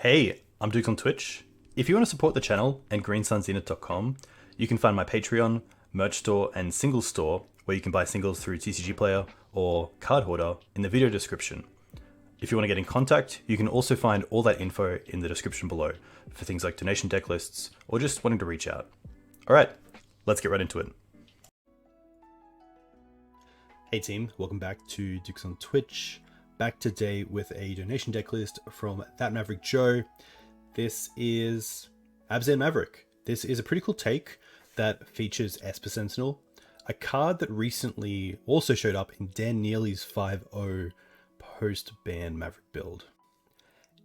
Hey, I'm Duke on Twitch. If you want to support the channel and greensunzenith.com, you can find my Patreon, merch store, and singles store where you can buy singles through TCG Player or Card Hoarder in the video description. If you want to get in contact, you can also find all that info in the description below for things like donation deck lists or just wanting to reach out. Alright, let's get right into it. Hey team, welcome back to Dukes on Twitch. Back today with a donation deck list from That Maverick Joe. This is Abzan Maverick. This is a pretty cool take that features Esper Sentinel, a card that recently also showed up in Dan Neely's 5.0 post-ban Maverick build.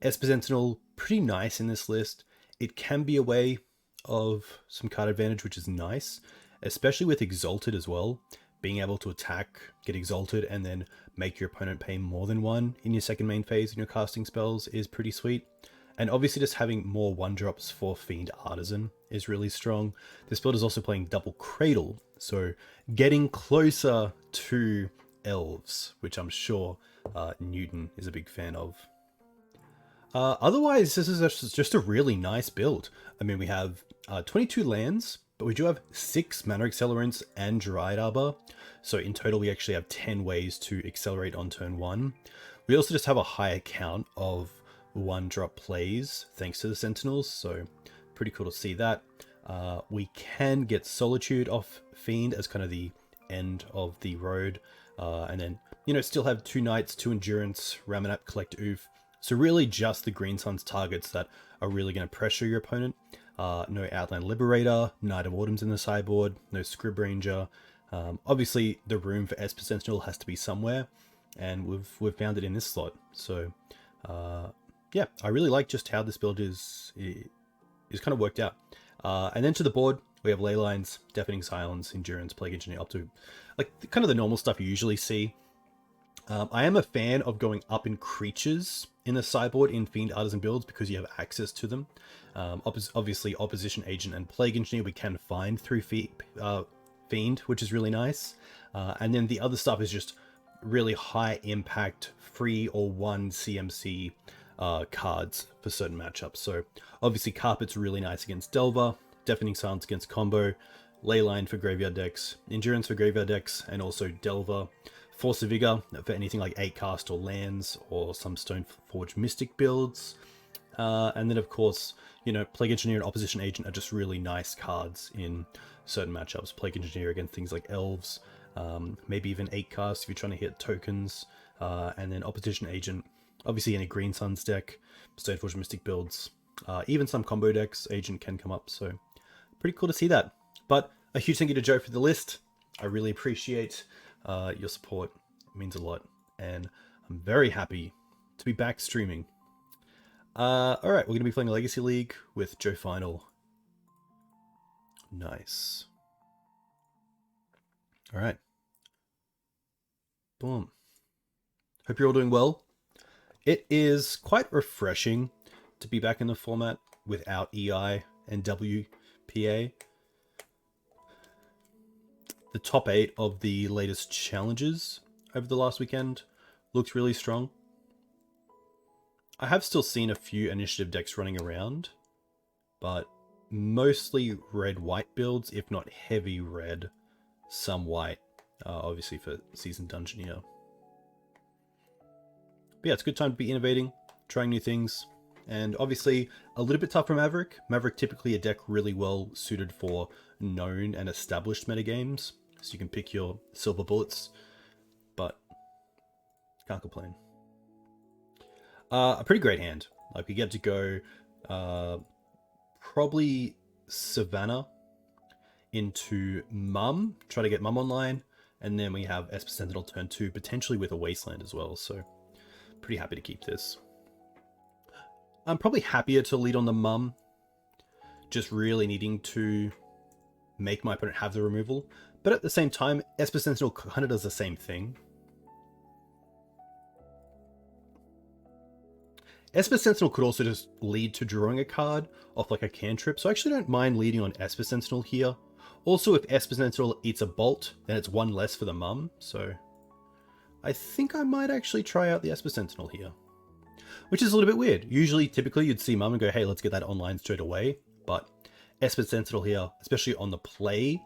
Esper Sentinel, pretty nice in this list. It can be a way of some card advantage, which is nice, especially with Exalted as well. Being able to attack, get Exalted, and then make your opponent pay more than one in your second main phase in your casting spells is pretty sweet. And obviously just having more 1-drops for Fiend Artisan is really strong. This build is also playing double Cradle, so getting closer to Elves, which I'm sure Newton is a big fan of. Otherwise, this is just a really nice build. I mean, we have 22 lands, but we do have 6 mana accelerants and Dryad Arbor. So in total, we actually have 10 ways to accelerate on turn 1. We also just have a higher count of 1-drop plays thanks to the Sentinels. So pretty cool to see that. We can get Solitude off Fiend as kind of the end of the road. And then, you know, still have 2 Knights, 2 Endurance, Ramanap, Collect Oof. So really just the Green Sun's targets that are really going to pressure your opponent. No Outland Liberator, Knight of Autumn's in the sideboard, no Scrib Ranger. Obviously, the room for Esper Sentinel has to be somewhere, and we've found it in this slot. So, yeah, I really like just how this build is kind of worked out. And then to the board, we have Ley Lines, Deafening Silence, Endurance, Plague Engineer, up to like kind of the normal stuff you usually see. I am a fan of going up in creatures in the sideboard in Fiend Artisan builds because you have access to them. Obviously, Opposition Agent and Plague Engineer we can find through Fiend, which is really nice. And then the other stuff is just really high impact, free or 1 CMC cards for certain matchups. So obviously Carpet's really nice against Delver, Deafening Silence against Combo, Leyline for graveyard decks, Endurance for graveyard decks, and also Delver. Force of Vigor for anything like 8 cast or lands or some Stoneforge Mystic builds. And then of course, you know, Plague Engineer and Opposition Agent are just really nice cards in certain matchups. Plague Engineer against things like Elves, maybe even 8 cast if you're trying to hit tokens. And then Opposition Agent, obviously in a Green Suns deck, Stoneforge Mystic builds, even some combo decks, Agent can come up. So pretty cool to see that. But a huge thank you to Joe for the list. I really appreciate your support. It means a lot, and I'm very happy to be back streaming. Alright, we're going to be playing Legacy League with Joe Final. Nice. Alright. Boom. Hope you're all doing well. It is quite refreshing to be back in the format without EI and WPA. The top 8 of the latest challenges over the last weekend looked really strong. I have still seen a few initiative decks running around, but mostly red-white builds, if not heavy red, some white, obviously for Seasoned Dungeoneer. But yeah, it's a good time to be innovating, trying new things, and obviously a little bit tough for Maverick. Maverick typically a deck really well suited for known and established metagames, so you can pick your silver bullets, but can't complain. A pretty great hand. Like we get to go probably Savannah into Mum, try to get Mum online, and then we have Esper Sentinel turn 2, potentially with a Wasteland as well, so pretty happy to keep this. I'm probably happier to lead on the Mum, just really needing to make my opponent have the removal, but at the same time, Esper Sentinel kind of does the same thing. Esper Sentinel could also just lead to drawing a card off like a cantrip, so I actually don't mind leading on Esper Sentinel here. Also, if Esper Sentinel eats a bolt, then it's 1 less for the Mum, so I think I might actually try out the Esper Sentinel here. which is a little bit weird. Usually, typically, you'd see Mum and go, hey, let's get that online straight away. But Esper Sentinel here, especially on the play,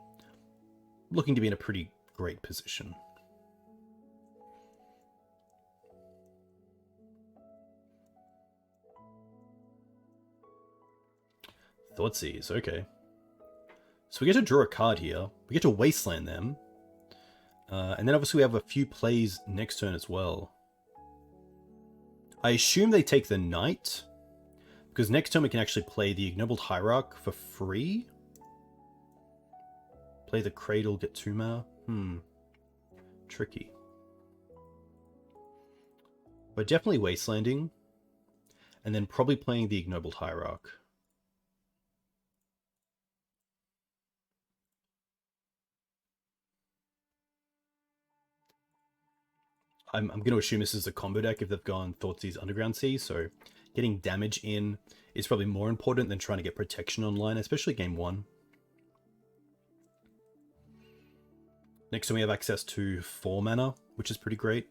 looking to be in a pretty great position. Thoughtseize, okay. So we get to draw a card here. We get to wasteland them. And then obviously we have a few plays next turn as well. I assume they take the Knight, because next turn we can actually play the Ignoble Hierarch for free. Play the Cradle, get 2 mana. Tricky. We're definitely wastelanding, and then probably playing the Ignoble Hierarch. I'm going to assume this is a combo deck if they've gone Thoughtseize Underground Sea, so getting damage in is probably more important than trying to get protection online, especially game 1. Next time we have access to 4 mana, which is pretty great.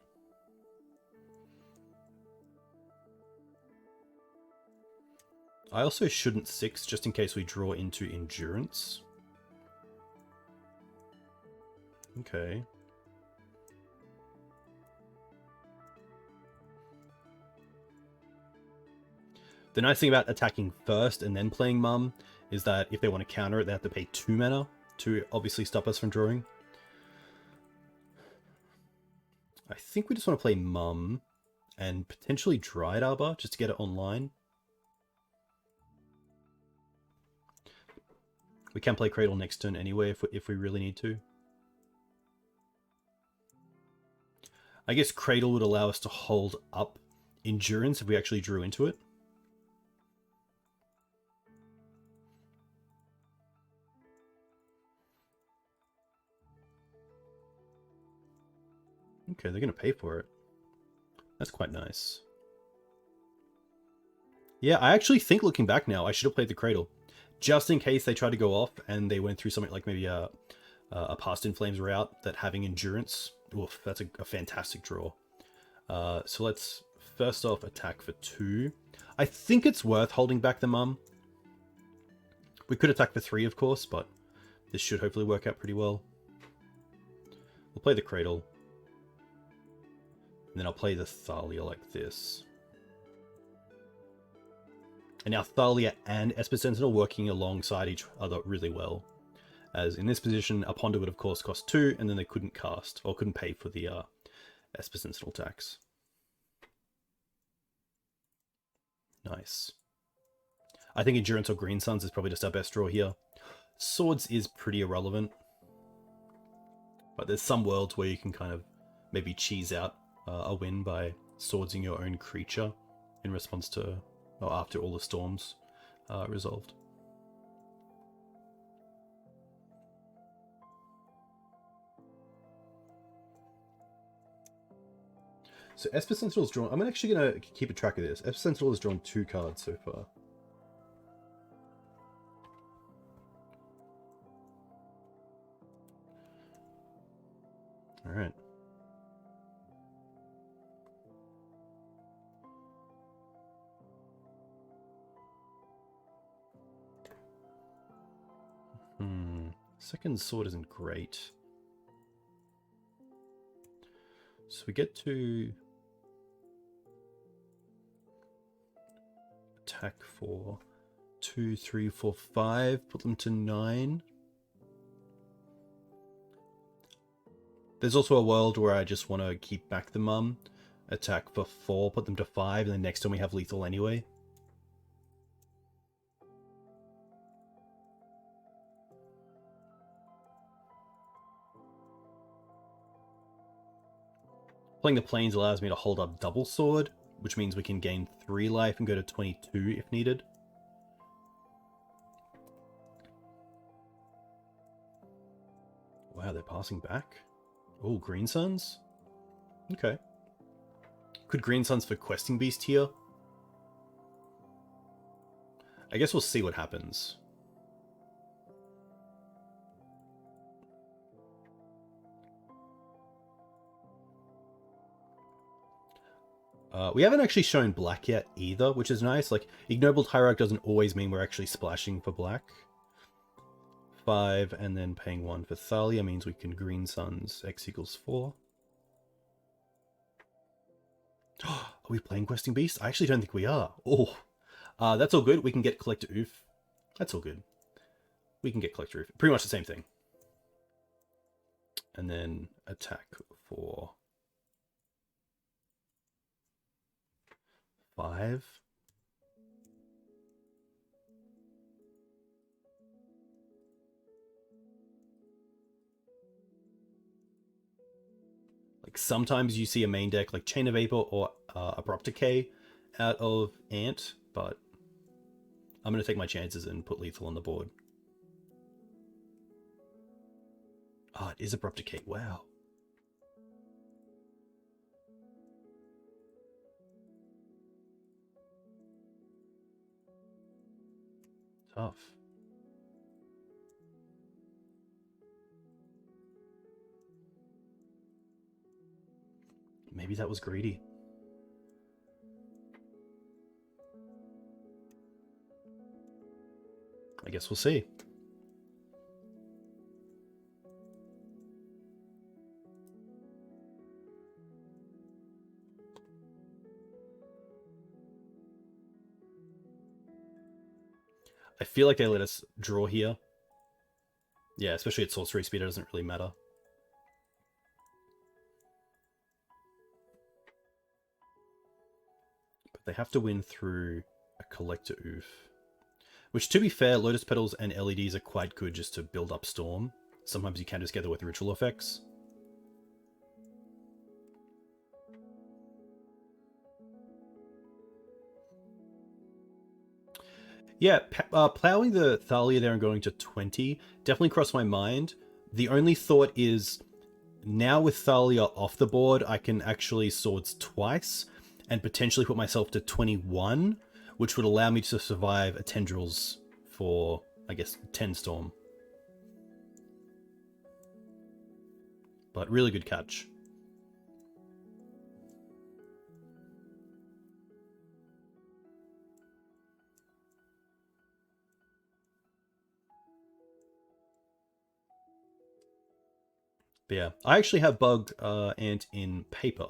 I also shouldn't 6 just in case we draw into Endurance. Okay. The nice thing about attacking first and then playing Mum is that if they want to counter it, they have to pay 2 mana to obviously stop us from drawing. I think we just want to play Mum and potentially Dryad Arbor just to get it online. We can play Cradle next turn anyway if we really need to. I guess Cradle would allow us to hold up Endurance if we actually drew into it. Okay, they're going to pay for it. That's quite nice. Yeah, I actually think looking back now, I should have played the Cradle. Just in case they tried to go off and they went through something like maybe a Past in Flames route that having Endurance. Oof, that's a fantastic draw. So let's first off attack for 2. I think it's worth holding back the Mum. We could attack for 3, of course, but this should hopefully work out pretty well. We'll play the Cradle. And then I'll play the Thalia like this. And now Thalia and Esper Sentinel working alongside each other really well. As in this position, a Ponder would of course cost 2, and then they couldn't cast, or couldn't pay for the Esper Sentinel tax. Nice. I think Endurance or Green Suns is probably just our best draw here. Swords is pretty irrelevant. But there's some worlds where you can kind of maybe cheese out a win by swordsing your own creature in response to, or after all the storms resolved. So Esper Sentinel's drawn. I'm actually going to keep a track of this. Esper Sentinel has drawn 2 cards so far. All right. Second sword isn't great. So we get to attack for 2, 3, 4, 5, put them to 9. There's also a world where I just want to keep back the Mum, attack for 4, put them to 5, and then next time we have lethal anyway. Playing the Plains allows me to hold up double sword, which means we can gain 3 life and go to 22 if needed. Wow, they're passing back. Oh, Green Suns? Okay. Could Green Suns for Questing Beast here? I guess we'll see what happens. We haven't actually shown black yet either, which is nice. Like, Ignoble Hierarch doesn't always mean we're actually splashing for black. 5 and then paying 1 for Thalia means we can Green Suns X equals 4. Are we playing Questing Beast? I actually don't think we are. Oh, that's all good. We can get Collector Oof. That's all good. We can get Collector Oof. Pretty much the same thing. And then attack for 5. Like sometimes you see a main deck like Chain of Vapor or Abrupt Decay out of Ant, but I'm going to take my chances and put Lethal on the board. Oh, it is Abrupt Decay. Wow. Tough. Maybe that was greedy. I guess we'll see. I feel like they let us draw here. Yeah, especially at sorcery speed, it doesn't really matter. But they have to win through a Collector Oof. Which, to be fair, Lotus Petals and LEDs are quite good just to build up Storm. Sometimes you can just get there with ritual effects. Yeah, plowing the Thalia there and going to 20 definitely crossed my mind. The only thought is, now with Thalia off the board, I can actually Swords twice and potentially put myself to 21, which would allow me to survive a Tendrils for, I guess, 10 Storm. But really good catch. But yeah, I actually have Bug Ant in paper,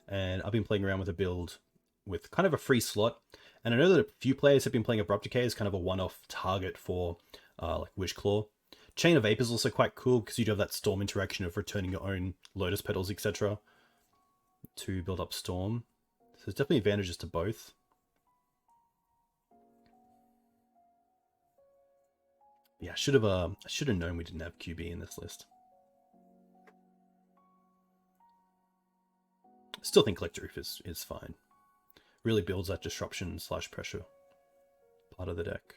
and I've been playing around with a build with kind of a free slot. And I know that a few players have been playing Abrupt Decay as kind of a one-off target for like Wishclaw. Chain of Vapor is also quite cool because you do have that Storm interaction of returning your own Lotus Petals, etc. to build up Storm. So there's definitely advantages to both. Yeah, I should have known we didn't have QB in this list. Still think Collector Oof is fine. Really builds that disruption / pressure part of the deck.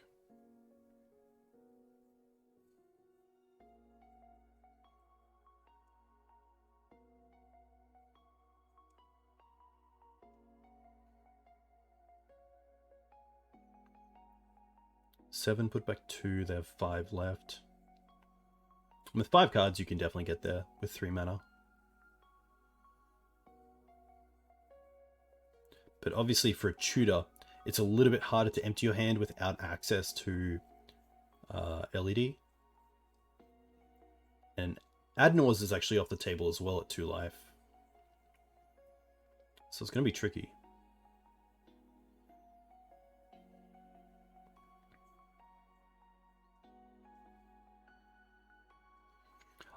Seven, put back 2, they have 5 left. And with 5 cards, you can definitely get there with 3 mana. But obviously for a tutor, it's a little bit harder to empty your hand without access to LED. And Adnors is actually off the table as well at 2 life. So it's going to be tricky.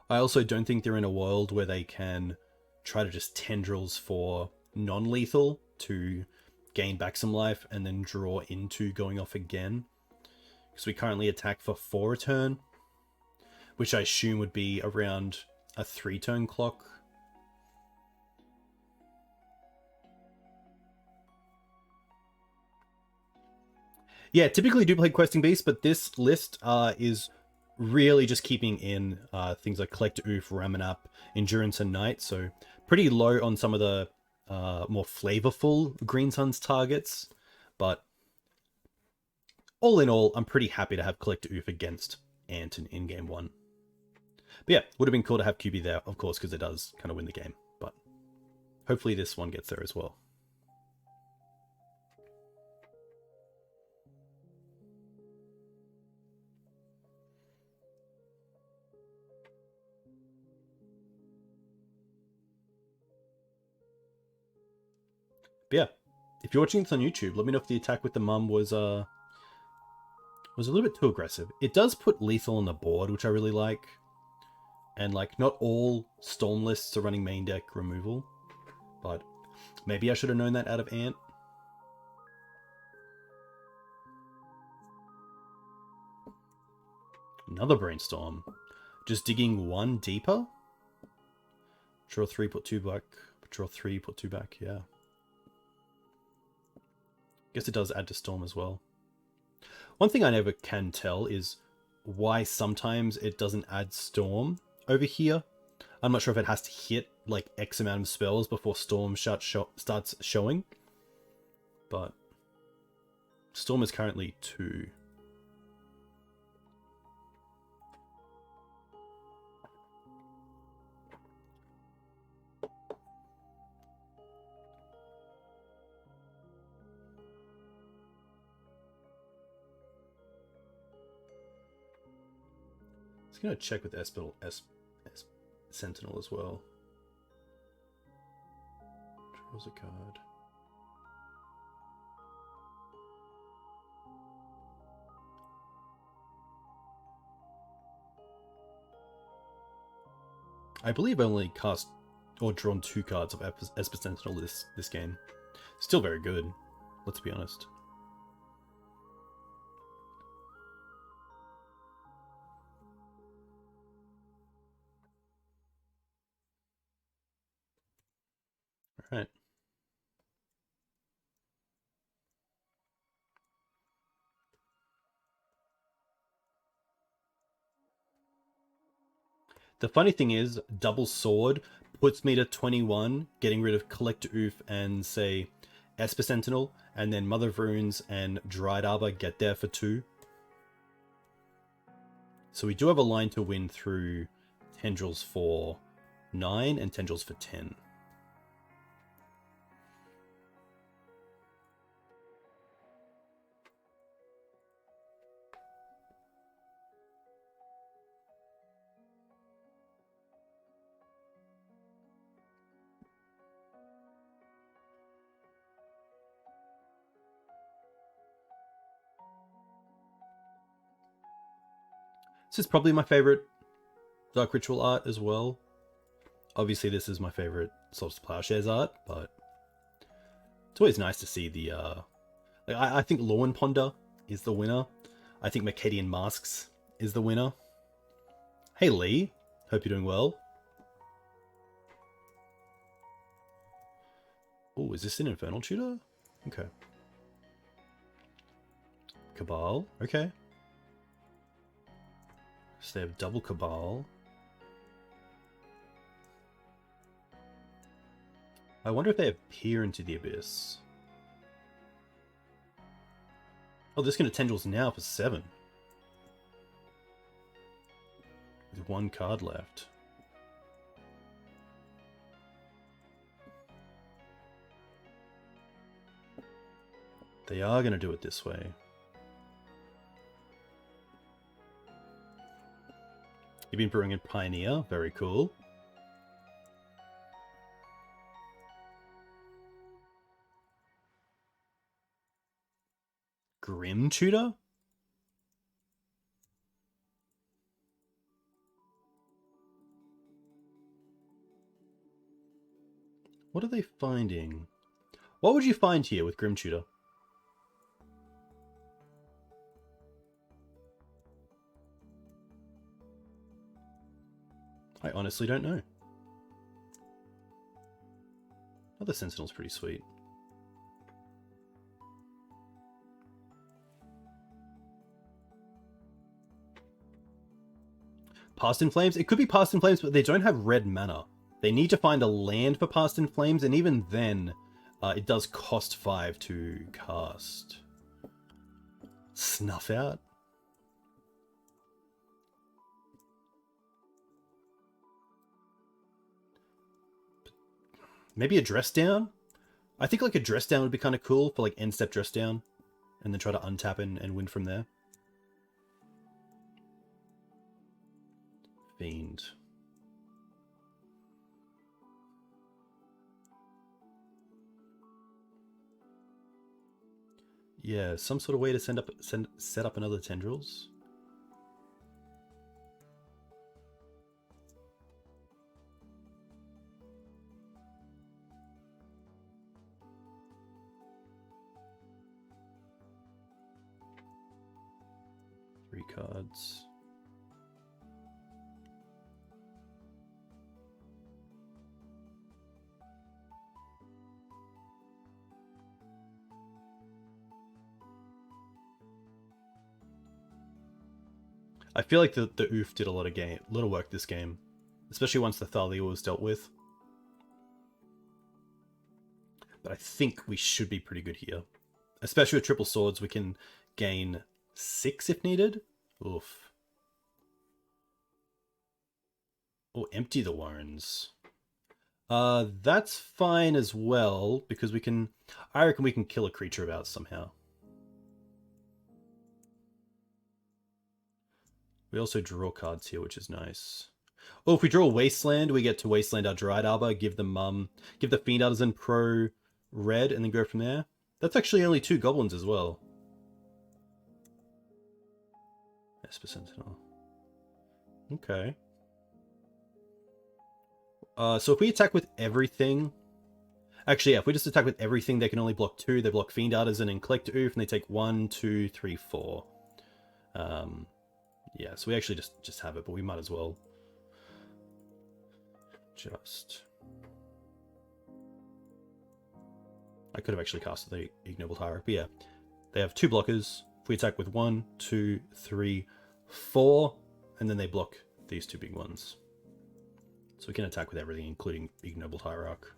I also don't think they're in a world where they can try to just Tendrils for non-lethal to gain back some life and then draw into going off again. Because we currently attack for 4 a turn, which I assume would be around a 3-turn clock. Yeah, typically do play Questing Beast, but this list is really just keeping in things like Collector Oof, Ramanap, Endurance, and Night. So pretty low on some of the more flavorful Green Suns targets. But all in all, I'm pretty happy to have Collector Oof against Ant in game 1. But yeah, would have been cool to have QB there, of course, because it does kind of win the game. But hopefully this one gets there as well. But yeah, if you're watching this on YouTube, let me know if the attack with the mum was a little bit too aggressive. It does put lethal on the board, which I really like. And like, not all Storm lists are running main deck removal, but maybe I should have known that out of Ant. Another Brainstorm. Just digging one deeper. Draw 3, put 2 back. Draw 3, put 2 back, yeah. Guess it does add to Storm as well. One thing I never can tell is why sometimes it doesn't add Storm over here. I'm not sure if it has to hit like X amount of spells before Storm starts showing. But Storm is currently 2. I'm going to check with Esper, Sentinel as well. Draws a card. I believe I only cast or drawn 2 cards of Esper Sentinel this game. Still very good, let's be honest. Alright. The funny thing is, Double Sword puts me to 21, getting rid of Collector Oof and, say, Esper Sentinel, and then Mother of Runes and Dried Arbor get there for 2. So we do have a line to win through Tendrils for 9 and Tendrils for 10. This is probably my favorite Dark Ritual art as well. Obviously, this is my favorite Solstice Plowshares art, but it's always nice to see the... like I think Lawn Ponder is the winner. I think Mercadian Masks is the winner. Hey Lee, hope you're doing well. Oh, is this an Infernal Tutor? Okay. Cabal, okay. So they have double Cabal. I wonder if they have Peer into the Abyss. Oh, this is going to Tendrils now for 7. With 1 card left. They are going to do it this way. You've been brewing in Pioneer. Very cool. Grim Tutor? What are they finding? What would you find here with Grim Tutor? I honestly don't know. Oh, the Sentinel's pretty sweet. Past in Flames? It could be Past in Flames, but they don't have red mana. They need to find a land for Past in Flames, and even then, it does cost 5 to cast. Snuff Out? Maybe a Dress Down? I think like a Dress Down would be kind of cool for like end step Dress Down, and then try to untap and win from there. Fiend. Yeah, some sort of way to set up another tendrils. Three cards. I feel like the oof did a lot of work this game, especially once the Thalia was dealt with. But I think we should be pretty good here, especially with triple swords. We can gain 6 if needed. Oof. Or empty the warrens. That's fine as well because we can. I reckon we can kill a creature about somehow. We also draw cards here, which is nice. Oh, if we draw a Wasteland, we get to Wasteland our Dried Arbor, give the Fiend Artisan Pro red, and then go from there. That's actually only 2 goblins as well. Esper Sentinel. Okay. So if we attack with everything... Actually, yeah, if we just attack with everything, they can only block 2. They block Fiend Artisan and Collect Oof, and they take 1, 2, 3, 4. Yeah, so we actually just have it, but we might as well. I could have actually casted the Ignoble Hierarch, but yeah. They have 2 blockers. If we attack with 1, 2, 3, 4, and then they block these 2 big ones. So we can attack with everything, including Ignoble Hierarch.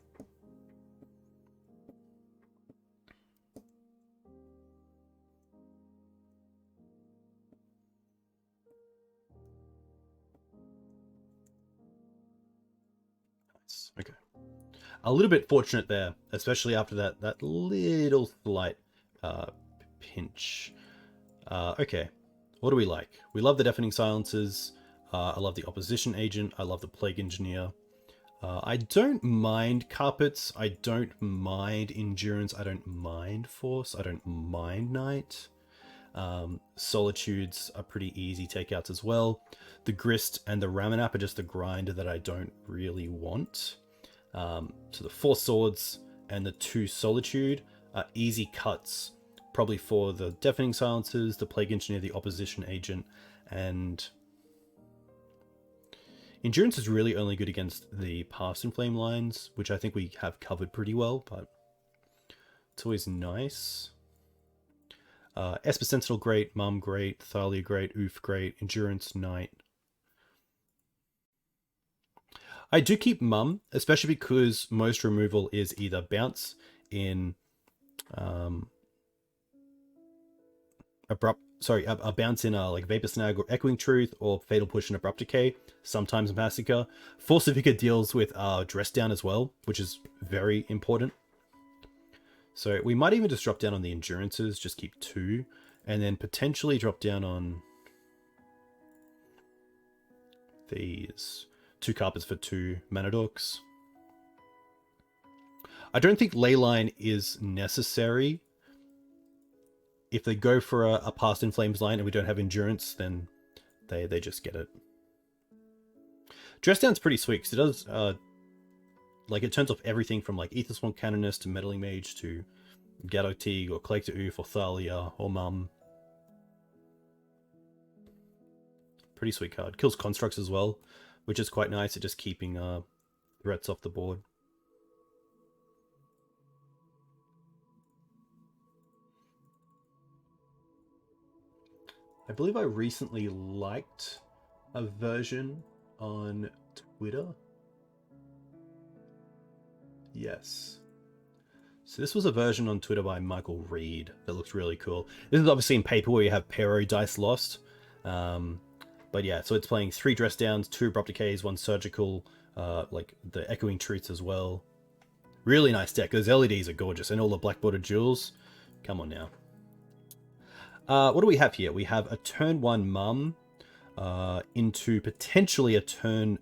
Okay. A little bit fortunate there, especially after that little slight pinch. Okay, what do we like? We love the Deafening Silences. I love the Opposition Agent. I love the Plague Engineer. I don't mind Carpets. I don't mind Endurance. I don't mind Force. I don't mind Night. Solitudes are pretty easy takeouts as well. The Grist and the Ramanap are just a grind that I don't really want. So the 4 Swords and the 2 Solitude are easy cuts, probably for the Deafening Silences, the Plague Engineer, the Opposition Agent, and Endurance is really only good against the Past in Flame lines, which I think we have covered pretty well, but it's always nice. Esper Sentinel great, Mum great, Thalia great, Oof great, Endurance Knight. I do keep Mum, especially because most removal is either bounce in a bounce in like Vapor Snag or Echoing Truth, or Fatal Push and Abrupt Decay, sometimes Massacre. Force of Vigor deals with Dress Down as well, which is very important. So we might even just drop down on the Endurances, just keep 2, and then potentially drop down on these 2 Carpets for 2 Mana Dorks. I don't think Leyline is necessary. If they go for a Past in Flames line and we don't have Endurance, then they just get it. Dress Down's pretty sweet, because it does... like, it turns off everything from, like, Aethersworn Canonist to Meddling Mage to Gaddock Teeg or Collector Oof or Thalia or Mum. Pretty sweet card. Kills Constructs as well, which is quite nice at just keeping threats off the board. I believe I recently liked a version on Twitter. Yes. So this was a version on Twitter by Michael Reed that looks really cool. This is obviously in paper where you have Pero Dice Lost. But yeah, so it's playing 3 Dress Downs, 2 Abrupt Decays, 1 Surgical, like the Echoing Truths as well. Really nice deck. Those LEDs are gorgeous. And all the Black Border Jewels. Come on now. What do we have here? We have a turn 1 Mum into potentially a turn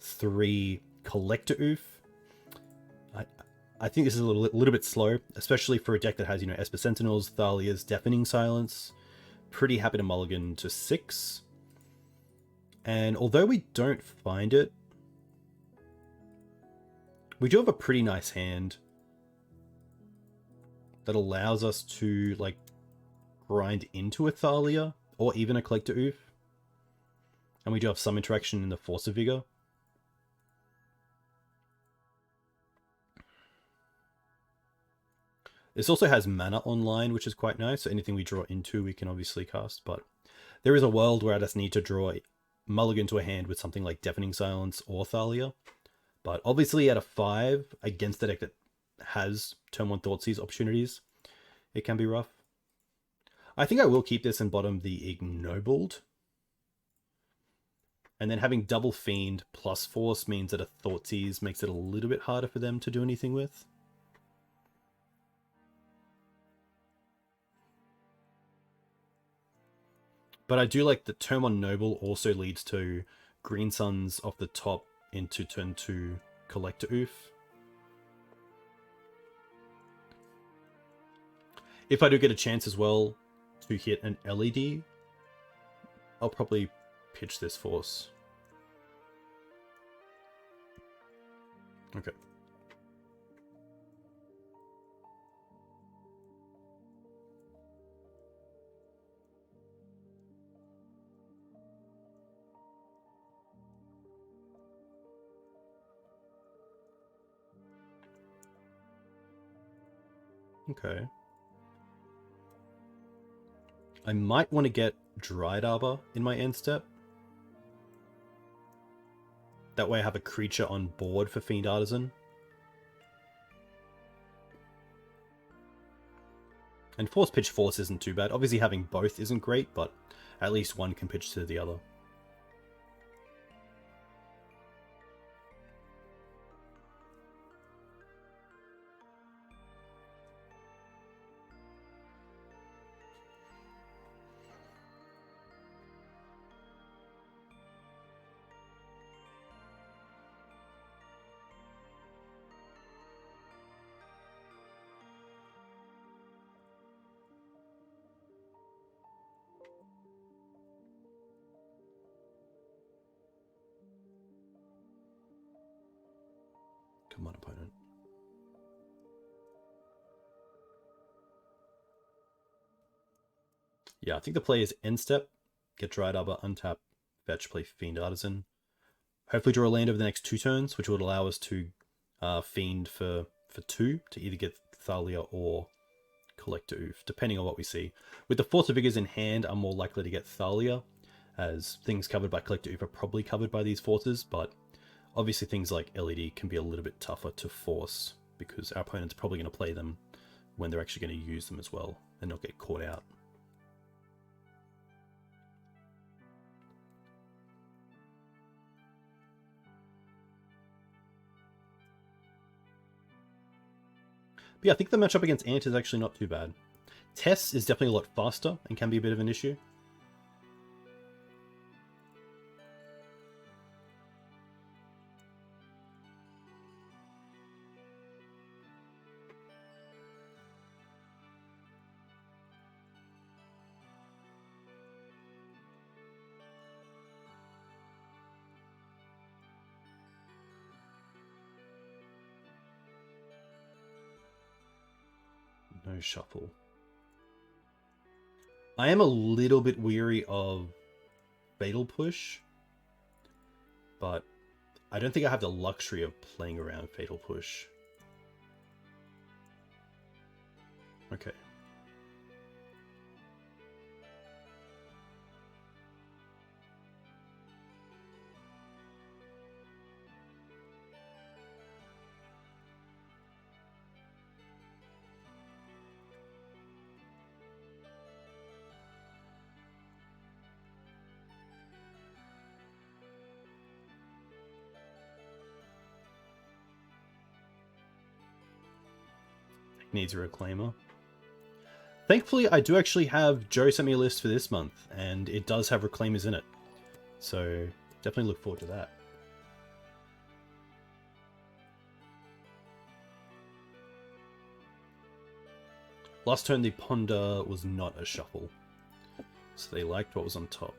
3 Collector Oof. I think this is a little bit slow, especially for a deck that has, you know, Esper Sentinels, Thalia's Deafening Silence. Pretty happy to mulligan to 6. And although we don't find it, we do have a pretty nice hand that allows us to, like, grind into a Thalia or even a Collector Oof. And we do have some interaction in the Force of Vigor. This also has mana online, which is quite nice. So anything we draw into, we can obviously cast. But there is a world where I just need to draw mulligan to a hand with something like Deafening Silence or Thalia. But obviously at a 5 against the deck that has turn 1 Thoughtseize opportunities, it can be rough. I think I will keep this and bottom the Ignobled. And then having double Fiend plus Force means that a Thoughtseize makes it a little bit harder for them to do anything with. But I do like that turn 1 Noble also leads to Green Suns off the top into turn 2 Collector Oof. If I do get a chance as well to hit an LED, I'll probably pitch this Force. Okay. Okay. I might want to get Dried Arbor in my end step. That way I have a creature on board for Fiend Artisan. And Force Pitch Force isn't too bad. Obviously having both isn't great, but at least one can pitch to the other. Come on, opponent. Yeah, I think the play is end step. Get Dried Arbor, untap, fetch, play Fiend Artisan. Hopefully draw a land over the next 2 turns, which would allow us to Fiend for 2 to either get Thalia or Collector Oof, depending on what we see. With the Force of Vigors in hand, I'm more likely to get Thalia, as things covered by Collector Oof are probably covered by these forces, but obviously things like LED can be a little bit tougher to force, because our opponent's probably going to play them when they're actually going to use them as well, and not get caught out. But yeah, I think the matchup against Ant is actually not too bad. Tess is definitely a lot faster and can be a bit of an issue. No shuffle. I am a little bit weary of Fatal Push, but I don't think I have the luxury of playing around Fatal Push. Okay. Needs a Reclaimer. Thankfully, I do actually have Joe sent me a list for this month, and it does have Reclaimers in it. So, definitely look forward to that. Last turn the Ponder was not a shuffle, so they liked what was on top.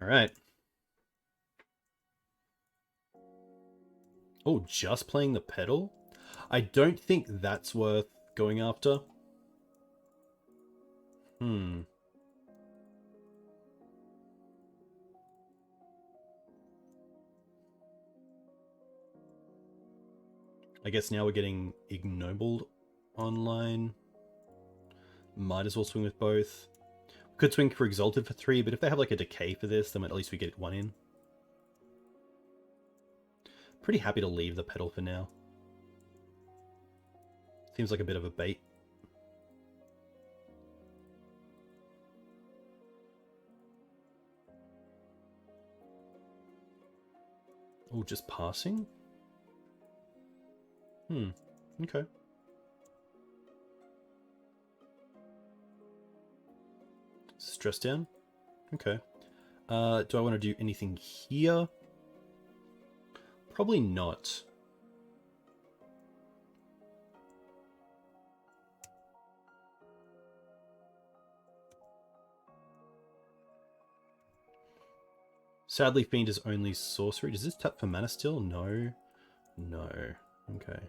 Alright. Oh, just playing the pedal? I don't think that's worth going after. I guess now we're getting ignobled online. Might as well swing with both. Could swing for Exalted for 3, but if they have like a decay for this, then at least we get 1 in. Pretty happy to leave the pedal for now. Seems like a bit of a bait. Oh, just passing? Okay. Stress down? Okay. Do I want to do anything here? Probably not. Sadly, Fiend is only sorcery. Does this tap for mana still? No. No. Okay.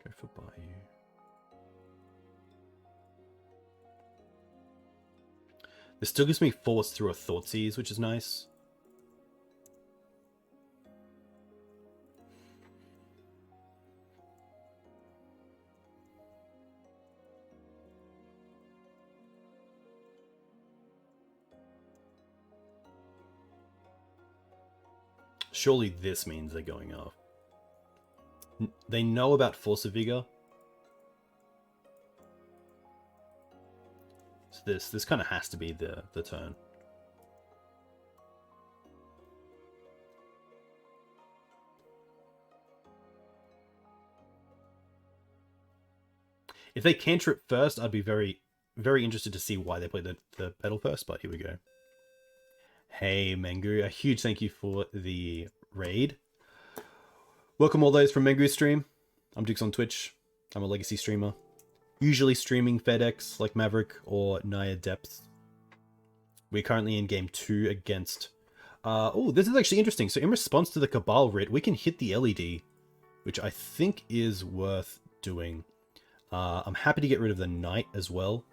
Go for Bayou. This still gives me force through a Thoughtseize, which is nice. Surely this means they're going off. They know about Force of Vigor. So this kind of has to be the turn. If they cantrip first, I'd be very, very interested to see why they played the pedal first, but here we go. Hey, Mengu, a huge thank you for the raid. Welcome all those from Mengu's stream. I'm Dukes on Twitch. I'm a legacy streamer. Usually streaming FedEx like Maverick or Naya Depth. We're currently in game 2 against... oh, this is actually interesting. So in response to the Cabal writ, we can hit the LED, which I think is worth doing. I'm happy to get rid of the Knight as well.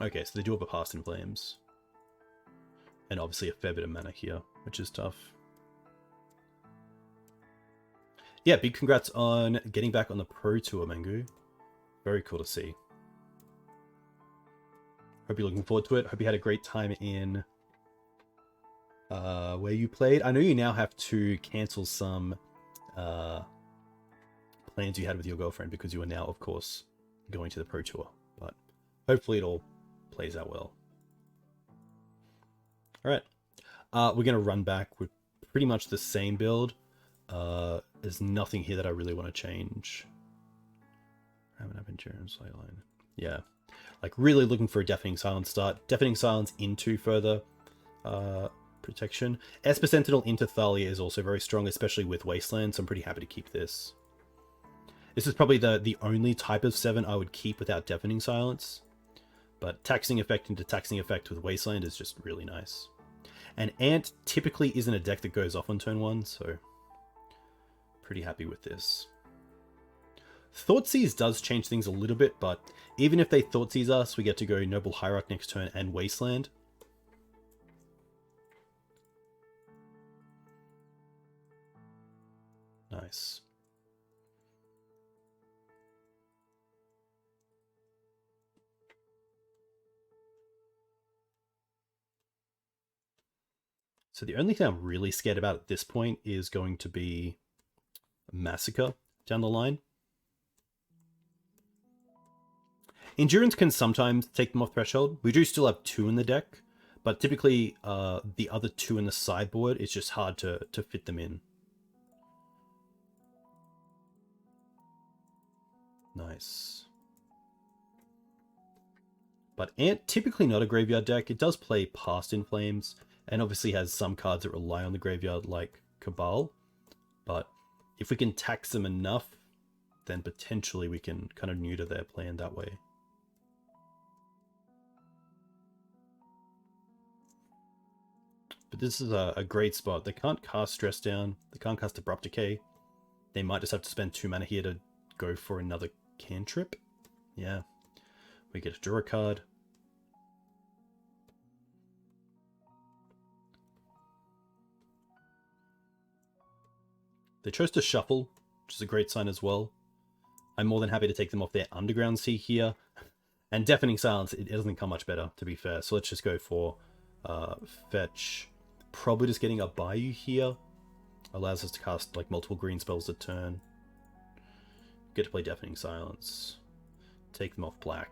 Okay, so they do have a Past in Flames. And obviously a fair bit of mana here, which is tough. Yeah, big congrats on getting back on the Pro Tour, Mengu. Very cool to see. Hope you're looking forward to it. Hope you had a great time in where you played. I know you now have to cancel some plans you had with your girlfriend because you are now, of course, going to the Pro Tour. But hopefully it all plays out well. Alright. We're going to run back with pretty much the same build. There's nothing here that I really want to change. Yeah. Like really looking for a Deafening Silence start. Deafening Silence into further protection. Esper Sentinel into Thalia is also very strong, especially with Wasteland, so I'm pretty happy to keep this. This is probably the only type of 7 I would keep without Deafening Silence. But Taxing Effect into Taxing Effect with Wasteland is just really nice. And Ant typically isn't a deck that goes off on turn 1, so pretty happy with this. Thoughtseize does change things a little bit, but even if they Thoughtseize us, we get to go Noble Hierarch next turn and Wasteland. Nice. So the only thing I'm really scared about at this point is going to be Massacre down the line. Endurance can sometimes take them off threshold. We do still have 2 in the deck, but typically the other 2 in the sideboard, it's just hard to fit them in. Nice. But Ant, typically not a graveyard deck. It does play Past in Flames, and obviously has some cards that rely on the graveyard, like Cabal. But if we can tax them enough, then potentially we can kind of neuter their plan that way. But this is a great spot. They can't cast Stress Down. They can't cast Abrupt Decay. They might just have to spend 2 mana here to go for another cantrip. Yeah. We get to draw a card. They chose to shuffle, which is a great sign as well. I'm more than happy to take them off their Underground Sea here. And Deafening Silence, it doesn't come much better, to be fair. So let's just go for fetch. Probably just getting a Bayou here. Allows us to cast like multiple green spells a turn. Get to play Deafening Silence. Take them off black.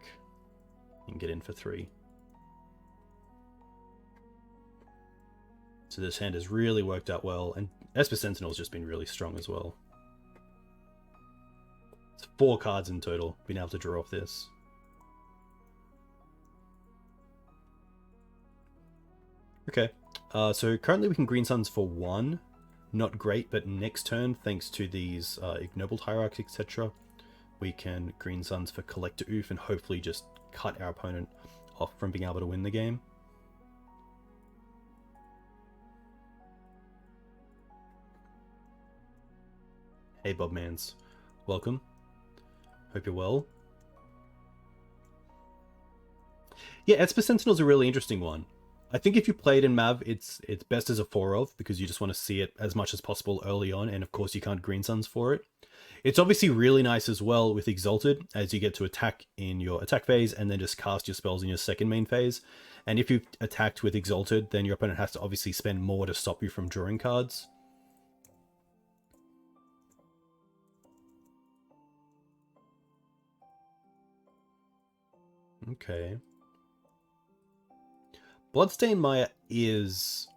And get in for 3. So this hand has really worked out well. And Esper Sentinel's just been really strong as well. It's 4 cards in total, being able to draw off this. Okay, so currently we can Green Suns for 1. Not great, but next turn, thanks to these Ignoble Hierarchs, etc., we can Green Suns for Collector Oof and hopefully just cut our opponent off from being able to win the game. Hey Bobmans, welcome. Hope you're well. Yeah, Esper Sentinel's a really interesting one. I think if you play it in Mav, it's best as a 4-of, because you just want to see it as much as possible early on, and of course you can't Green Suns for it. It's obviously really nice as well with Exalted, as you get to attack in your attack phase, and then just cast your spells in your second main phase. And if you've attacked with Exalted, then your opponent has to obviously spend more to stop you from drawing cards. Okay. Bloodstained Maya is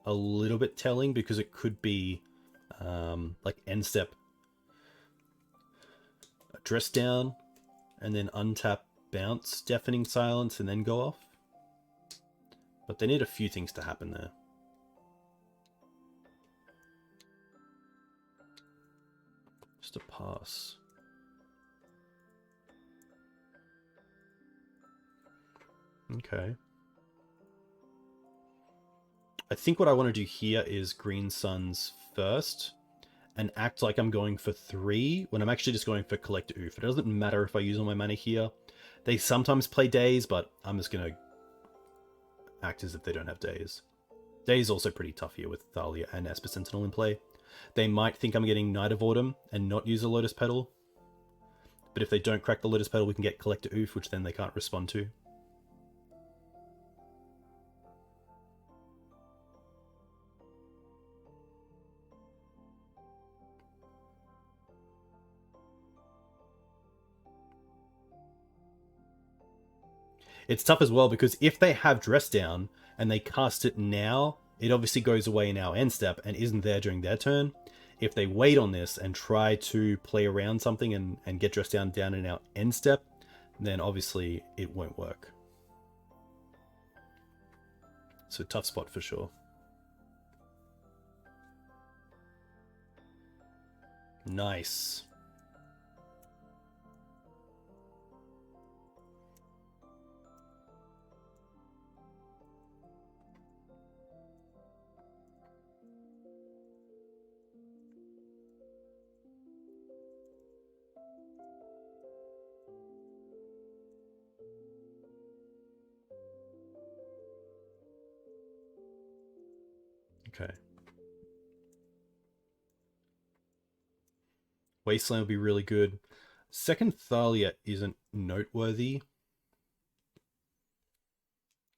a little bit telling because it could be like end step. Dress down and then untap, bounce, Deafening Silence, and then go off. But they need a few things to happen there. Just a pass. Okay. I think what I want to do here is Green Suns first and act like I'm going for 3 when I'm actually just going for Collector Oof. It doesn't matter if I use all my mana here. They sometimes play Daze, but I'm just going to act as if they don't have Daze. Daze is also pretty tough here with Thalia and Esper Sentinel in play. They might think I'm getting Night of Autumn and not use a Lotus Petal. But if they don't crack the Lotus Petal, we can get Collector Oof, which then they can't respond to. It's tough as well because if they have Dress Down and they cast it now, it obviously goes away in our end step and isn't there during their turn. If they wait on this and try to play around something and get Dress Down in our end step, then obviously it won't work. So tough spot for sure. Nice. Okay. Wasteland would be really good. Second Thalia isn't noteworthy.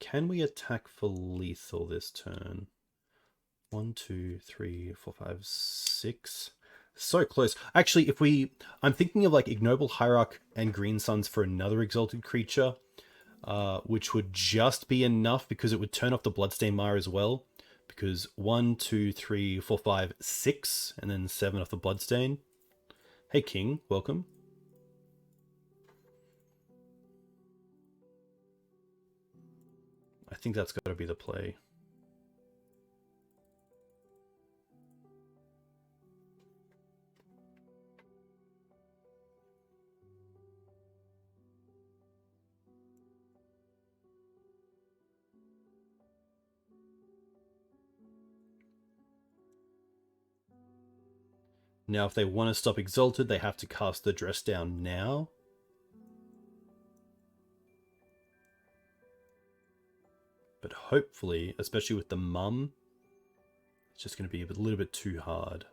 Can we attack for lethal this turn? 1, 2, 3, 4, 5, 6. So close. Actually, if we... I'm thinking of like Ignoble Hierarch and Green Suns for another Exalted creature, which would just be enough because it would turn off the Bloodstained Mire as well. Because 1, 2, 3, 4, 5, 6, and then 7 off the Bloodstain. Hey King, welcome. I think that's got to be the play. Now, if they want to stop Exalted, they have to cast the Dress Down now. But hopefully, especially with the Mum, it's just going to be a little bit too hard.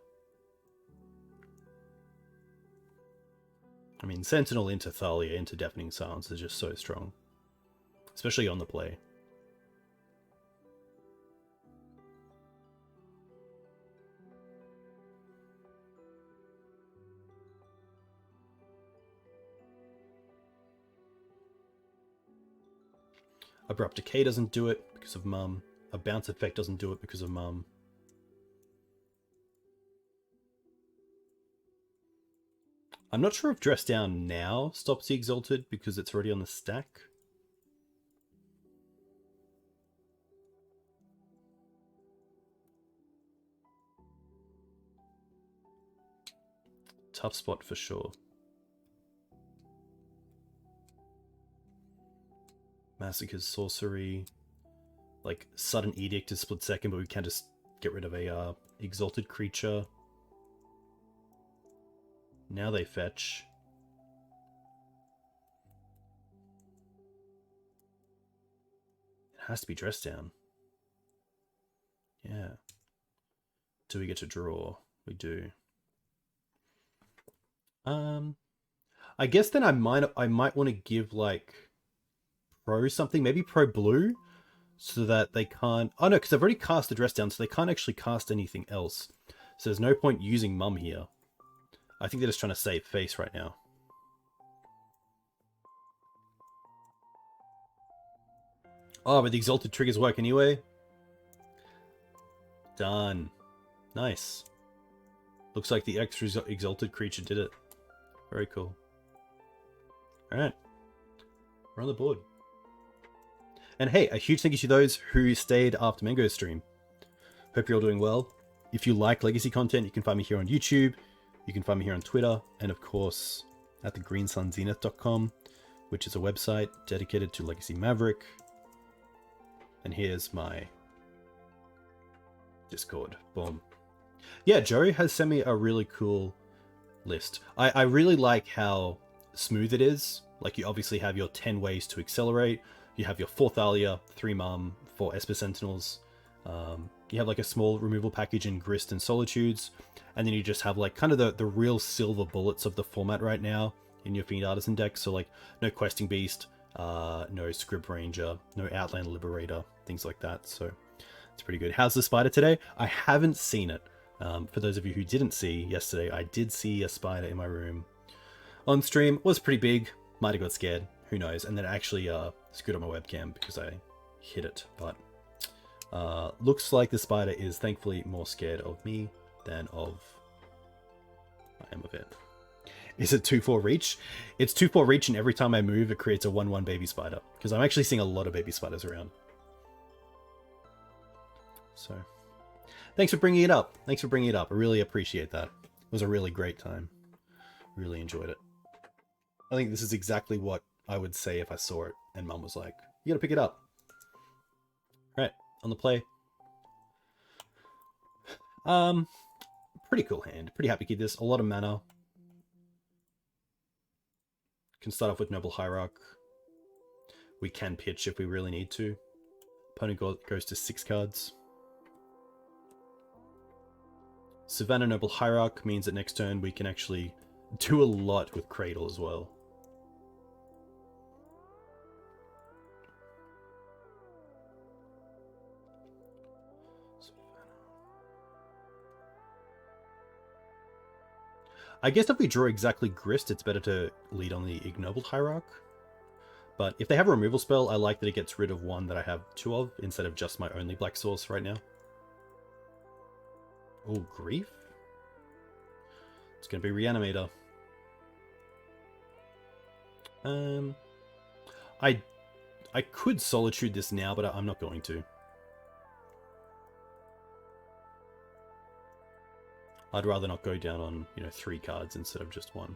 I mean, Sentinel into Thalia into Deafening Silence is just so strong. Especially on the play. Abrupt Decay doesn't do it because of Mum. A Bounce Effect doesn't do it because of Mum. I'm not sure if Dress Down now stops the Exalted because it's already on the stack. Tough spot for sure. Massacre's Sorcery. Like, Sudden Edict is split second, but we can just get rid of a Exalted creature. Now they fetch. It has to be Dress Down. Yeah. Do we get to draw? We do. I guess then I might want to give like Pro something, maybe Pro Blue, so that they can't. Oh no, because I've already cast the Dress Down, so they can't actually cast anything else. So there's no point using Mum here. I think they're just trying to save face right now. Oh, but the Exalted triggers work anyway. Done. Nice. Looks like the extra Exalted creature did it. Very cool. Alright. We're on the board. And hey, a huge thank you to those who stayed after Mango's stream. Hope you're all doing well. If you like Legacy content, you can find me here on YouTube. You can find me here on Twitter. And of course, at thegreensunzenith.com, which is a website dedicated to Legacy Maverick. And here's my Discord. Boom. Yeah, Joe has sent me a really cool list. I really like how smooth it is. Like, you obviously have your 10 ways to accelerate. You have your 4 Thalia, 3 Mum, 4 Esper Sentinels. You have like a small removal package in Grist and Solitudes. And then you just have like kind of the real silver bullets of the format right now in your Fiend Artisan deck. So like no Questing Beast, no Scrib Ranger, no Outland Liberator, things like that. So it's pretty good. How's the spider today? I haven't seen it. For those of you who didn't see yesterday, I did see a spider in my room on stream. It was pretty big. Might have got scared. Who knows? And then it actually screwed up my webcam because I hit it. But looks like the spider is thankfully more scared of me than of I am of it. Is it 2/4 reach? It's 2/4 reach, and every time I move, it creates a 1/1 baby spider. Because I'm actually seeing a lot of baby spiders around. So, thanks for bringing it up. Thanks for bringing it up. I really appreciate that. It was a really great time. Really enjoyed it. I think this is exactly what I would say if I saw it, and Mum was like, "You gotta pick it up." Right, on the play. Pretty cool hand. Pretty happy to keep this. A lot of mana. Can start off with Noble Hierarch. We can pitch if we really need to. Opponent goes to 6 cards. Savannah Noble Hierarch means that next turn we can actually do a lot with Cradle as well. I guess if we draw exactly Grist, it's better to lead on the Ignoble Hierarch. But if they have a removal spell, I like that it gets rid of one that I have 2 of, instead of just my only black source right now. Oh, Grief? It's going to be Reanimator. I could Solitude this now, but I'm not going to. I'd rather not go down on, 3 cards instead of just 1.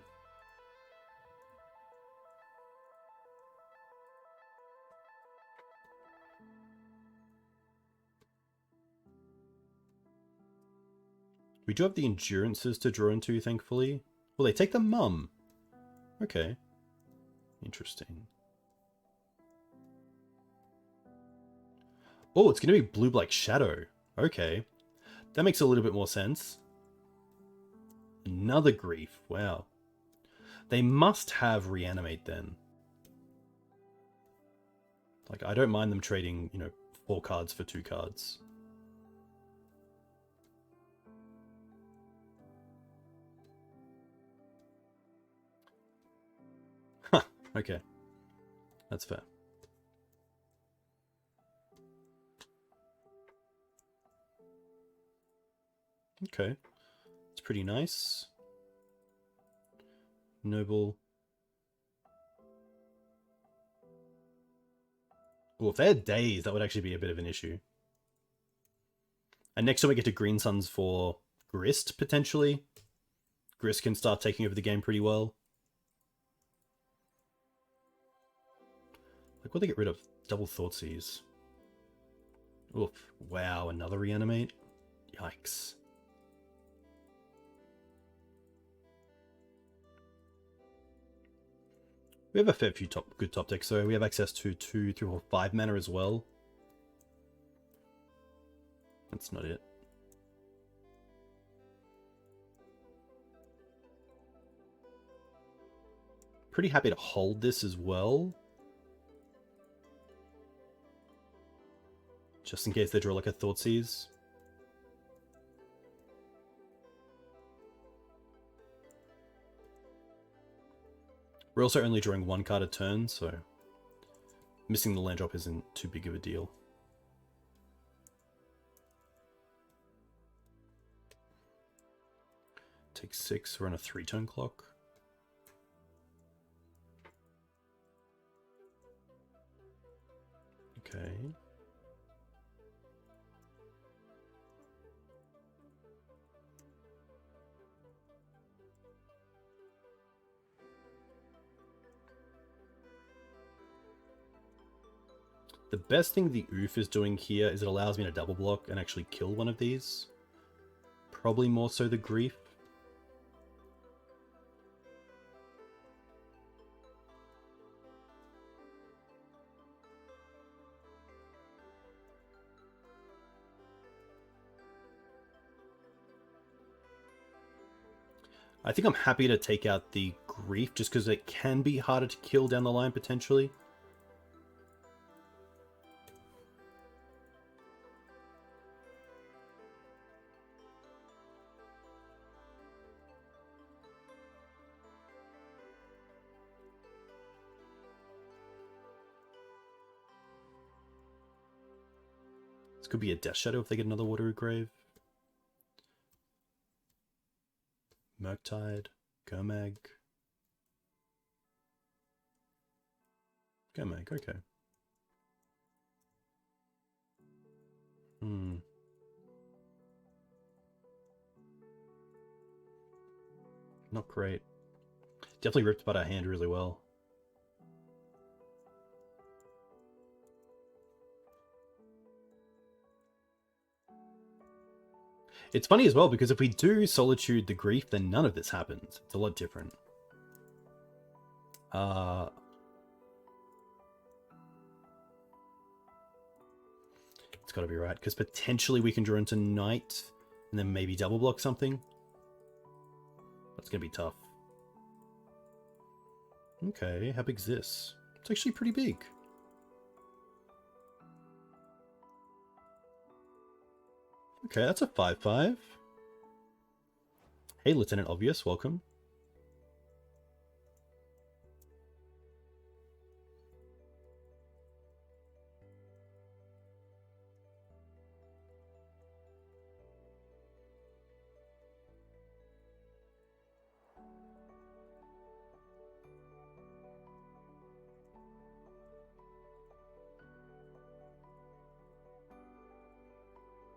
We do have the Endurances to draw into, thankfully. Well, they take the Mum. Okay. Interesting. Oh, it's going to be Blue-Black Shadow. Okay. That makes a little bit more sense. Another Grief. Wow. They must have Reanimate then. Like, I don't mind them trading, 4 cards for 2 cards. Huh. Okay. That's fair. Okay. It's pretty nice. Noble. Well, if they had Days, that would actually be a bit of an issue. And next time we get to Green Suns for Grist, potentially. Grist can start taking over the game pretty well. Like, what do they get rid of? Double Thoughtseize. Oof. Wow, another Reanimate? Yikes. We have a fair few good top decks, so we have access to 2, 3, or 5 mana as well. That's not it. Pretty happy to hold this as well. Just in case they draw like a Thoughtseize. We're also only drawing 1 card a turn, so missing the land drop isn't too big of a deal. Take 6, we're on a 3-turn clock. Okay. The best thing the Oof is doing here is it allows me to double block and actually kill one of these. Probably more so the Grief. I think I'm happy to take out the Grief just because it can be harder to kill down the line potentially. This could be a Death Shadow if they get another Watery Grave. Murktide, Gurmag. Gurmag, okay. Not great. Definitely ripped apart our hand really well. It's funny as well, because if we do Solitude the Grief, then none of this happens. It's a lot different. It's got to be right, because potentially we can draw into Night, and then maybe double block something. That's going to be tough. Okay, how big's this? It's actually pretty big. Okay, that's a 5/5. Hey, Lieutenant Obvious, welcome.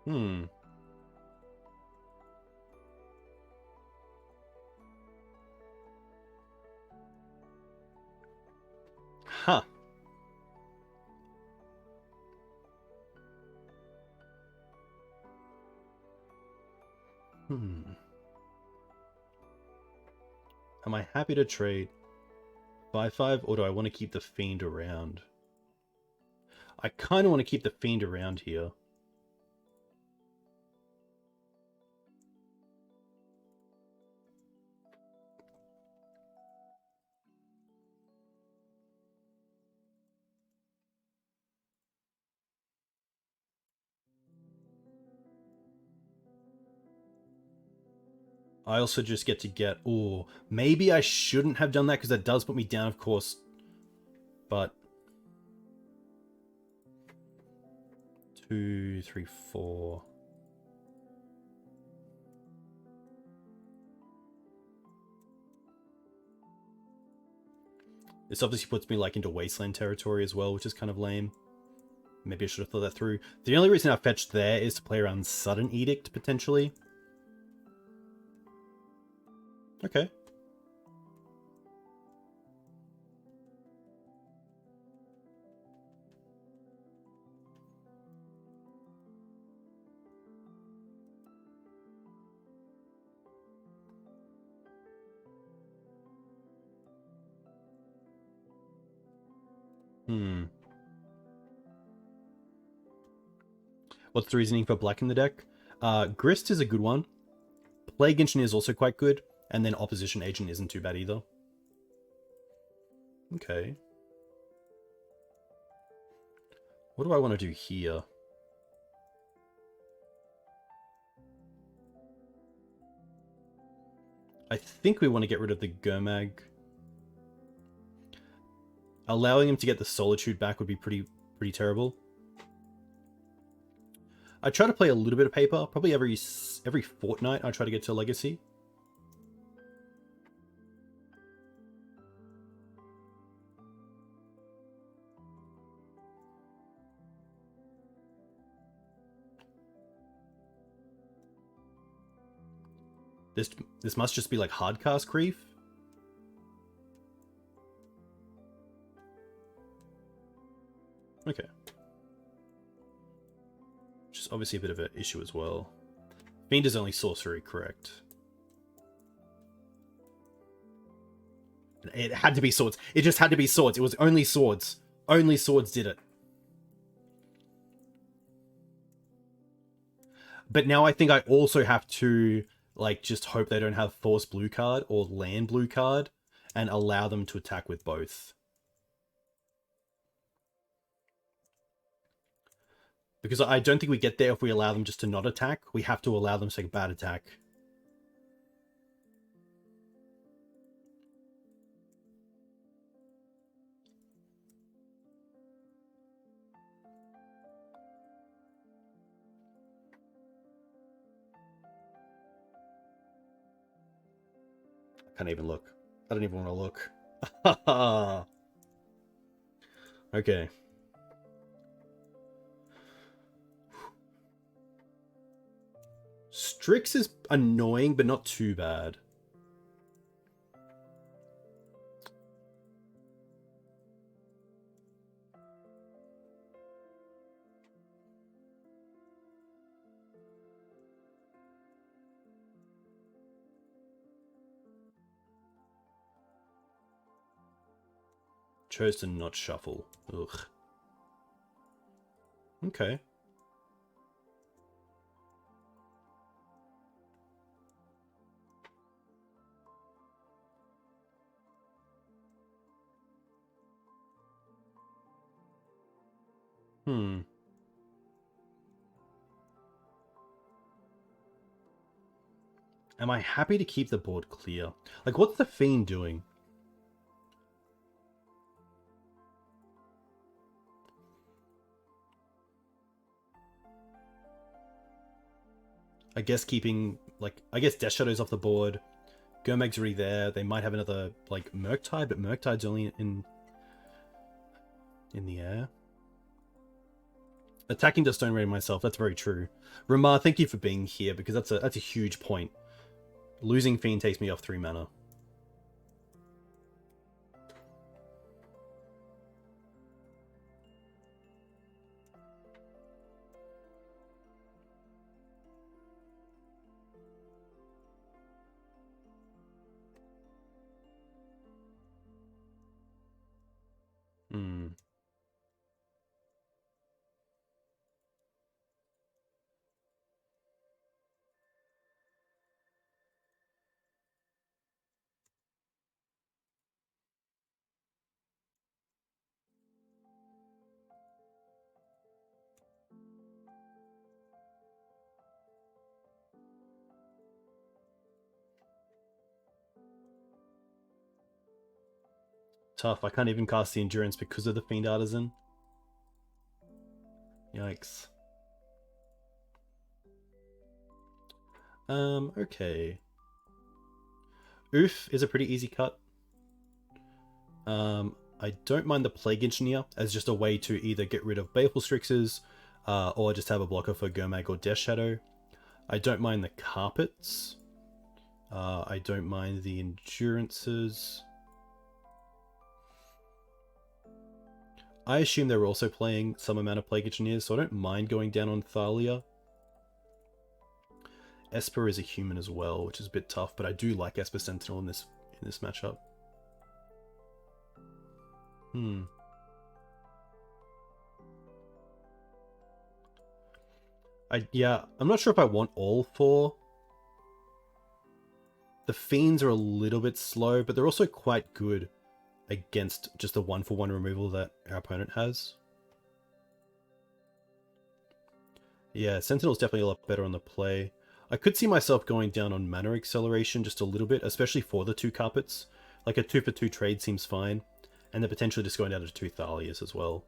Hmm. Huh. Hmm. Am I happy to trade 5/5, or do I want to keep the Fiend around? I kind of want to keep the Fiend around here. I also just get to get... Oh, maybe I shouldn't have done that because that does put me down, of course. But 2, 3, 4. This obviously puts me like into wasteland territory as well, which is kind of lame. Maybe I should have thought that through. The only reason I fetched there is to play around Sudden Edict, potentially. Okay. Hmm. What's the reasoning for black in the deck? Grist is a good one. Plague Engineer is also quite good. And then Opposition Agent isn't too bad either. Okay. What do I want to do here? I think we want to get rid of the Gurmag. Allowing him to get the Solitude back would be pretty terrible. I try to play a little bit of paper. Probably every fortnight I try to get to Legacy. This must just be like hardcast Creef. Okay. Which is obviously a bit of an issue as well. Fiend is only sorcery, correct? It had to be swords. It just had to be swords. It was only swords. Only swords did it. But now I think I also have to like just hope they don't have force blue card or land blue card and allow them to attack with both. Because I don't think we get there if we allow them just to not attack. We have to allow them to take a bad attack. I can't even look. I don't even want to look. Okay. Strix is annoying, but not too bad. Chose to not shuffle. Ugh. Okay. Hmm. Am I happy to keep the board clear? Like, what's the Fiend doing? I guess keeping, like, I guess Death Shadow's off the board. Gurmag's already there. They might have another, like, Murktide, but Murktide's only in the air. Attacking to Stone Raid myself, that's very true. Ramar, thank you for being here, because that's a huge point. Losing Fiend takes me off 3 mana. Hmm. Tough. I can't even cast the Endurance because of the Fiend Artisan. Yikes. Okay. Oof is a pretty easy cut. I don't mind the Plague Engineer as just a way to either get rid of Baleful Strixes, or just have a blocker for Gurmag or Death Shadow. I don't mind the Carpets. I don't mind the Endurances. I assume they're also playing some amount of Plague Engineers, so I don't mind going down on Thalia. Esper is a human as well, which is a bit tough, but I do like Esper Sentinel in this matchup. Yeah, I'm not sure if I want all 4. The Fiends are a little bit slow, but they're also quite good against just the 1-for-1 removal that our opponent has. Yeah, Sentinel's definitely a lot better on the play. I could see myself going down on mana acceleration just a little bit, especially for the 2 Carpets. Like a 2-for-2 trade seems fine, and then potentially just going down to 2 Thalias as well.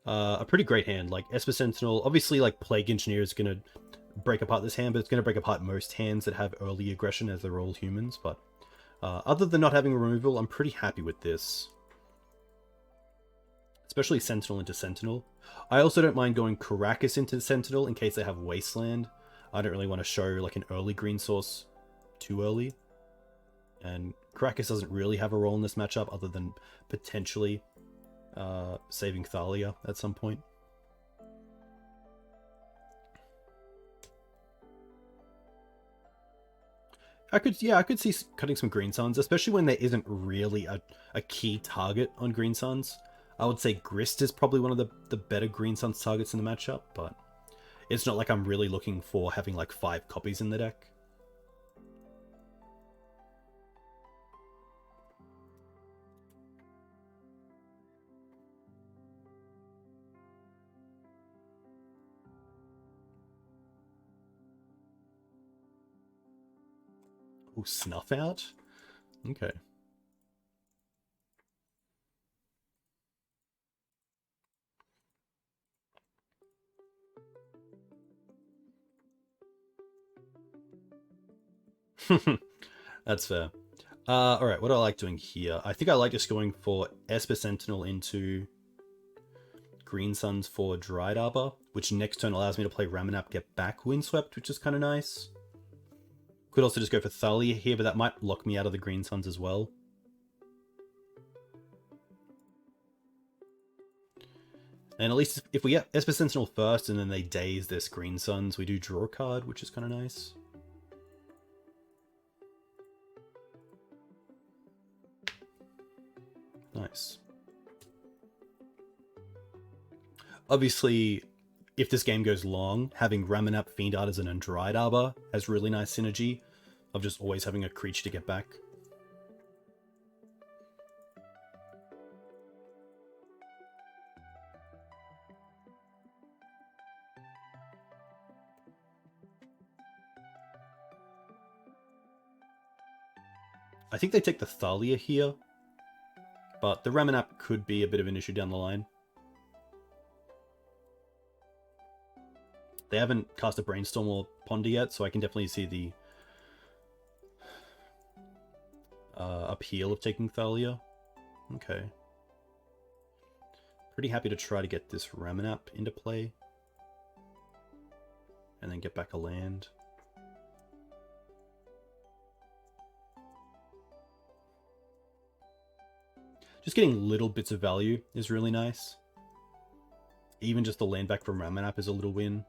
A pretty great hand. Like Esper Sentinel, obviously like Plague Engineer is going to break apart this hand, but it's going to break apart most hands that have early aggression as they're all humans. But other than not having removal, I'm pretty happy with this. Especially Sentinel into Sentinel. I also don't mind going Karakas into Sentinel in case they have Wasteland. I don't really want to show like an early green source too early. And Karakas doesn't really have a role in this matchup other than potentially saving Thalia at some point. I could see cutting some Green Suns, especially when there isn't really a key target on Green Suns. I would say Grist is probably one of the better Green Suns targets in the matchup, but it's not like I'm really looking for having like 5 copies in the deck. Ooh, Snuff Out? Okay. That's fair. Alright, what do I like doing here? I think I like just going for Esper Sentinel into Green Suns for Dried Arbor, which next turn allows me to play Ramanap, get back Windswept, which is kind of nice. Could also just go for Thalia here, but that might lock me out of the Green Suns as well. And at least if we get Esper Sentinel first and then they daze this Green Suns, we do draw a card, which is kind of nice. Nice. Obviously, if this game goes long, having Ramanap, Fiend Artisan, and Dried Arbor has really nice synergy of just always having a creature to get back. I think they take the Thalia here, but the Ramanap could be a bit of an issue down the line. They haven't cast a Brainstorm or Ponder yet, so I can definitely see the appeal of taking Thalia. Okay. Pretty happy to try to get this Ramanap into play. And then get back a land. Just getting little bits of value is really nice. Even just the land back from Ramanap is a little win.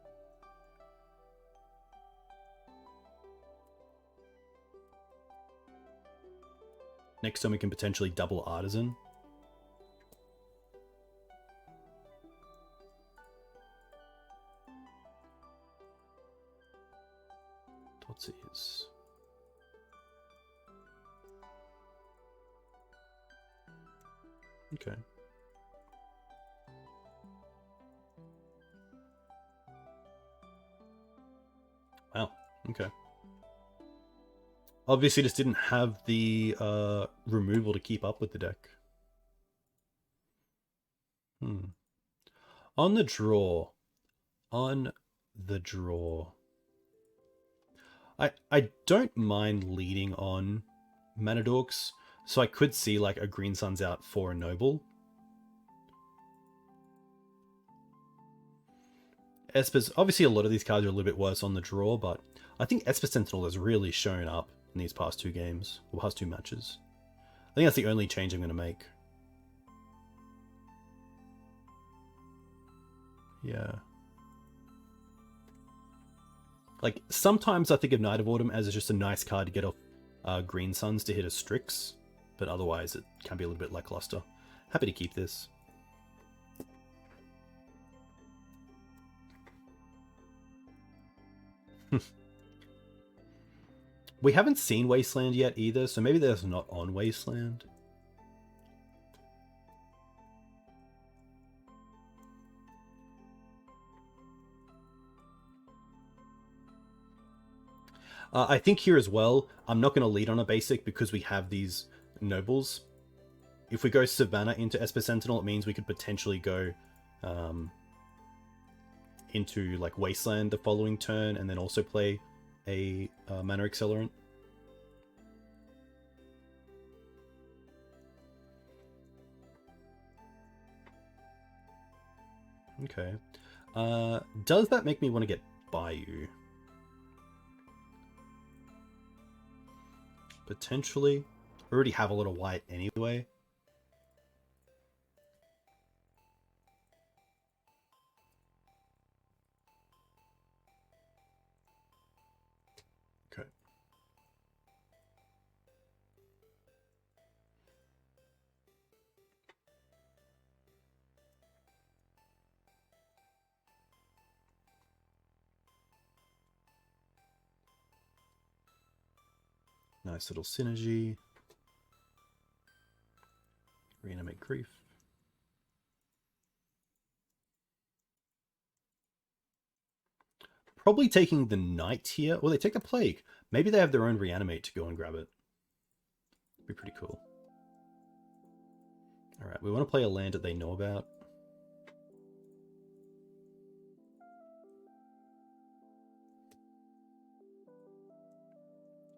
Next time we can potentially double Artisan. Totsies. Okay. Wow. Okay. Obviously just didn't have the removal to keep up with the deck. On the draw. I don't mind leading on Mana Dorks, so I could see like a Green Sun's out for a Noble. Esper's, obviously a lot of these cards are a little bit worse on the draw, but I think Esper Sentinel has really shown up in these past two games, or past two matches. I think that's the only change I'm going to make. Yeah. Like, sometimes I think of Night of Autumn as just a nice card to get off Green Suns to hit a Strix, but otherwise it can be a little bit lackluster. Happy to keep this. We haven't seen Wasteland yet either, so maybe there's not on Wasteland. I think here as well, I'm not going to lead on a basic because we have these nobles. If we go Savannah into Esper Sentinel, it means we could potentially go into like Wasteland the following turn and then also play a mana accelerant. Okay. Does that make me want to get Bayou? Potentially. We already have a lot of white anyway. Okay. Nice little synergy. Reanimate Grief. Probably taking the Knight here. Or they take the Plague. Maybe they have their own Reanimate to go and grab it. Be pretty cool. Alright, we want to play a land that they know about.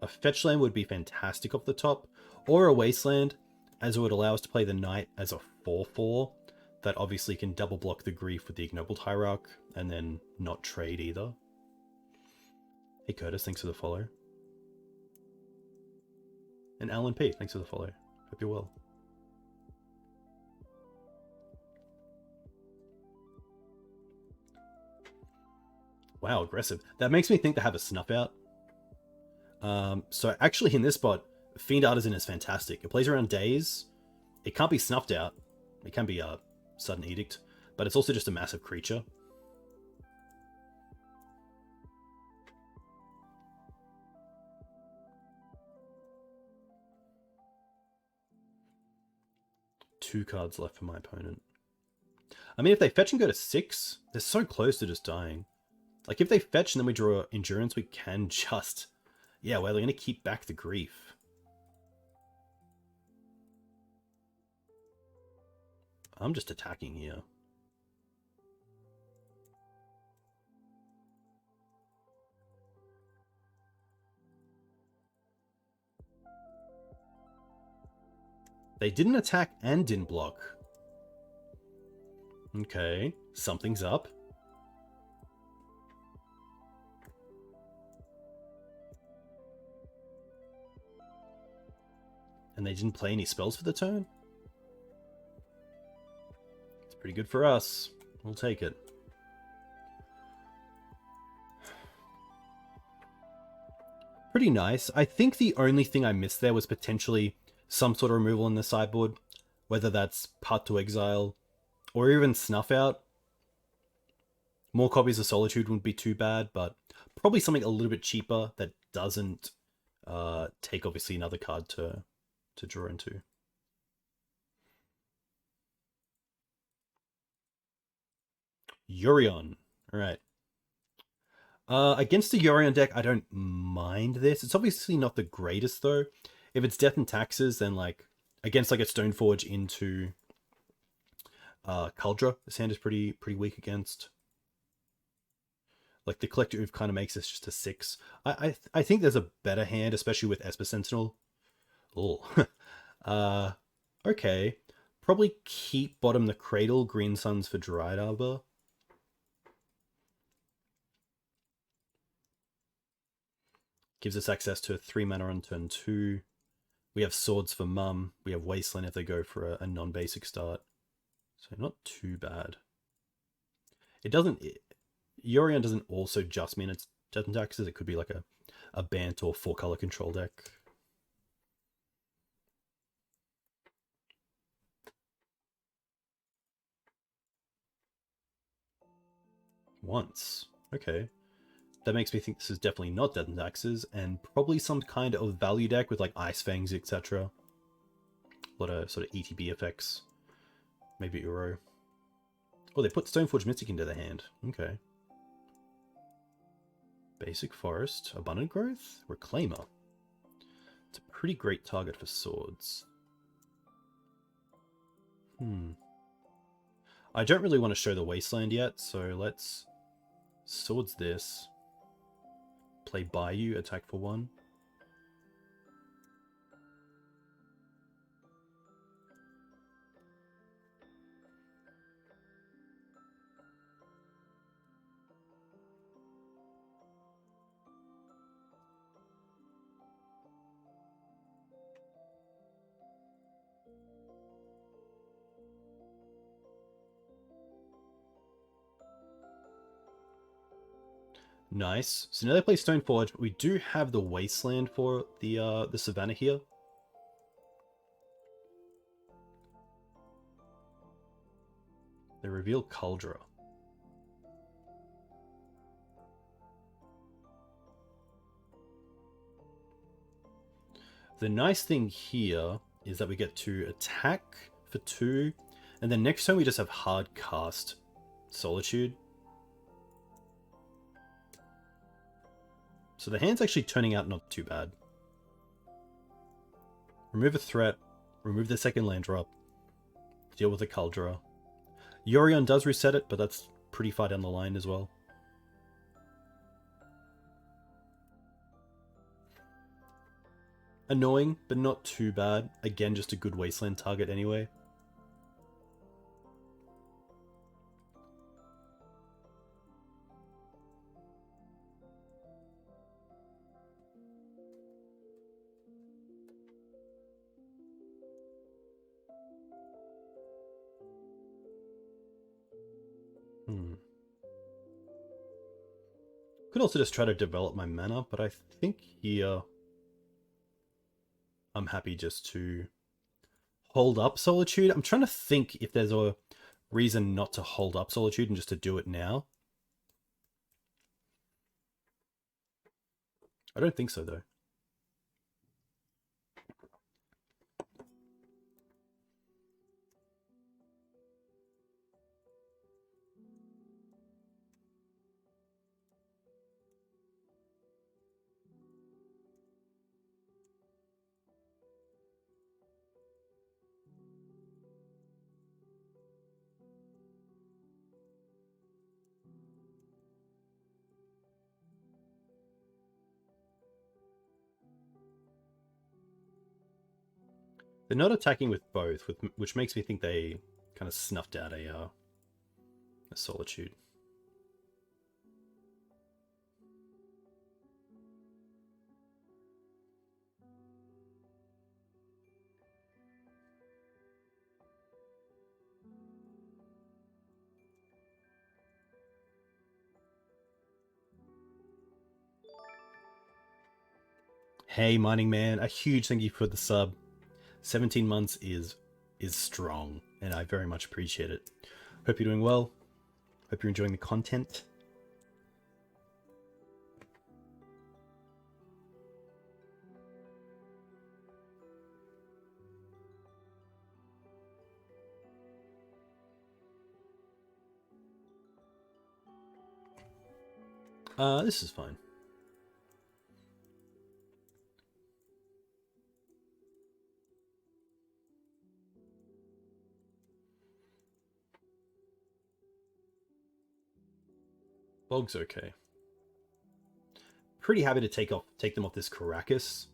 A fetch land would be fantastic off the top, or a Wasteland, as it would allow us to play the Knight as a 4/4 that obviously can double block the Grief with the Ignoble Hierarch and then not trade either. Hey Curtis, thanks for the follow. And Alan P, thanks for the follow. Hope you're well. Wow, aggressive. That makes me think they have a Snuff Out. So actually in this spot, Fiend Artisan is fantastic. It plays around Daze. It can't be snuffed out. It can be a Sudden Edict, but it's also just a massive creature. Two cards left for my opponent. I mean, if they fetch and go to 6, they're so close to just dying. Like, if they fetch and then we draw Endurance, we can just... Yeah, well, they're going to keep back the Grief. I'm just attacking here. They didn't attack and didn't block. Okay, something's up. And they didn't play any spells for the turn? It's pretty good for us. We'll take it. Pretty nice. I think the only thing I missed there was potentially some sort of removal in the sideboard, whether that's Path to Exile or even Snuff Out. More copies of Solitude wouldn't be too bad, but probably something a little bit cheaper that doesn't take obviously another card to draw into. Yorion. Alright. Against the Yorion deck, I don't mind this. It's obviously not the greatest, though. If it's Death and Taxes, then, like, against, like, a Stoneforge into Kaldra, this hand is pretty weak against. Like, the Collector Oof kind of makes this just a 6. I think there's a better hand, especially with Esper Sentinel. Oh. Okay. Probably keep bottom the Cradle, Green Suns for Dryad Arbor. Gives us access to a 3 mana on turn 2. We have Swords for Mum. We have Wasteland if they go for a non-basic start. So not too bad. It doesn't... Yorion doesn't also just mean it's Death and Taxes. It could be like a Bant or 4-color control deck. Once. Okay. That makes me think this is definitely not Death and Taxes, and probably some kind of value deck with like Ice Fangs, etc. A lot of sort of ETB effects. Maybe Uro. Oh, they put Stoneforge Mystic into the hand. Okay. Basic Forest, Abundant Growth, Reclaimer. It's a pretty great target for swords. I don't really want to show the Wasteland yet, so let's swords this. Play Bayou, attack for 1. Nice. So now they play Stoneforge, but we do have the Wasteland for the Savannah here. They reveal Kaldra. The nice thing here is that we get to attack for 2, and then next turn we just have hard cast Solitude. So the hand's actually turning out not too bad. Remove a threat, remove the second land drop, deal with the Kaldra. Yorion does reset it, but that's pretty far down the line as well. Annoying, but not too bad. Again, just a good Wasteland target anyway. Could also just try to develop my mana, but I think here I'm happy just to hold up Solitude. I'm trying to think if there's a reason not to hold up Solitude and just to do it now. I don't think so, though. They're not attacking with both, which makes me think they kind of snuffed out a A Solitude. Hey, Mining Man, a huge thank you for the sub. 17 months is strong, and I very much appreciate it. Hope you're doing well. Hope you're enjoying the content. This is fine. Bog's okay. Pretty happy to take them off this Caracas.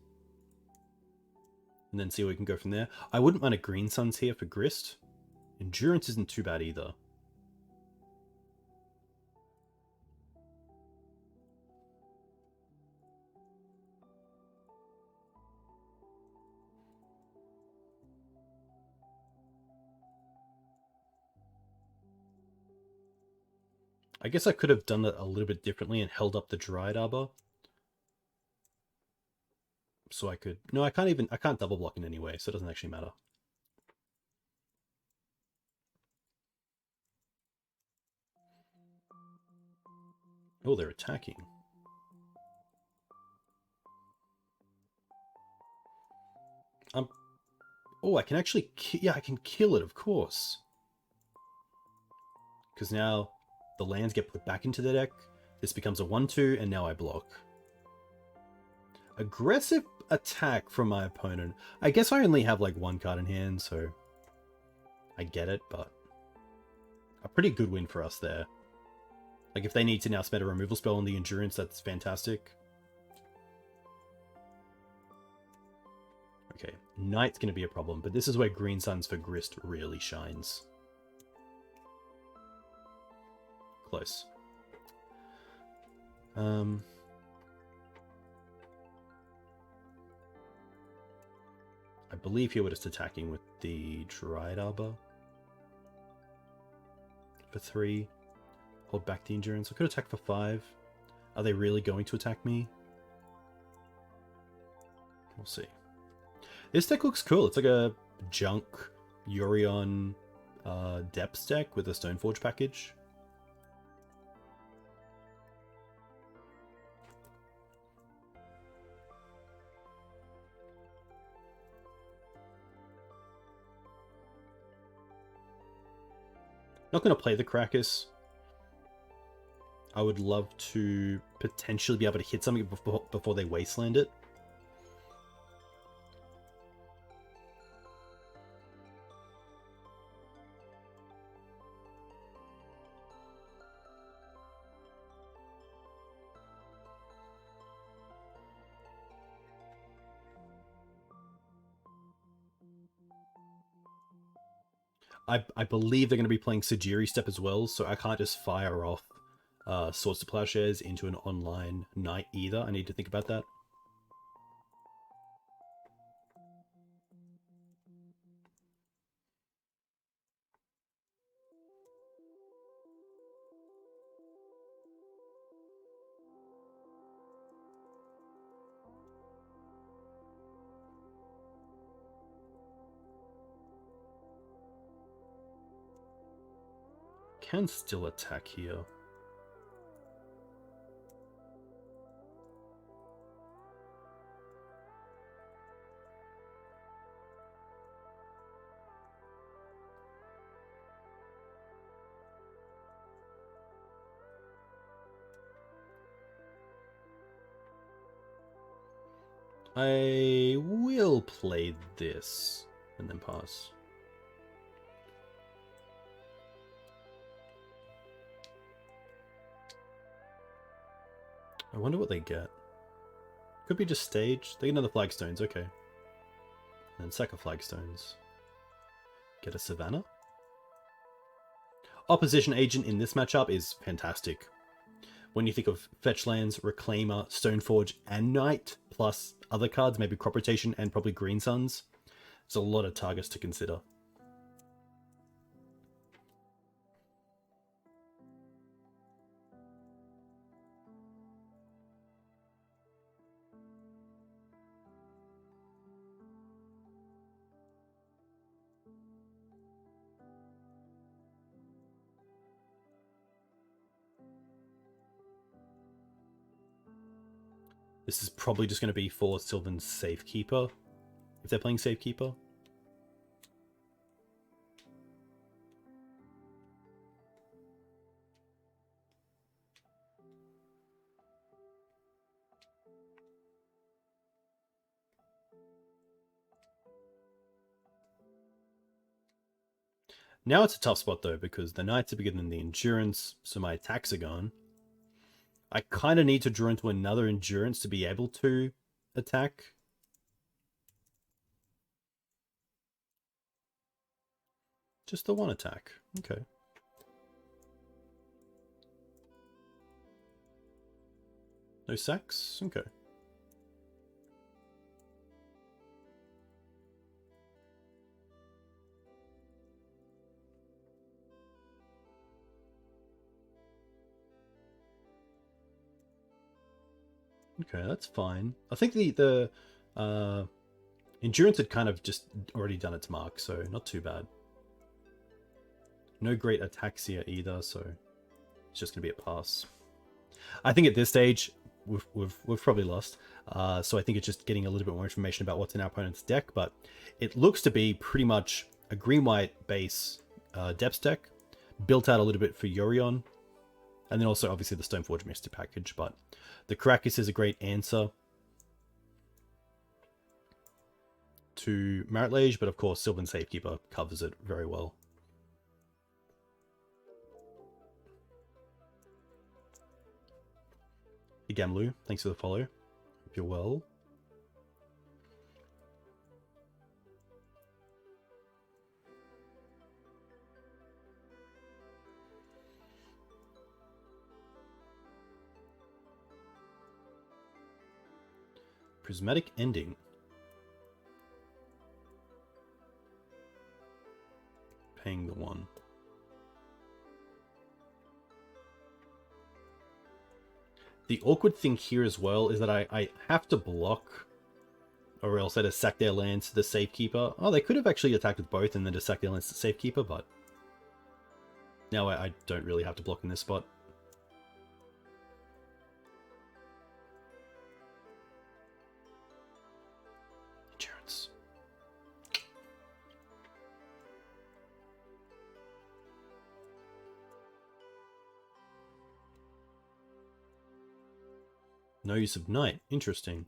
And then see where we can go from there. I wouldn't mind a Green Suns here for Grist. Endurance isn't too bad either. I guess I could have done that a little bit differently and held up the Dryad Arbor. So I could... No, I can't double block in any way, so it doesn't actually matter. Oh, they're attacking. Oh, I can actually... Yeah, I can kill it, of course. Because now the lands get put back into the deck. This becomes a 1-2, and now I block. Aggressive attack from my opponent. I guess I only have like one card in hand, so I get it, but a pretty good win for us there. Like, if they need to now spend a removal spell on the Endurance, that's fantastic. Okay, Knight's going to be a problem, but this is where Green Suns for Grist really shines. Close. I believe here we're just attacking with the Dryad Arbor. For 3. Hold back the Endurance. I could attack for 5. Are they really going to attack me? We'll see. This deck looks cool. It's like a junk Yorion depths deck with a Stoneforge package. Not going to play the Krakus. I would love to potentially be able to hit something before they wasteland it. I believe they're going to be playing Sajiri Step as well, so I can't just fire off Swords to Plowshares into an online Knight either. I need to think about that. Can still attack here. I will play this and then pass. I wonder what they get. Could be just stage. They get another Flagstones, okay. And sack of Flagstones. Get a Savannah? Opposition Agent in this matchup is fantastic. When you think of fetch lands, Reclaimer, Stoneforge, and Knight, plus other cards, maybe Crop Rotation and probably Green Suns, there's a lot of targets to consider. This is probably just going to be for Sylvan's Safekeeper, if they're playing Safekeeper. Now it's a tough spot though, because the Knights are bigger than the Endurance, so my attacks are gone. I kind of need to draw into another Endurance to be able to attack. Just the one attack. Okay. No sacks? Okay. Okay, that's fine. I think the Endurance had kind of just already done its mark, so not too bad. No great attacks here either, so it's just gonna be a pass. I think at this stage we've probably lost. So I think it's just getting a little bit more information about what's in our opponent's deck, but it looks to be pretty much a green-white base depth deck, built out a little bit for Yorion, and then also obviously the Stoneforge Master package, but the Karakas is a great answer to Maritlage, but of course Sylvan Safekeeper covers it very well. Hey Gamlu, thanks for the follow. Hope you're well. Prismatic Ending. Paying the one. The awkward thing here as well is that I have to block, or else they just sack their lands to the Safekeeper. Oh, they could have actually attacked with both and then just sack their lands to the Safekeeper, but now I don't really have to block in this spot. Endurance. No use of Knight. Interesting.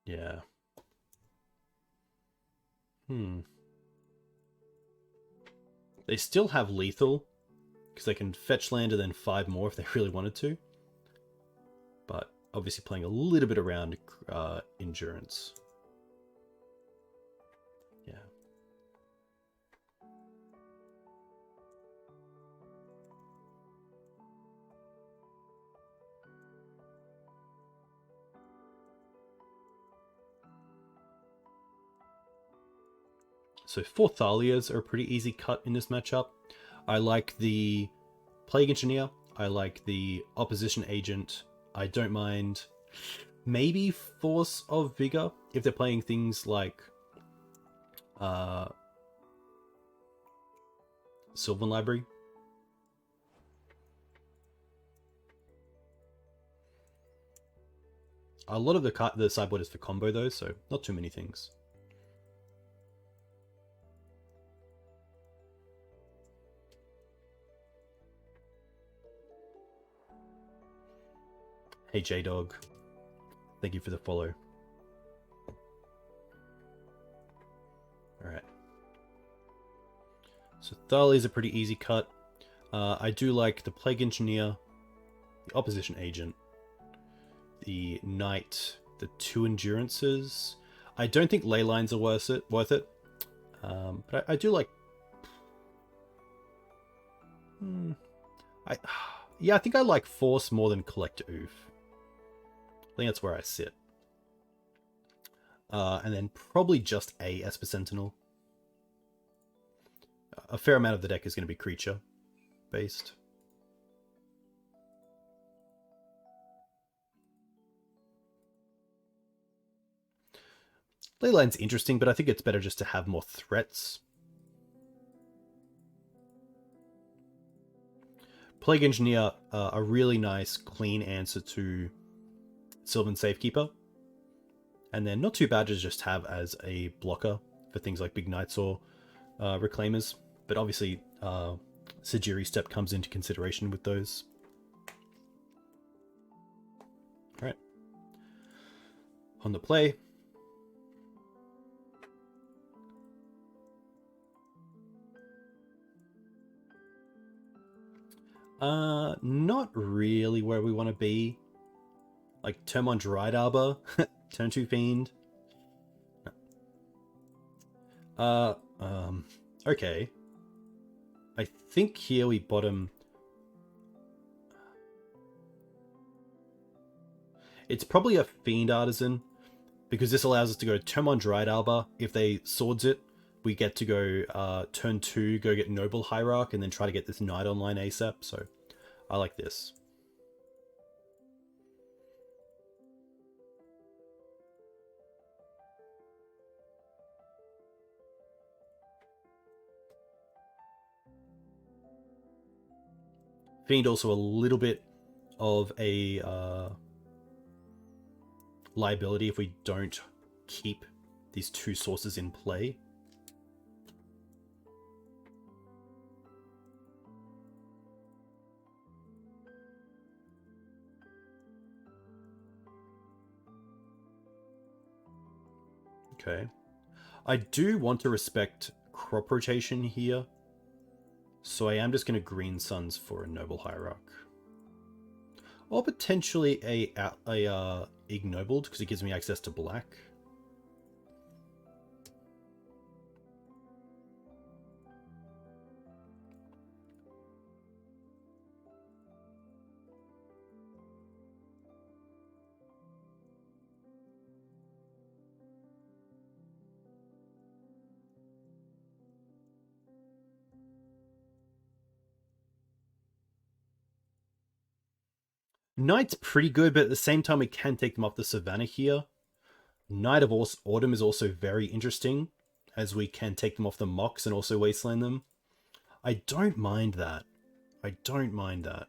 Yeah. They still have lethal, because they can fetch land and then 5 more if they really wanted to. But obviously playing a little bit around Endurance. Yeah. So 4 Thalias are a pretty easy cut in this matchup. I like the Plague Engineer. I like the Opposition Agent. I don't mind maybe Force of Vigor if they're playing things like Sylvan Library. A lot of the sideboard is for combo though, so not too many things. Hey J-Dog, thank you for the follow. Alright. So Thalia is a pretty easy cut. I do like the Plague Engineer, the Opposition Agent, the Knight, the 2 endurances. I don't think ley lines are worth it. But I do like... Yeah, I think I like Force more than Collect Oof. I think that's where I sit. And then probably just a Esper Sentinel. A fair amount of the deck is going to be creature based. Leyline's interesting, but I think it's better just to have more threats. Plague Engineer, a really nice, clean answer to Sylvan Safekeeper. And then not too bad to just have as a blocker for things like Big Knights or Reclaimers. But obviously, Sajiri Step comes into consideration with those. Alright. On the play. Not really where we want to be. Like, turn on Dried Arbor, turn 2 Fiend. Okay. I think here we bottom... It's probably a Fiend Artisan, because this allows us to go turn on Dried Arbor. If they swords it, we get to go turn 2, go get Noble Hierarch, and then try to get this Knight online ASAP, so I like this. Fiend also a little bit of a liability if we don't keep these 2 sources in play. Okay. I do want to respect crop rotation here. So I am just going to Green Suns for a Noble Hierarch. Or potentially a Ignobled, because it gives me access to black. Knight's pretty good, but at the same time we can take them off the Savannah here. Knight of Autumn is also very interesting, as we can take them off the Mox and also Wasteland them. I don't mind that. I don't mind that.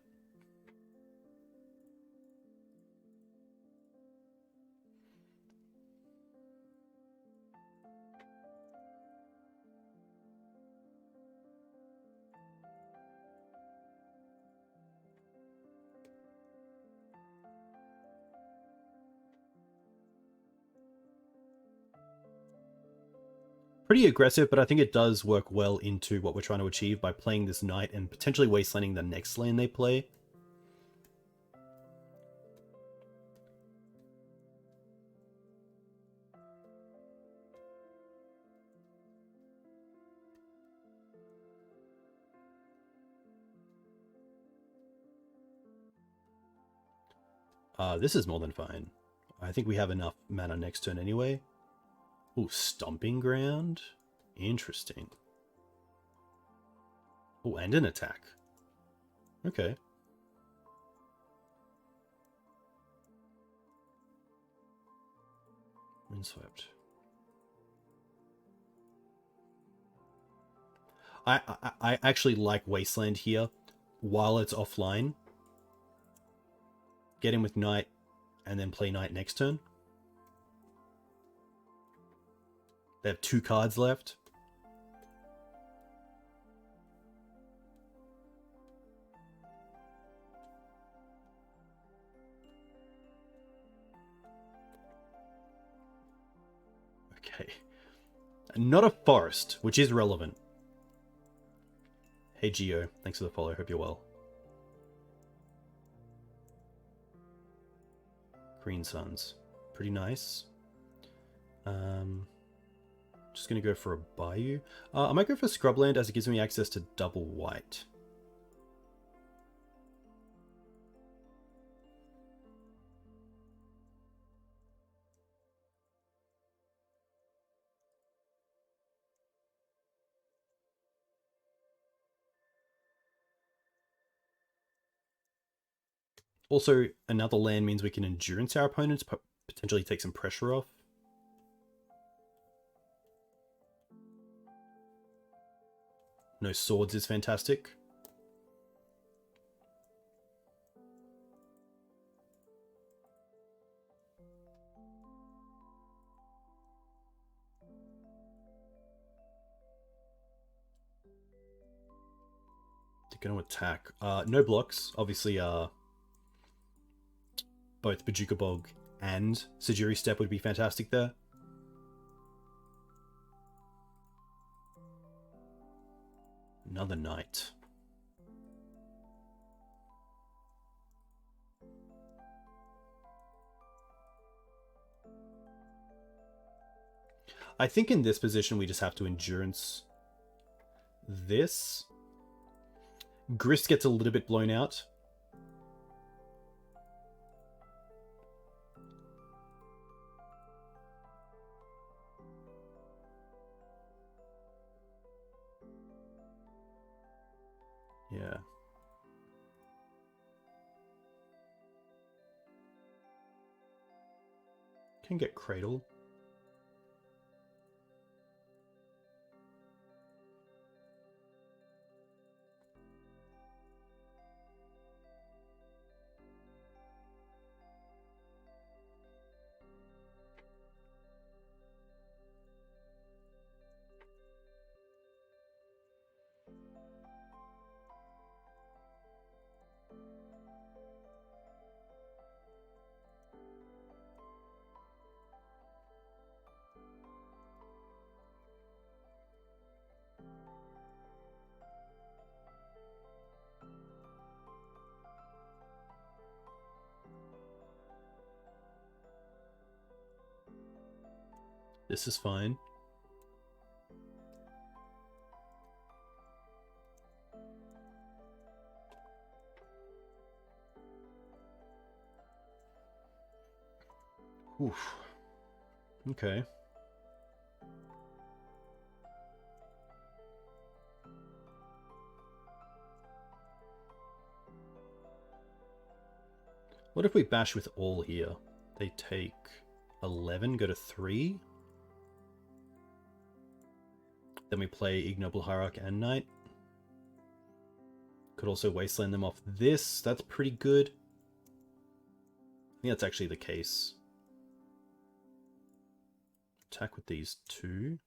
Pretty aggressive, but I think it does work well into what we're trying to achieve by playing this Knight and potentially Wastelanding the next lane they play. This is more than fine. I think we have enough mana next turn anyway. Ooh, Stomping Ground? Interesting. Oh, and an attack. Okay. Windswept. I actually like Wasteland here while it's offline. Get in with Knight and then play Knight next turn. They have 2 cards left. Okay. Not a forest, which is relevant. Hey Geo, thanks for the follow, hope you're well. Green Suns. pretty nice. Just going to go for a Bayou. I might go for Scrubland as it gives me access to double white. Also, another land means we can endurance our opponents, potentially take some pressure off. No swords is fantastic. They're going to attack. No blocks. Obviously, both Bojuka Bog and Sajiri Step would be fantastic there. Another knight. I think in this position we just have to endurance this. Grist gets a little bit blown out. Yeah. Can get Cradle. This is fine. Oof. Okay. What if we bash with all here? They take 11, go to 3. Then we play Ignoble Hierarch and Knight. Could also Wasteland them off this. That's pretty good. I think that's actually the case. Attack with these two.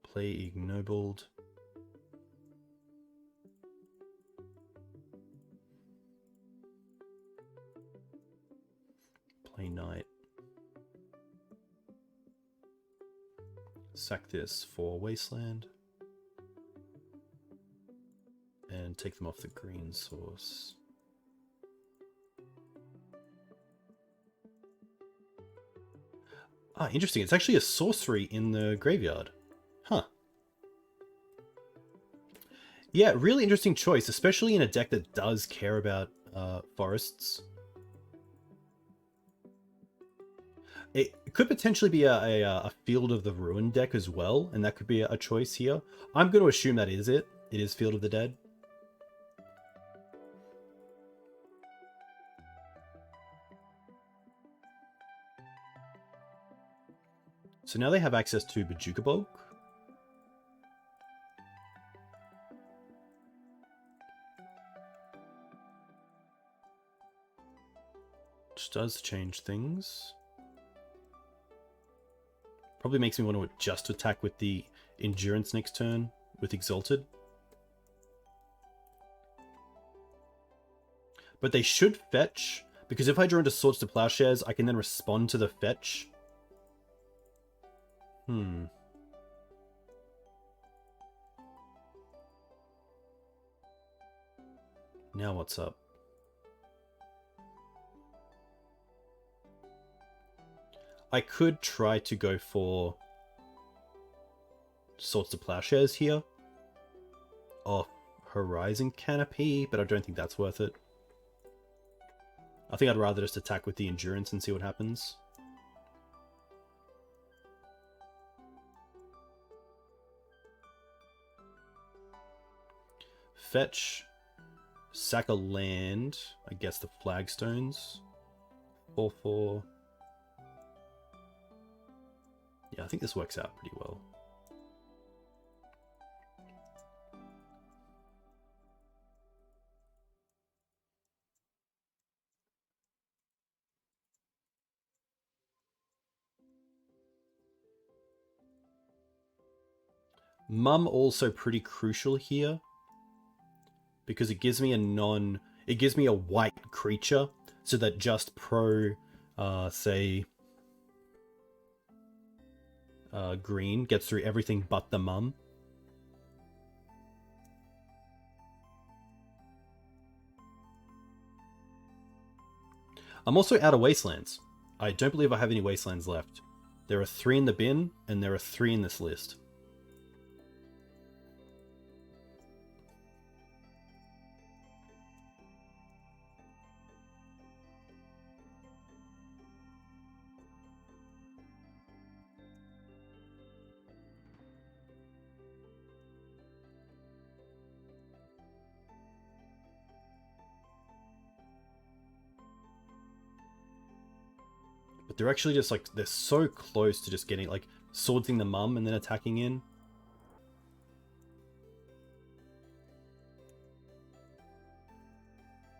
Play Ignobled. Play Knight. Sack this for Wasteland. And take them off the green source. Ah, interesting. It's actually a sorcery in the graveyard. Huh. Yeah, really interesting choice, especially in a deck that does care about forests. It could potentially be a Field of the Ruin deck as well, and that could be a choice here. I'm going to assume that is it. It is Field of the Dead. So now they have access to Bojuka Bog. Which does change things. Probably makes me want to adjust to attack with the Endurance next turn with Exalted. But they should fetch, because if I draw into Swords to Plowshares, I can then respond to the fetch. Now what's up? I could try to go for Swords to Plowshares here. Or Horizon Canopy, but I don't think that's worth it. I think I'd rather just attack with the Endurance and see what happens. Fetch, sack a land, I guess the Flagstones. 4/4. Yeah, I think this works out pretty well. Mum also pretty crucial here, because it gives me it gives me a white creature, so that just say green gets through everything but the Mum. I'm also out of Wastelands. I don't believe I have any Wastelands left. There are 3 in the bin, and there are 3 in this list. But they're actually just like, they're so close to just getting, like, swordsing the Mum and then attacking in.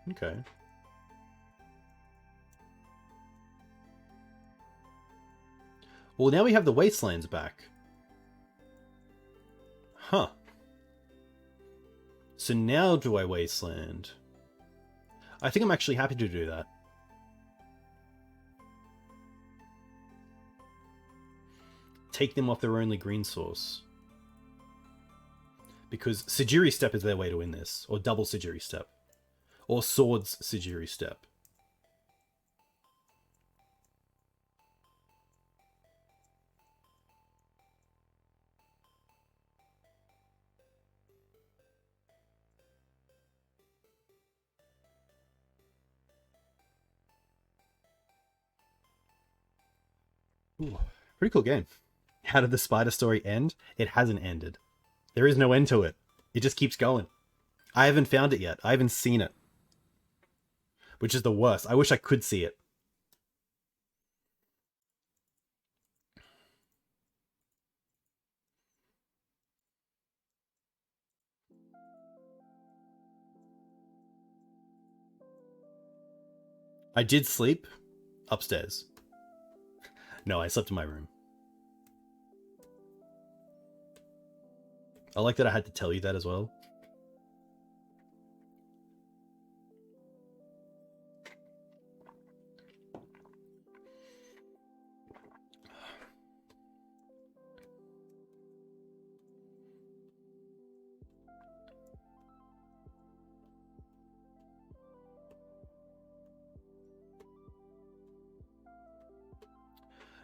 Okay. Well, now we have the Wastelands back. Huh. So now do I Wasteland? I think I'm actually happy to do that. Take them off their only green source. Because Sejiri Step is their way to win this. Or double Sejiri Step. Or Swords Sejiri Step. Ooh, pretty cool game. How did the spider story end? It hasn't ended. There is no end to it. It just keeps going. I haven't found it yet. I haven't seen it. Which is the worst. I wish I could see it. I did sleep upstairs. No, I slept in my room. I like that I had to tell you that as well.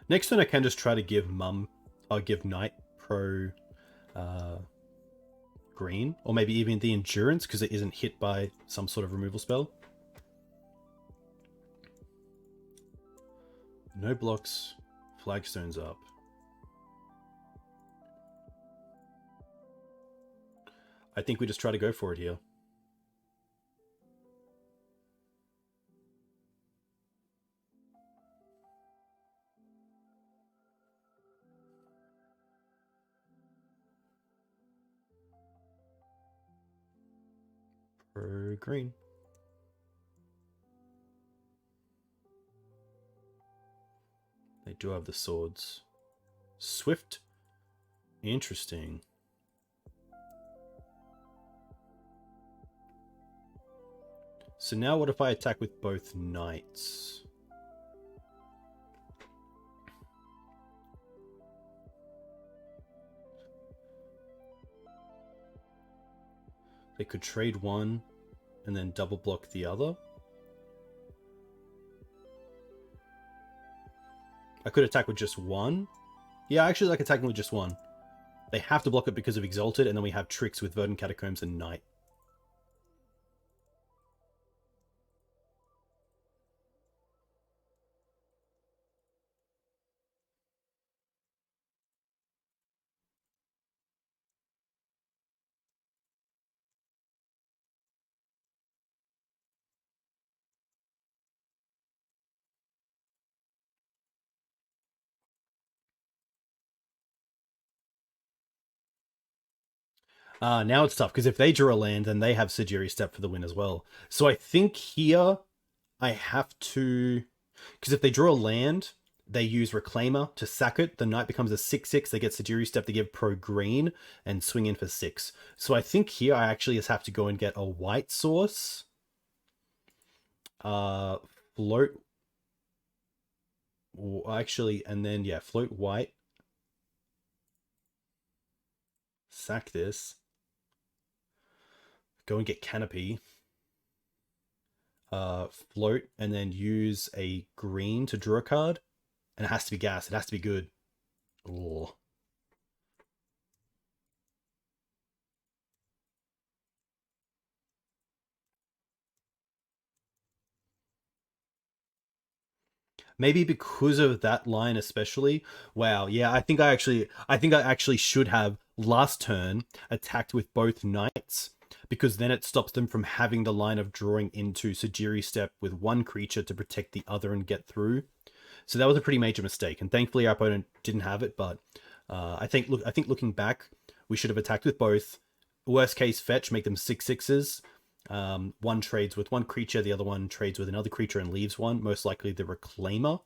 Next turn I can just try to give give Knight pro green, or maybe even the Endurance, because it isn't hit by some sort of removal spell. No blocks, Flagstone's up. I think we just try to go for it here. Pro green. They do have the swords. Swift. Interesting. So now what if I attack with both knights? They could trade one and then double block the other. I could attack with just one. Yeah, I actually like attacking with just one. They have to block it because of Exalted, and then we have tricks with Verdant Catacombs and Night. Now it's tough, because if they draw a land, then they have Sejiri Step for the win as well. So I think here I have to... Because if they draw a land, they use Reclaimer to sack it. The Knight becomes a 6/6. They get Sejiri Step to give pro green and swing in for 6. So I think here I actually just have to go and get a white source. Float. Actually, and then, yeah, float white. Sack this. Go and get Canopy. Float, and then use a green to draw a card. And it has to be gas. It has to be good. Oh. Maybe because of that line especially. Wow, yeah, I think I actually should have last turn attacked with both knights, because then it stops them from having the line of drawing into Sejiri Step with one creature to protect the other and get through. So that was a pretty major mistake, and thankfully our opponent didn't have it. But I think looking back, we should have attacked with both. Worst case, fetch, make them 6/6s. One trades with one creature, the other one trades with another creature and leaves one. Most likely the Reclaimer.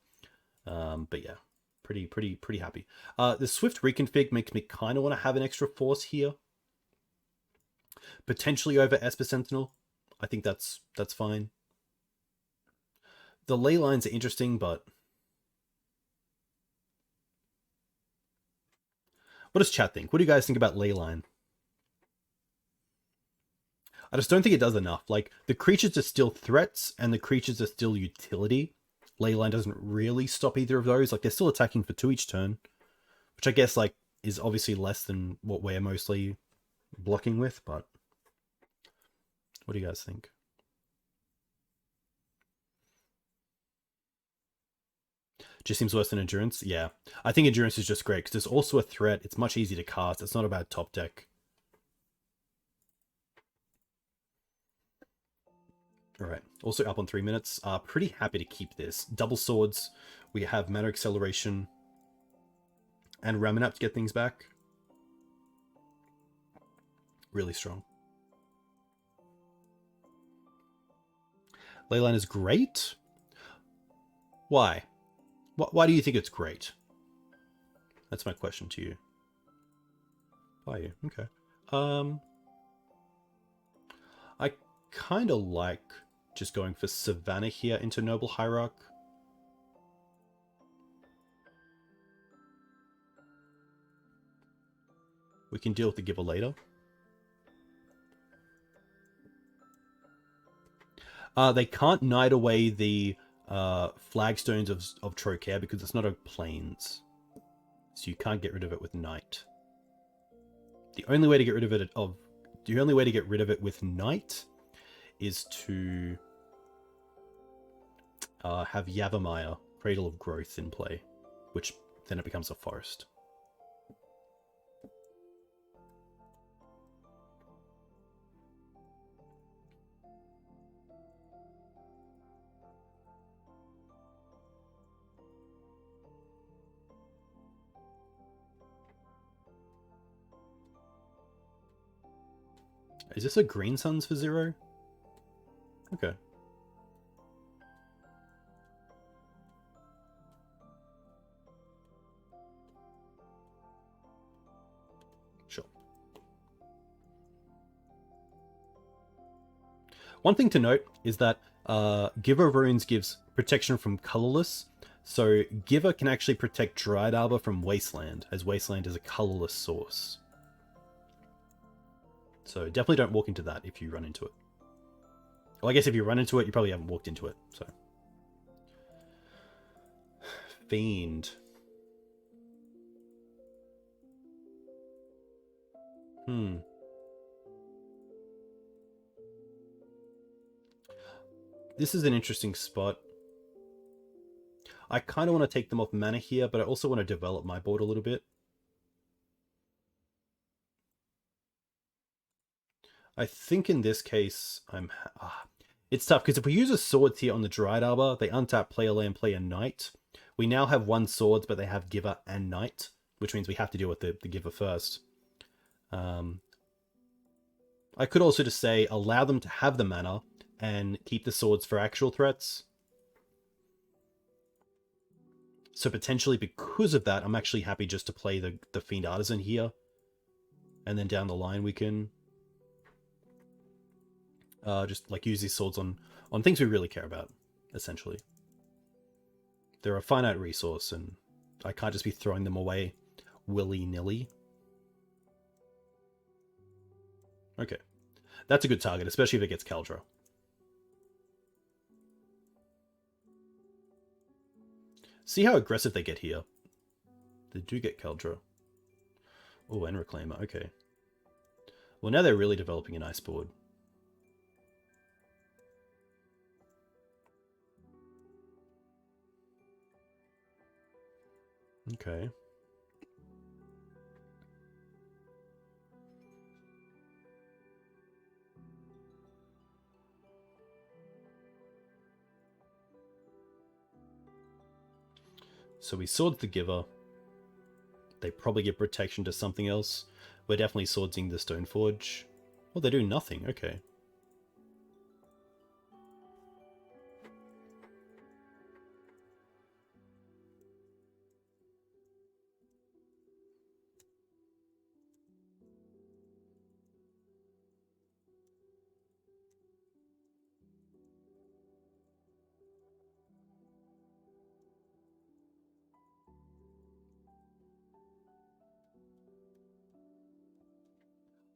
But yeah, pretty happy. The Swift reconfig makes me kind of want to have an extra force here. Potentially over Esper Sentinel. I think that's fine. The ley lines are interesting, but what does chat think? What do you guys think about Leyline? I just don't think it does enough. Like, the creatures are still threats, and the creatures are still utility. Leyline doesn't really stop either of those. Like, they're still attacking for 2 each turn, which I guess, like, is obviously less than what we're mostly blocking with, but what do you guys think? Just seems worse than Endurance? Yeah. I think Endurance is just great, because it's also a threat. It's much easier to cast. It's not a bad top deck. Alright, also up on 3 minutes. Pretty happy to keep this. Double swords. We have Mana Acceleration and Ramanap to get things back. Really strong. Leyline is great? Why? Why do you think it's great? That's my question to you. Why you? Okay. I kind of like just going for Savannah here into Noble Hierarch. We can deal with the Giver later. They can't knight away the flagstones of Trocare because it's not a plains. So you can't get rid of it with Knight. The only way to get rid of it with Knight is to have Yavimaya, Cradle of Growth, in play, which then it becomes a forest. Is this a Green Suns for 0? Okay. Sure. One thing to note is that Giver of Runes gives protection from colorless, so Giver can actually protect Dryad Arbor from Wasteland, as Wasteland is a colorless source. So definitely don't walk into that if you run into it. Well, I guess if you run into it, you probably haven't walked into it, so. Fiend. This is an interesting spot. I kind of want to take them off mana here, but I also want to develop my board a little bit. I think in this case, it's tough, because if we use a Swords here on the Dryad Arbor, they untap, play a land, play a Knight. We now have 1 Swords, but they have Giver and Knight, which means we have to deal with the Giver first. I could also just say, allow them to have the mana, and keep the Swords for actual threats. So potentially because of that, I'm actually happy just to play the Fiend Artisan here. And then down the line we can just like use these swords on things we really care about, essentially. They're a finite resource, and I can't just be throwing them away willy-nilly. Okay. That's a good target, especially if it gets Kaldra. See how aggressive they get here. They do get Kaldra. Oh, and Reclaimer, okay. Well, now they're really developing an ice board. Okay. So we Swords the Giver. They probably give protection to something else. We're definitely swordsing the Stoneforge. Oh, they do nothing. Okay.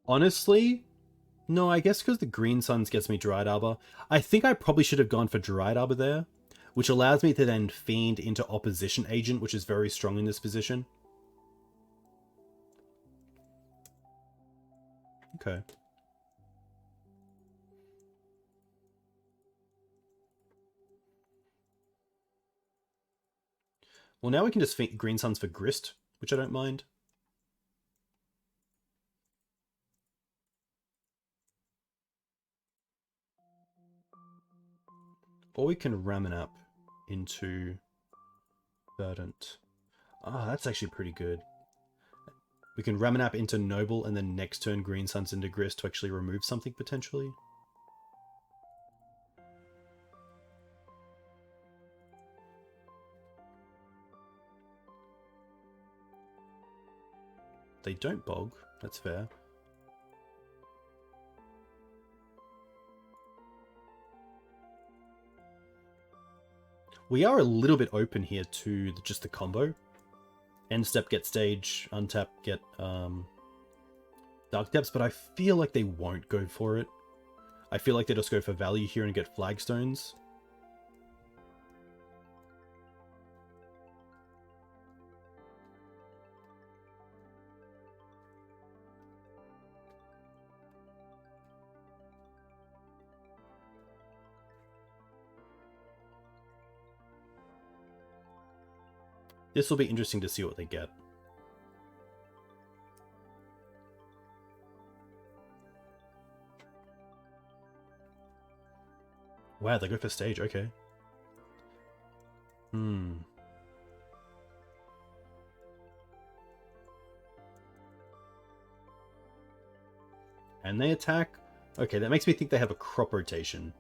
Honestly, no, I guess because the Green Suns gets me Dryad Arbor. I think I probably should have gone for Dryad Arbor there, which allows me to then Fiend into Opposition Agent, which is very strong in this position. Okay. Well, now we can just Green Suns for Grist, which I don't mind. Or we can Ramanap into Verdant. Ah, that's actually pretty good. We can Ramanap into Noble, and then next turn Green Suns into Grist to actually remove something, potentially. They don't bog, that's fair. We are a little bit open here to just the combo. End step, get stage, untap, get Dark Depths, but I feel like they won't go for it. I feel like they just go for value here and get Flagstones. This will be interesting to see what they get. Wow, they go for stage, okay. And they attack? Okay, that makes me think they have a crop rotation.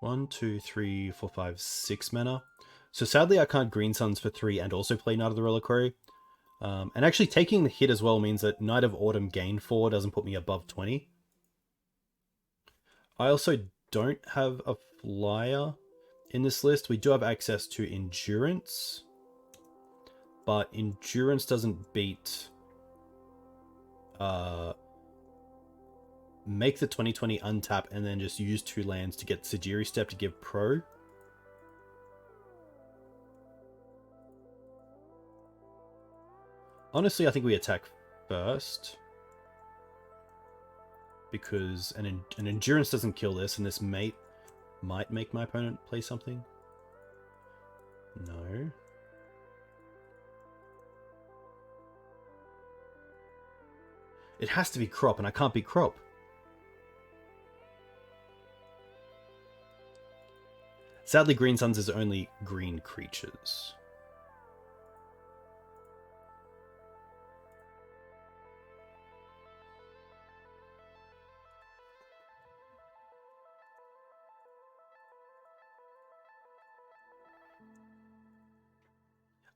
1, 2, 3, 4, 5, 6 mana. So sadly I can't Green Suns for 3 and also play Knight of the Reliquary. And actually taking the hit as well means that Knight of Autumn gain 4 doesn't put me above 20. I also don't have a flyer in this list. We do have access to Endurance, but Endurance doesn't beat make the 2020 untap and then just use 2 lands to get Sajiri Step to give pro. Honestly, I think we attack first, because an Endurance doesn't kill this, and this might make my opponent play something. No. It has to be Crop, and I can't beat Crop. Sadly, Green Suns is only green creatures.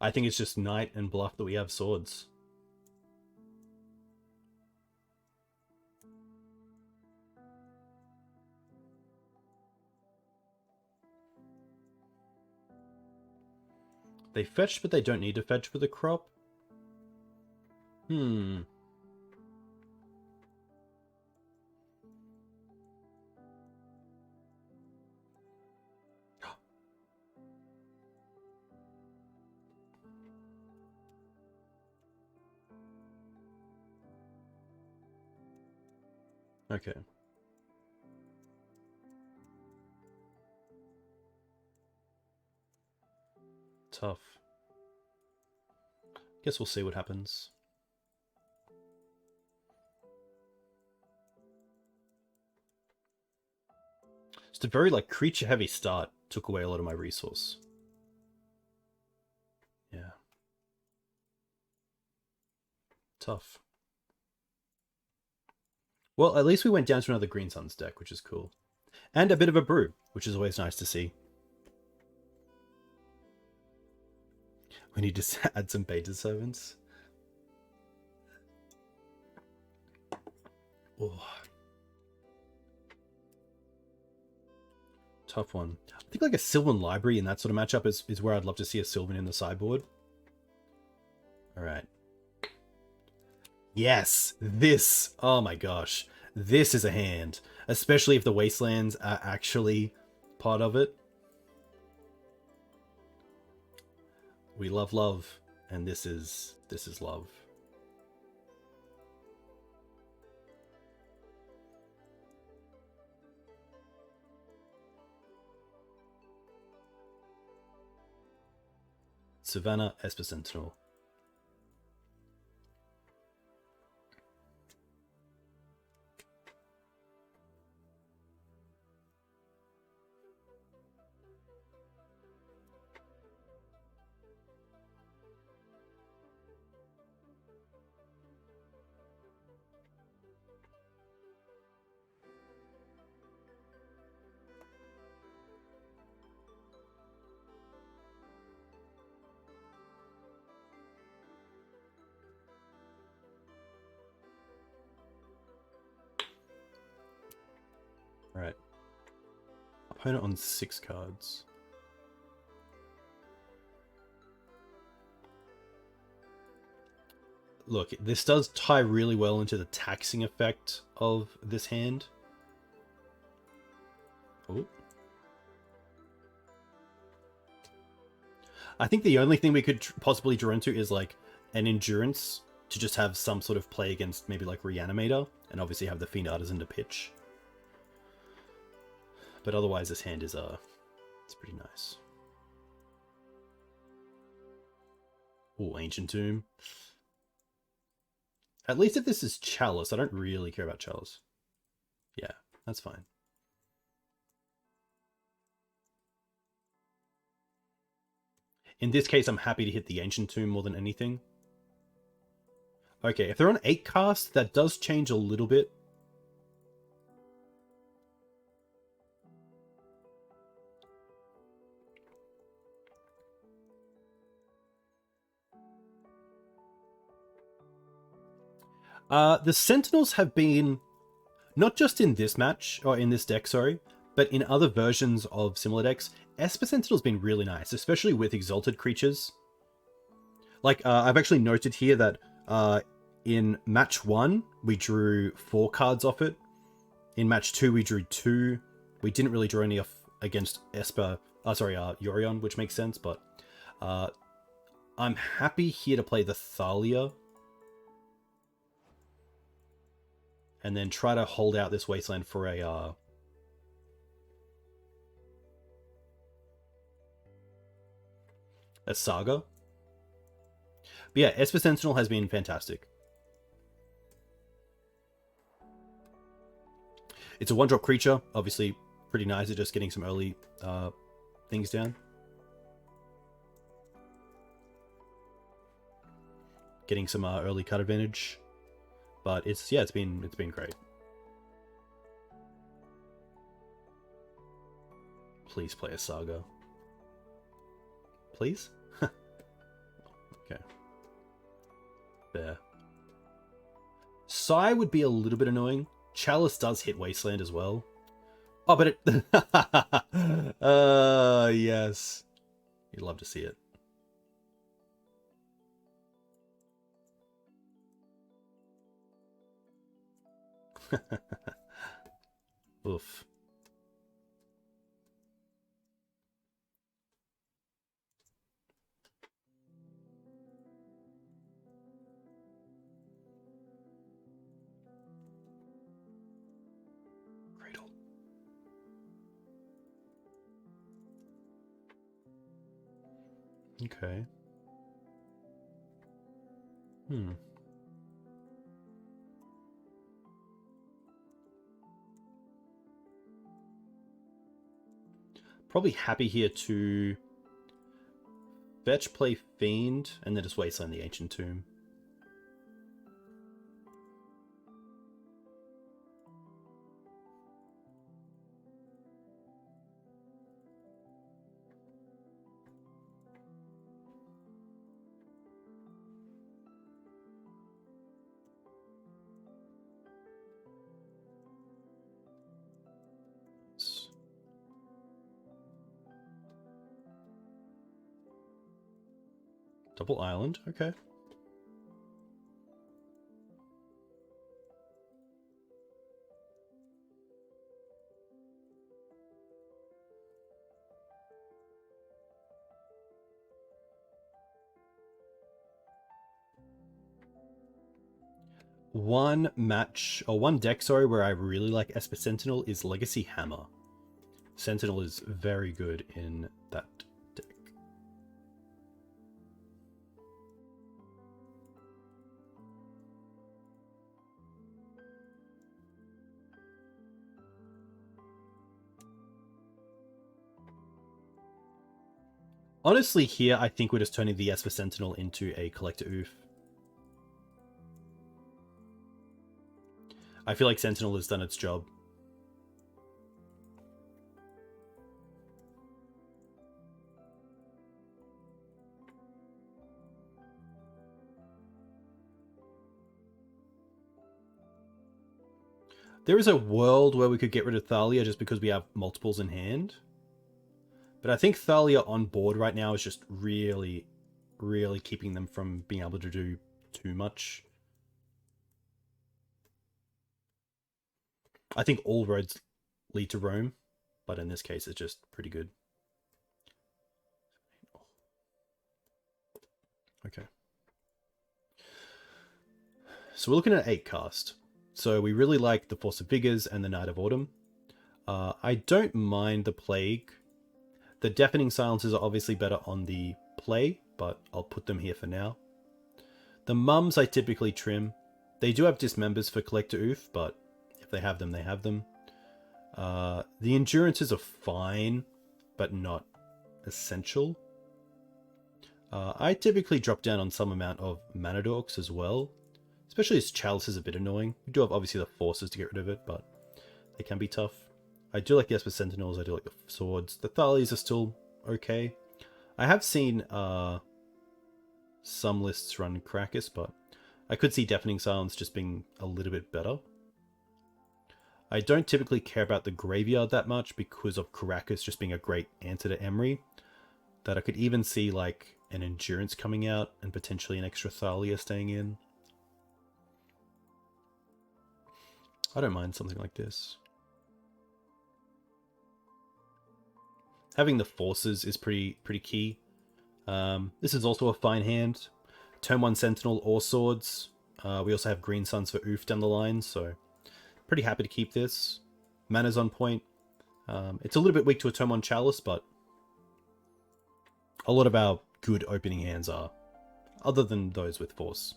I think it's just Knight and Bluff that we have swords. They fetch, but they don't need to fetch with a Crop. Okay. Tough. Guess we'll see what happens. Just a very creature heavy start took away a lot of my resource. Yeah. Tough. Well, at least we went down to another Green Suns deck, which is cool. And a bit of a brew, which is always nice to see. We need to add some beta servants. Oh. Tough one. I think a Sylvan Library in that sort of matchup is where I'd love to see a Sylvan in the sideboard. Alright. Yes! This! Oh my gosh. This is a hand. Especially if the Wastelands are actually part of it. We love love, and this is love. Savannah, Esper, Sentinel. Alright. Opponent on 6 cards. Look, this does tie really well into the taxing effect of this hand. Oh. I think the only thing we could possibly draw into is an Endurance to just have some sort of play against maybe Reanimator, and obviously have the Fiend Artisan to pitch. But otherwise, this hand is it's pretty nice. Oh, Ancient Tomb. At least if this is Chalice, I don't really care about Chalice. Yeah, that's fine. In this case, I'm happy to hit the Ancient Tomb more than anything. Okay, if they're on 8 cast, that does change a little bit. The Sentinels have been, not just in this match, or in this deck, sorry, but in other versions of similar decks, Esper Sentinel's been really nice, especially with Exalted creatures. Like, I've actually noted here that in match 1, we drew 4 cards off it. In match 2, we drew 2. We didn't really draw any off against Esper, Yorion, which makes sense, but I'm happy here to play the Thalia. And then try to hold out this Wasteland for a Saga. But yeah, Esper Sentinel has been fantastic. It's a 1-drop creature, obviously pretty nice at just getting some early things down. Getting some early card advantage. But it's been great. Please play a Saga. Please? Okay. Fair. Sai would be a little bit annoying. Chalice does hit Wasteland as well. Oh, but it... yes. You'd love to see it. Oof. Cradle. Okay. Probably happy here to fetch, play Fiend, and then just Wasteland the Ancient Tomb. Double Island, okay. One deck, where I really like Esper Sentinel is Legacy Hammer. Sentinel is very good in that deck. Honestly, here, I think we're just turning the Esper Sentinel into a Collector Oof. I feel like Sentinel has done its job. There is a world where we could get rid of Thalia just because we have multiples in hand. But I think Thalia on board right now is just really, really keeping them from being able to do too much. I think all roads lead to Rome, but in this case it's just pretty good. Okay. So we're looking at 8 cast. So we really like the Force of Vigors and the Night of Autumn. I don't mind the Plague. The Deafening Silences are obviously better on the play, but I'll put them here for now. The Mums I typically trim. They do have Dismembers for Collector Oof, but if they have them, they have them. The Endurances are fine, but not essential. I typically drop down on some amount of Mana Dorks as well, especially as Chalice is a bit annoying. We do have obviously the Forces to get rid of it, but they can be tough. I do like the Esper Sentinels, I do like the Swords. The Thalias are still okay. I have seen some lists run Krakus, but I could see Deafening Silence just being a little bit better. I don't typically care about the graveyard that much because of Karakas just being a great answer to Emery. That I could even see like an Endurance coming out and potentially an extra Thalia staying in. I don't mind something like this. Having the forces is pretty key. This is also a fine hand. Turn 1 Sentinel or Swords. We also have Green Suns for Oof down the line, so pretty happy to keep this. Mana's on point. It's a little bit weak to a turn 1 Chalice, but a lot of our good opening hands are, other than those with Force.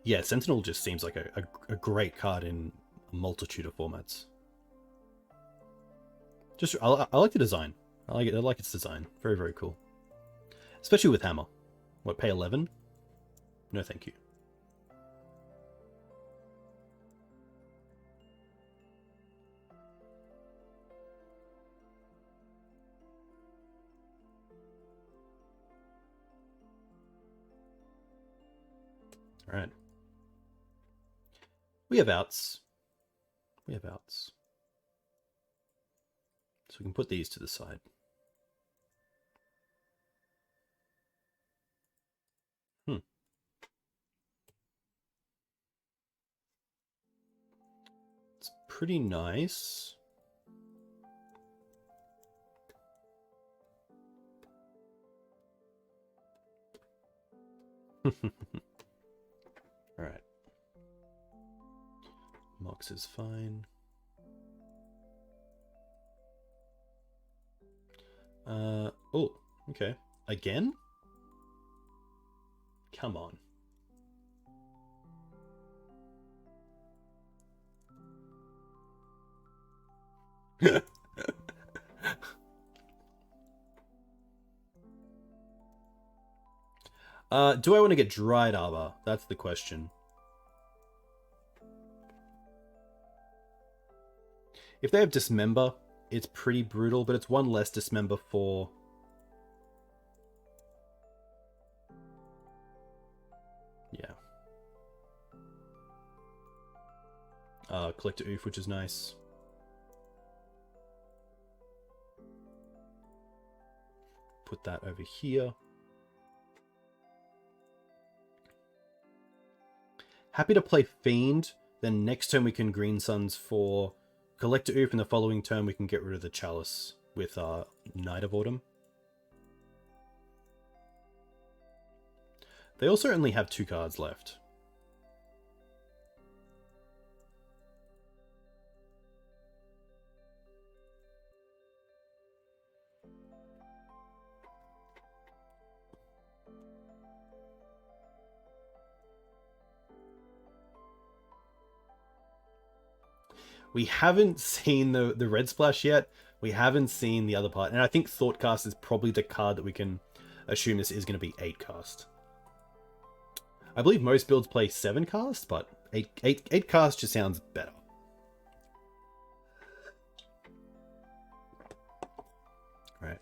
Yeah, Sentinel just seems like a great card in a multitude of formats. Just, I like the design. I like it. I like its design. Very, very cool. Especially with Hammer. What, pay 11? No, thank you. All right. We have outs. We have outs. So we can put these to the side. It's pretty nice. Alright. Mox is fine. Oh, okay. Again? Come on. Do I want to get Dried Arbor? That's the question. If they have Dismember, it's pretty brutal, but it's one less Dismember for... Yeah. Collector Oof, which is nice. Put that over here. Happy to play Fiend. Then next turn we can Green Suns for Collector Oof, and the following turn we can get rid of the Chalice with Night of Autumn. They also only have 2 cards left. We haven't seen the red splash yet. We haven't seen the other part. And I think Thoughtcast is probably the card that we can assume this is going to be 8 cast. I believe most builds play 7 cast, but 8 cast just sounds better. Alright.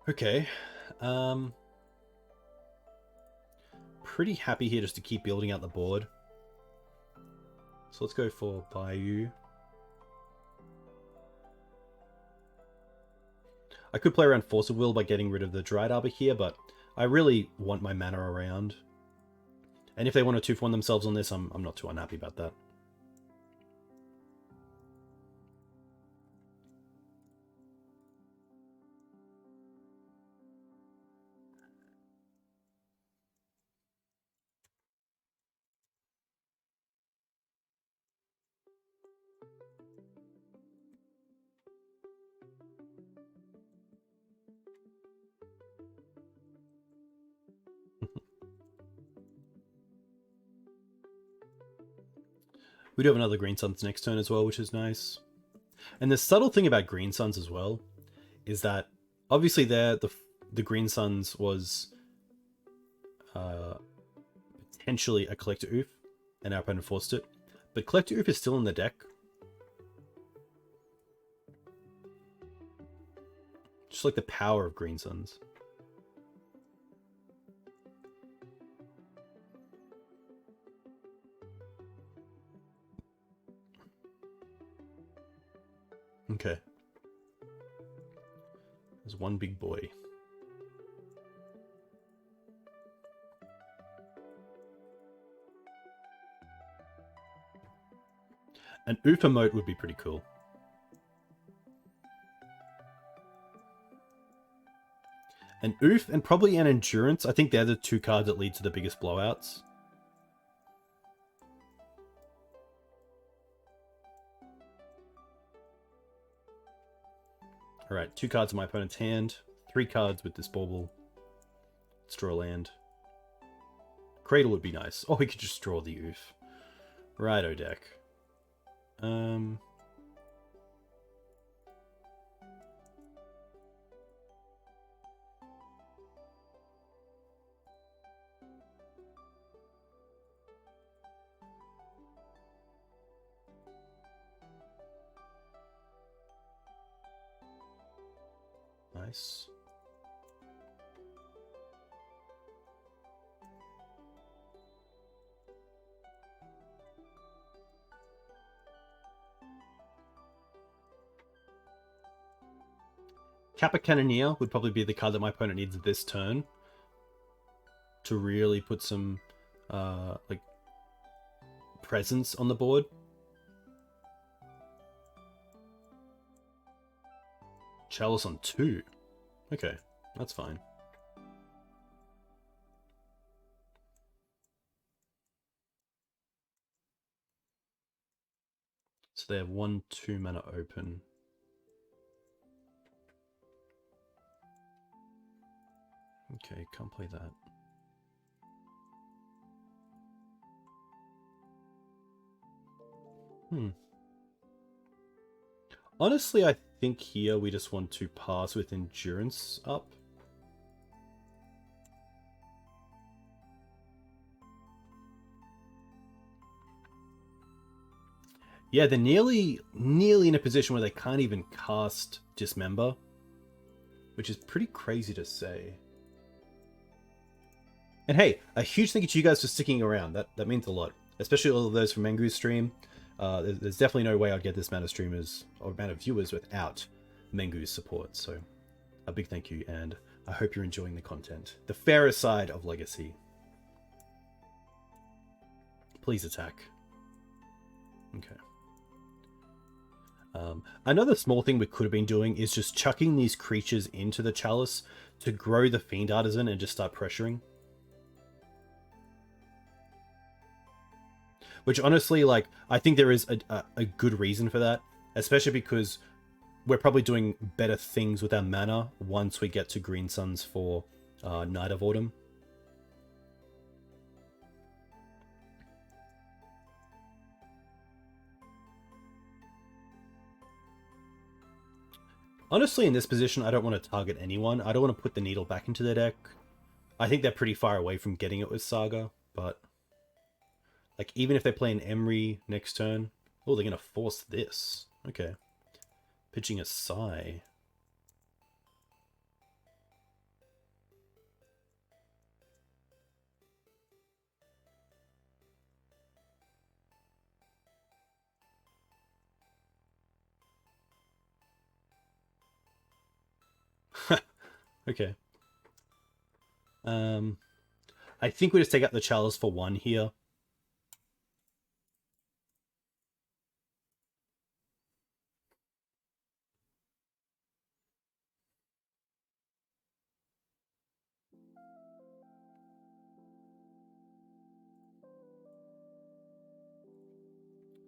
Okay. Pretty happy here just to keep building out the board. So let's go for Bayou. I could play around Force of Will by getting rid of the Dried Arbor here, but I really want my mana around. And if they want to 2-for-1 themselves on this, I'm not too unhappy about that. We do have another Green Suns next turn as well, which is nice. And the subtle thing about Green Suns as well is that obviously there the Green Suns was potentially a Collector Oof, and our opponent forced it. But Collector Oof is still in the deck Just like the power of Green Suns. Okay. There's one big boy. An oof emote would be pretty cool. An oof and probably an endurance. I think they're the two cards that lead to the biggest blowouts. Alright, 2 cards in my opponent's hand. 3 cards with this bauble. Let's draw a land. Cradle would be nice. Oh, we could just draw the oof. Righto, deck. Nice. Kappa Cannoneer would probably be the card that my opponent needs this turn to really put some like presence on the board. Chalice on 2. Okay, that's fine. So they have 1/2 mana open. Okay, can't play that. Honestly, I think here we just want to pass with endurance up. Yeah, they're nearly in a position where they can't even cast Dismember, which is pretty crazy to say. And hey, a huge thank you to you guys for sticking around. That means a lot, especially all of those from Mengu's stream. There's definitely no way I'd get this amount of streamers or amount of viewers without Mengu's support. So a big thank you, and I hope you're enjoying the content. The fairer side of Legacy. Please attack. Okay. Another small thing we could have been doing is just chucking these creatures into the Chalice to grow the Fiend Artisan and just start pressuring. Which honestly, like, I think there is a good reason for that, especially because we're probably doing better things with our mana once we get to Green Suns for Night of Autumn. Honestly, in this position, I don't want to target anyone. I don't want to put the needle back into the deck. I think they're pretty far away from getting it with Saga, but like, even if they play an Emery next turn... Oh, they're going to force this. Okay. Pitching a Sigh. Okay. I think we just take out the Chalice for 1 here.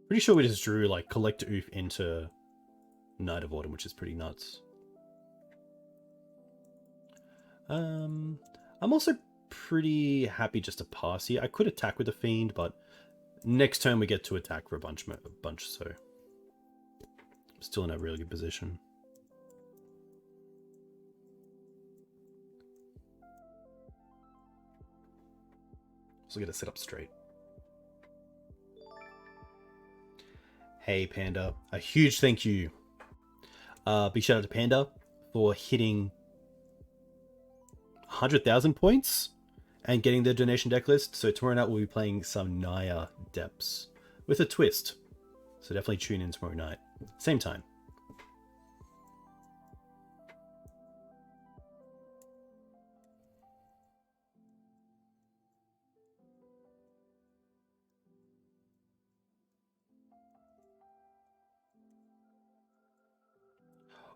Pretty sure we just drew, like, Collect Oof into Night of Autumn, which is pretty nuts. I'm also pretty happy just to pass here. I could attack with the Fiend, but next turn we get to attack for a bunch, so I'm still in a really good position. So I gotta sit up straight. Hey Panda, a huge thank you. Big shout out to Panda for hitting 100,000 points and getting the donation deck list. So tomorrow night we'll be playing some Naya Depths with a twist. So definitely tune in tomorrow night. Same time.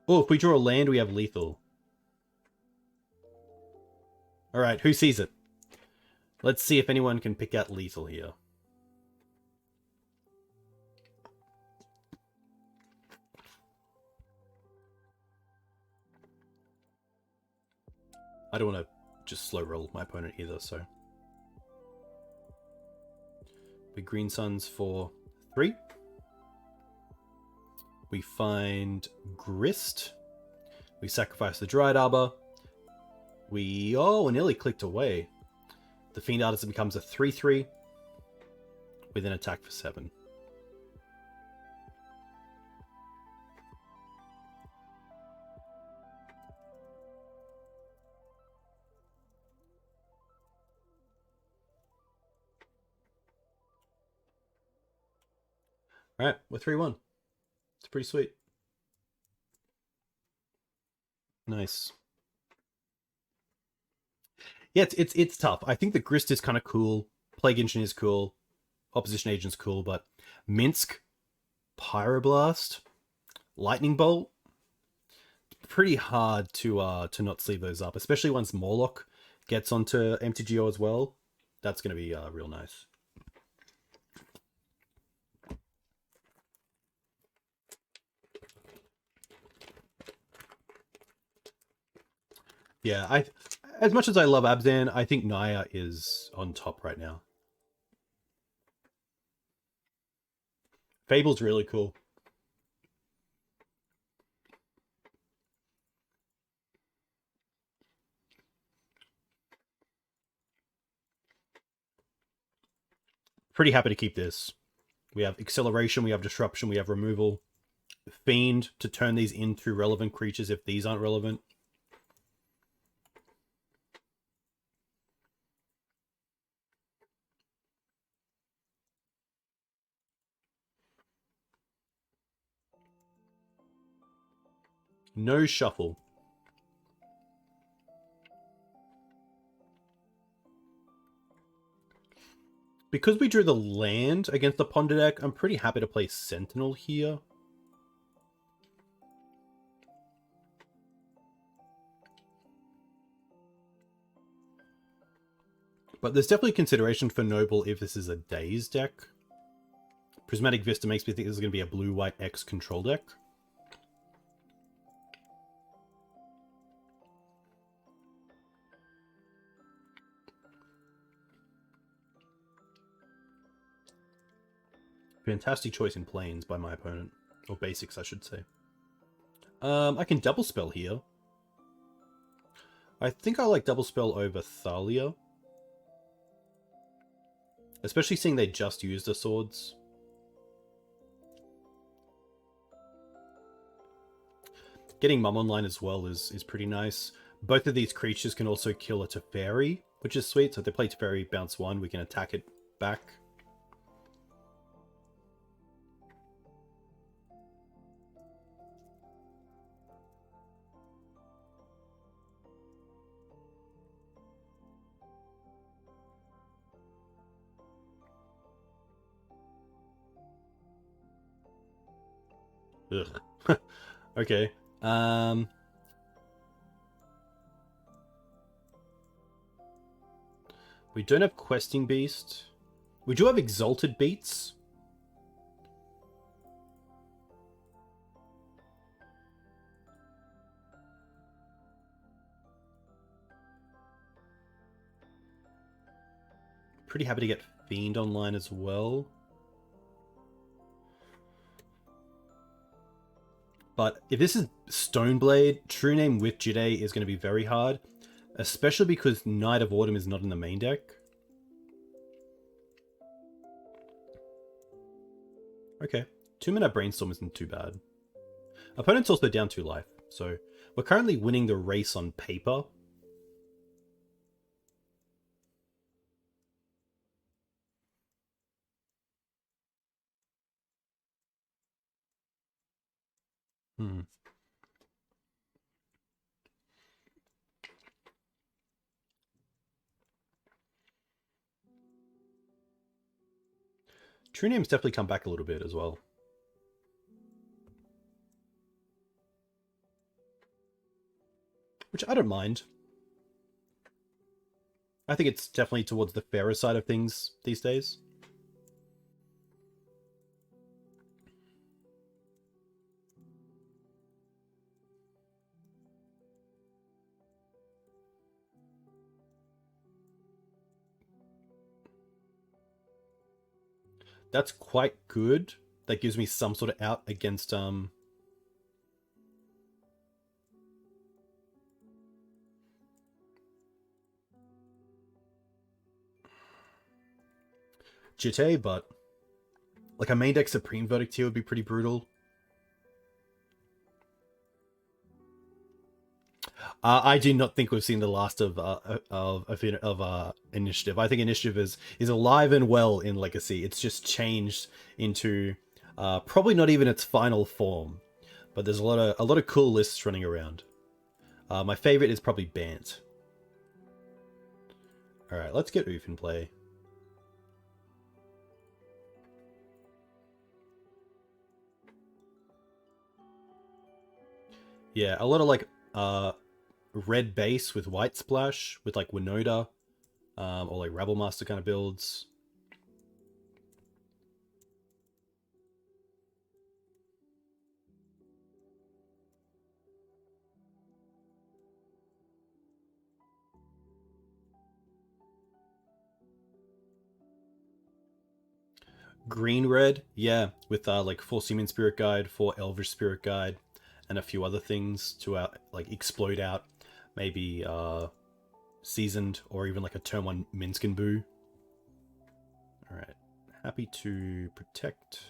Oh, if we draw a land, we have lethal. Alright, who sees it? Let's see if anyone can pick out lethal here. I don't want to just slow roll my opponent either, so. We green suns for 3. We find Grist. We sacrifice the Dried Arbor. We nearly clicked away. The Fiend Artisan becomes a 3/3 with an attack for 7. Alright, we're 3-1. It's pretty sweet. Nice. Yeah, it's tough. I think the Grist is kind of cool. Plague Engine is cool. Opposition Agent's cool, but Minsk, Pyroblast, Lightning Bolt, pretty hard to not sleeve those up, especially once Morlock gets onto MTGO as well. That's going to be real nice. Yeah, as much as I love Abzan, I think Naya is on top right now. Fable's really cool. Pretty happy to keep this. We have Acceleration, we have Disruption, we have Removal. Fiend to turn these into relevant creatures if these aren't relevant. No shuffle. Because we drew the land against the Ponder deck, I'm pretty happy to play Sentinel here. But there's definitely consideration for Noble if this is a Daze deck. Prismatic Vista makes me think this is going to be a blue-white X control deck. Fantastic choice in planes by my opponent. Or basics, I should say. I can double spell here. I think I like double spell over Thalia. Especially seeing they just used the swords. Getting Mum online as well is pretty nice. Both of these creatures can also kill a Teferi, which is sweet. So if they play Teferi, bounce 1, we can attack it back. Ugh. Okay. We don't have Questing Beast. We do have Exalted Beats. Pretty happy to get Fiend online as well. But if this is Stoneblade, True Name with Jide is going to be very hard. Especially because Knight of Autumn is not in the main deck. Okay. 2-mana Brainstorm isn't too bad. Opponent's also down 2 life, so We're currently winning the race on paper. Hmm. True name's definitely come back a little bit as well. Which I don't mind. I think it's definitely towards the fairer side of things these days. That's quite good. That gives me some sort of out against Jite, but like a main deck Supreme Verdict here would be pretty brutal. I do not think we've seen the last of Initiative. I think Initiative is alive and well in Legacy. It's just changed into probably not even its final form, but there's a lot of cool lists running around. My favorite is probably Bant. All right, let's get Oof in play. Yeah, a lot of like red base with white splash with like Winota, or like Rabble Master kind of builds. Green red, yeah, with like 4 Seaman Spirit Guide, 4 Elvish Spirit Guide, and a few other things to like explode out, maybe seasoned or even like a turn 1 Minskin Boo. All right, happy to protect.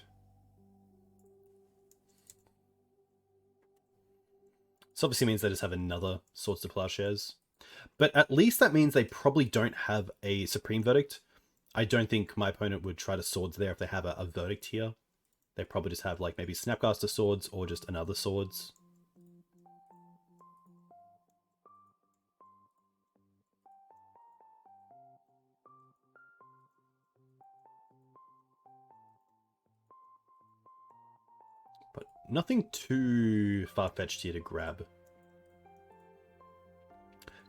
This obviously means they just have another Swords to Plowshares, but at least that means they probably don't have a Supreme Verdict. I don't think my opponent would try to Swords there if they have a Verdict here. They probably just have like maybe Snapcaster Swords or just another Swords. But nothing too far-fetched here to grab.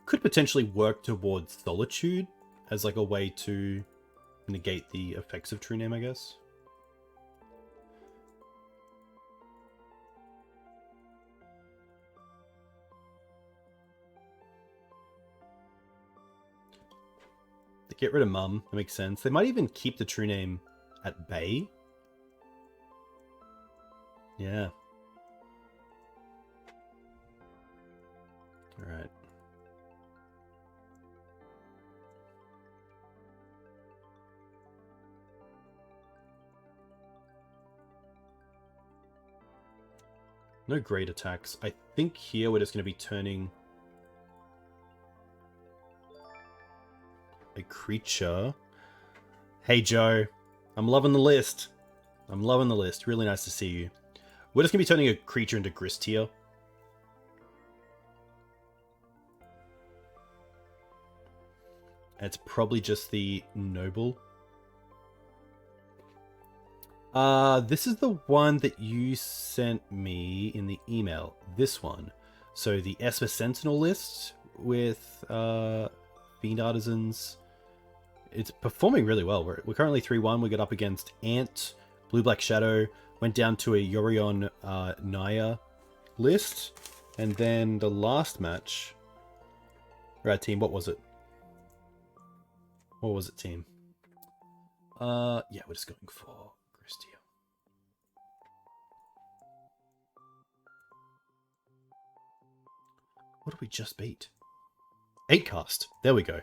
Could potentially work towards Solitude as like a way to negate the effects of True Name, I guess. They get rid of Mum, that makes sense. They might even keep the True Name at bay. Yeah. Alright. No great attacks. I think here we're just going to be turning a creature. Hey, Joe. I'm loving the list. I'm loving the list. Really nice to see you. We're just going to be turning a creature into Grist here. It's probably just the Noble. This is the one that you sent me in the email. This one. So the Esper Sentinel list with Fiend Artisans. It's performing really well. We're currently 3-1. We got up against Ant, Blue Black Shadow, went down to a Yorion Naya list, and then the last match. Right, team, what was it? What was it, team? Yeah, we're just going for Grist here. What did we just beat? 8 cast. There we go.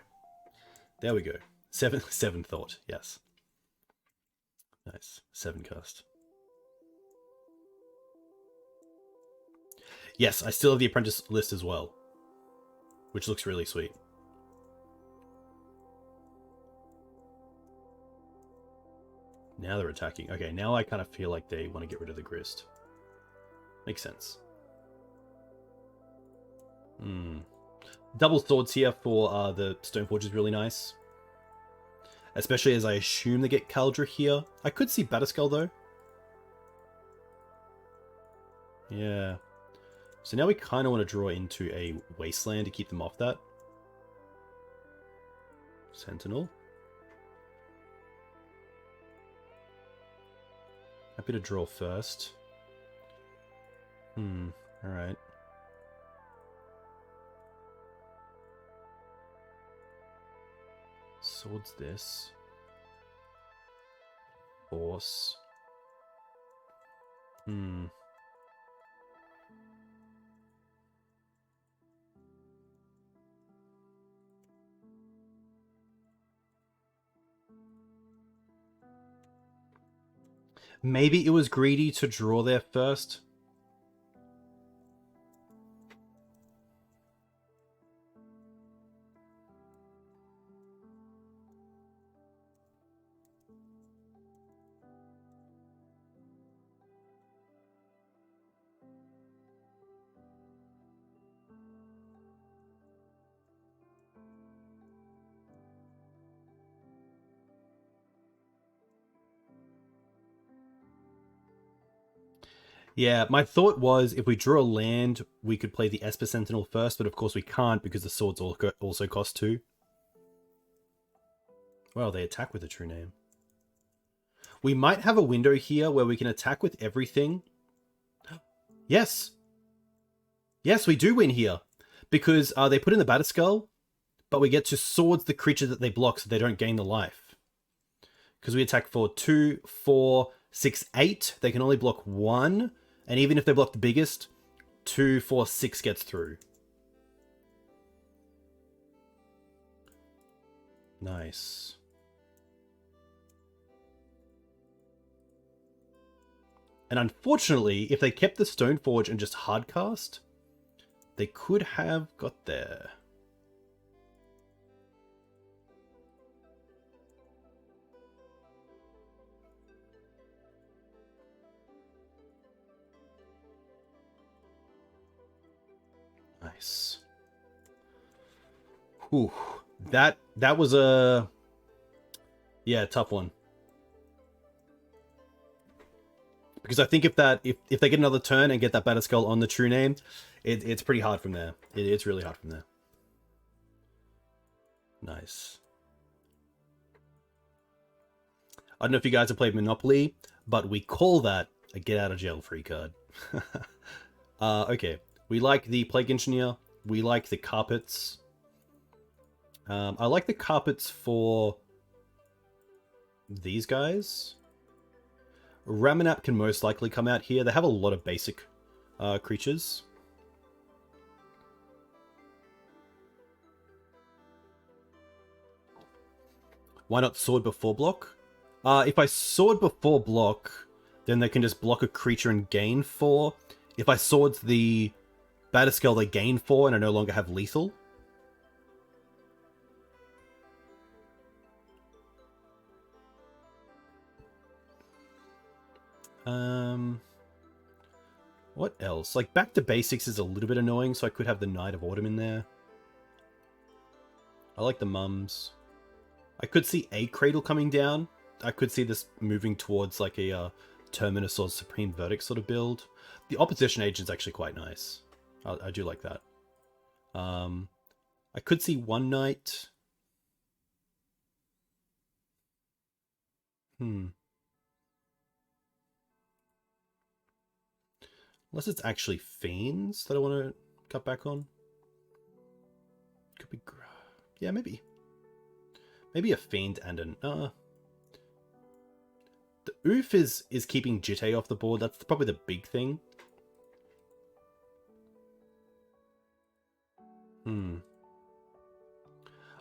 There we go. 7 thought. Yes. Nice. 7 cast. Yes, I still have the apprentice list as well, which looks really sweet. Now they're attacking. Okay, now I kind of feel like they want to get rid of the grist. Makes sense. Double swords here for the Stoneforge is really nice. Especially as I assume they get Caldra here. I could see Batterskull though. Yeah. So now we kind of want to draw into a Wasteland to keep them off that. Sentinel. Happy to draw first. Alright. Swords this. Force. Maybe it was greedy to draw there first. Yeah, my thought was if we draw a land, we could play the Esper Sentinel first, but of course we can't because the swords also cost 2. Well, they attack with a true name. We might have a window here where we can attack with everything. Yes! Yes, we do win here. Because they put in the Batterskull, but we get to swords the creature that they block so they don't gain the life. Because we attack for 2, 4, 6, 8. They can only block 1. And even if they block the biggest, 2, 4, 6 gets through. Nice. And unfortunately, if they kept the Stoneforge and just hardcast, they could have got there. Nice. Whew. That was a... Yeah, tough one. Because I think if they get another turn and get that Batterskull on the true name, it's pretty hard from there. It's really hard from there. Nice. I don't know if you guys have played Monopoly, but we call that a get out of jail free card. Okay. We like the Plague Engineer. We like the carpets. I like the carpets for these guys. Ramanap can most likely come out here. They have a lot of basic creatures. Why not sword before block? If I sword before block, then they can just block a creature and gain 4. If I swords the Batterskull, they gain 4 and I no longer have lethal. What else? Like, back to basics is a little bit annoying, so I could have the Knight of Autumn in there. I like the mums. I could see a Cradle coming down. I could see this moving towards like a Terminus or Supreme Verdict sort of build. The Opposition Agent's actually quite nice. I do like that. I could see one Knight. Unless it's actually Fiends that I want to cut back on. Could be... Yeah, maybe. Maybe a Fiend and an... The Oof is keeping Jitte off the board. That's probably the big thing.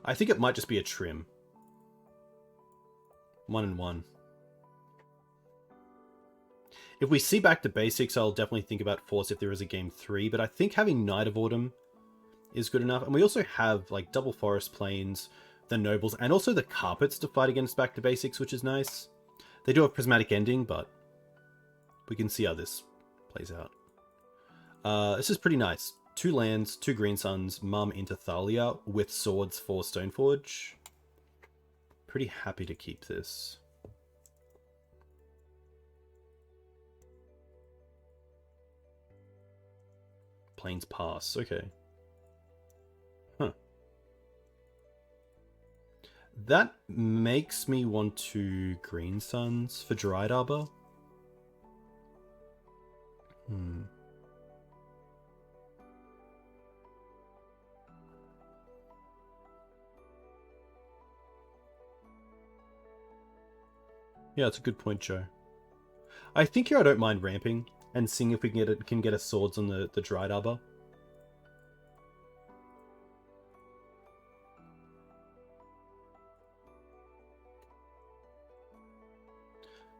I think it might just be a Trim. 1 and 1. If we see back to basics, I'll definitely think about Force if there is a game 3, but I think having Night of Autumn is good enough. And we also have like double Forest Plains, the Nobles, and also the Carpets to fight against back to basics, which is nice. They do have Prismatic Ending, but we can see how this plays out. This is pretty nice. 2 lands, 2 green suns, Mum into Thalia with swords for Stoneforge. Pretty happy to keep this. Plains Pass, okay. Huh. That makes me want to green suns for Dried Arbor. Yeah, that's a good point, Joe. I think here I don't mind ramping and seeing if we can get a swords on the Dried Arbor.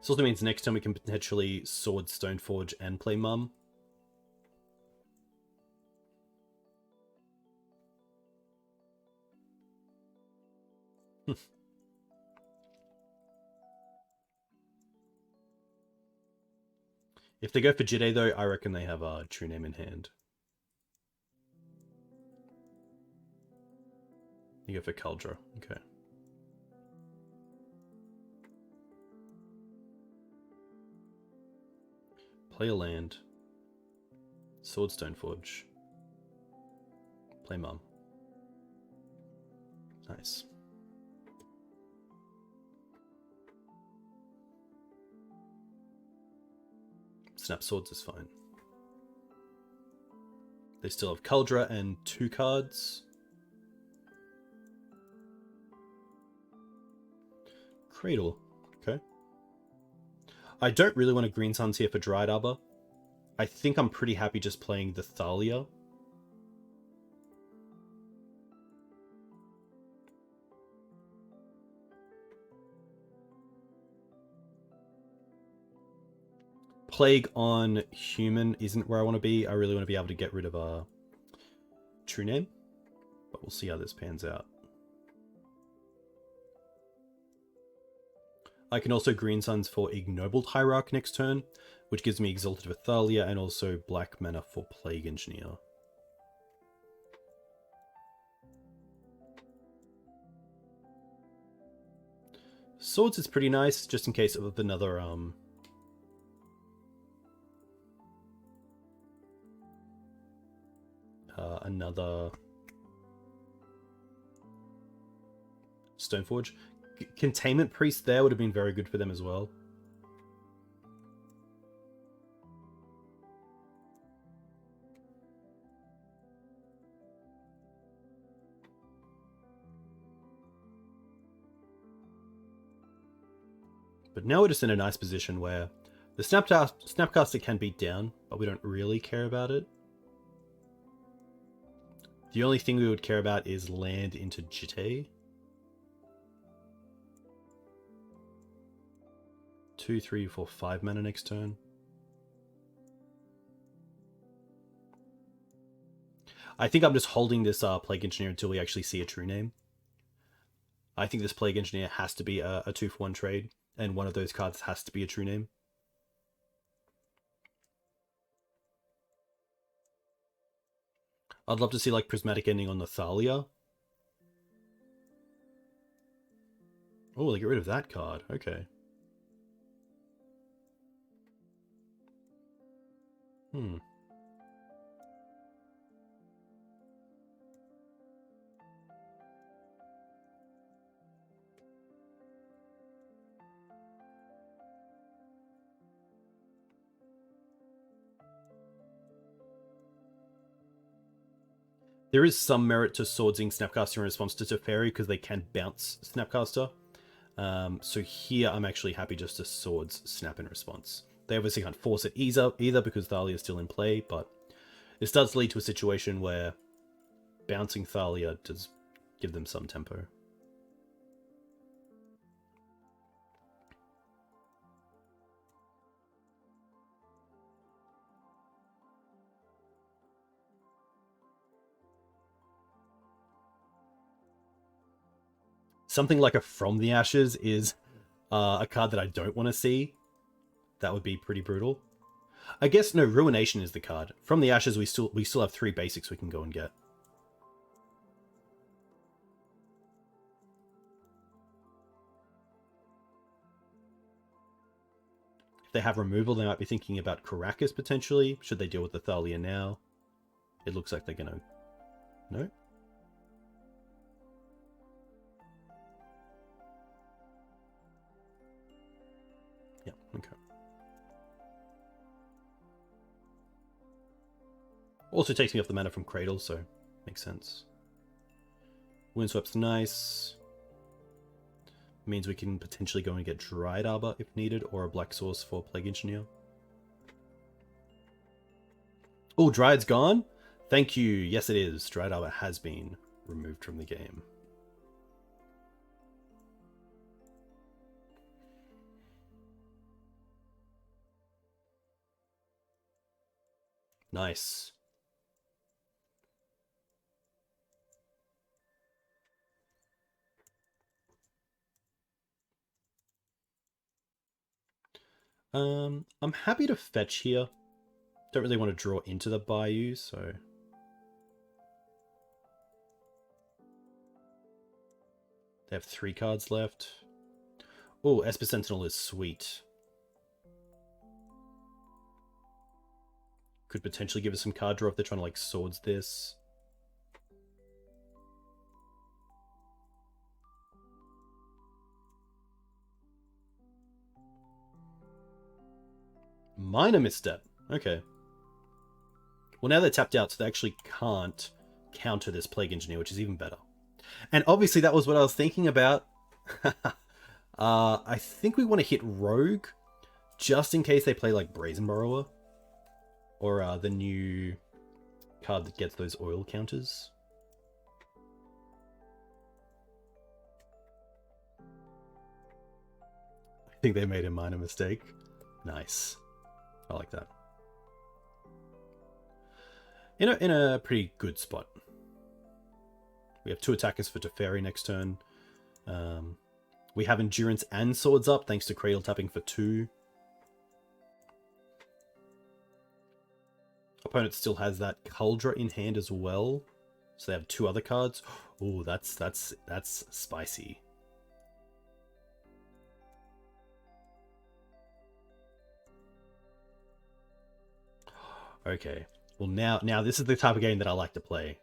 This also means next time we can potentially sword Stoneforge and play Mum. If they go for Jide though, I reckon they have a True Name in hand. You go for Kaldra, okay. Play a land. Sword Stoneforge. Play Mum. Nice. Snap Swords is fine. They still have Kaldra and 2 cards. Cradle. Okay. I don't really want a Green Suns here for Dried Arbor. I think I'm pretty happy just playing the Thalia. Plague on Human isn't where I want to be. I really want to be able to get rid of a True Name. But we'll see how this pans out. I can also Green Suns for Ignobled Hierarch next turn, which gives me Exalted with Thalia and also black mana for Plague Engineer. Swords is pretty nice, just in case of another another Stoneforge. Containment Priest there would have been very good for them as well. But now we're just in a nice position where the Snapcaster can beat down, but we don't really care about it. The only thing we would care about is land into Jite. 2, 3, 4, 5 mana next turn. I think I'm just holding this Plague Engineer until we actually see a True Name. I think this Plague Engineer has to be a 2-for-1 trade, and one of those cards has to be a True Name. I'd love to see like Prismatic Ending on the Thalia. Oh, they get rid of that card. Okay. There is some merit to swordsing Snapcaster in response to Teferi because they can bounce Snapcaster. So here I'm actually happy just to swords Snap in response. They obviously can't force it either because Thalia is still in play, but this does lead to a situation where bouncing Thalia does give them some tempo. something like a From the Ashes is a card that I don't want to see. That would be pretty brutal. I guess no, Ruination is the card. From the Ashes, we still have 3 basics we can go and get. If they have removal, they might be thinking about Caracas potentially. Should they deal with the Thalia now? It looks like they're gonna. No. Yeah. Okay. Also takes me off the mana from Cradle, so makes sense. Windsweep's nice. Means we can potentially go and get Dried Arbor if needed, or a Black Source for Plague Engineer. Oh, Dryad's gone? Thank you. Yes, it is. Dried Arbor has been removed from the game. Nice. I'm happy to fetch here. Don't really want to draw into the Bayou, so... They have 3 cards left. Oh, Esper Sentinel is sweet. Could potentially give us some card draw if they're trying to, like, Swords this. Minor misstep. Okay. Well, now they're tapped out, so they actually can't counter this Plague Engineer, which is even better. And obviously that was what I was thinking about. I think we want to hit Rogue, just in case they play like Brazen Borrower. Or the new card that gets those oil counters. I think they made a minor mistake. Nice. I like that. In a pretty good spot. We have 2 attackers for Teferi next turn. We have Endurance and Swords up, thanks to Cradle tapping for 2. Opponent still has that Cauldra in hand as well. So they have 2 other cards. Oh, that's spicy. Okay. Well, now this is the type of game that I like to play.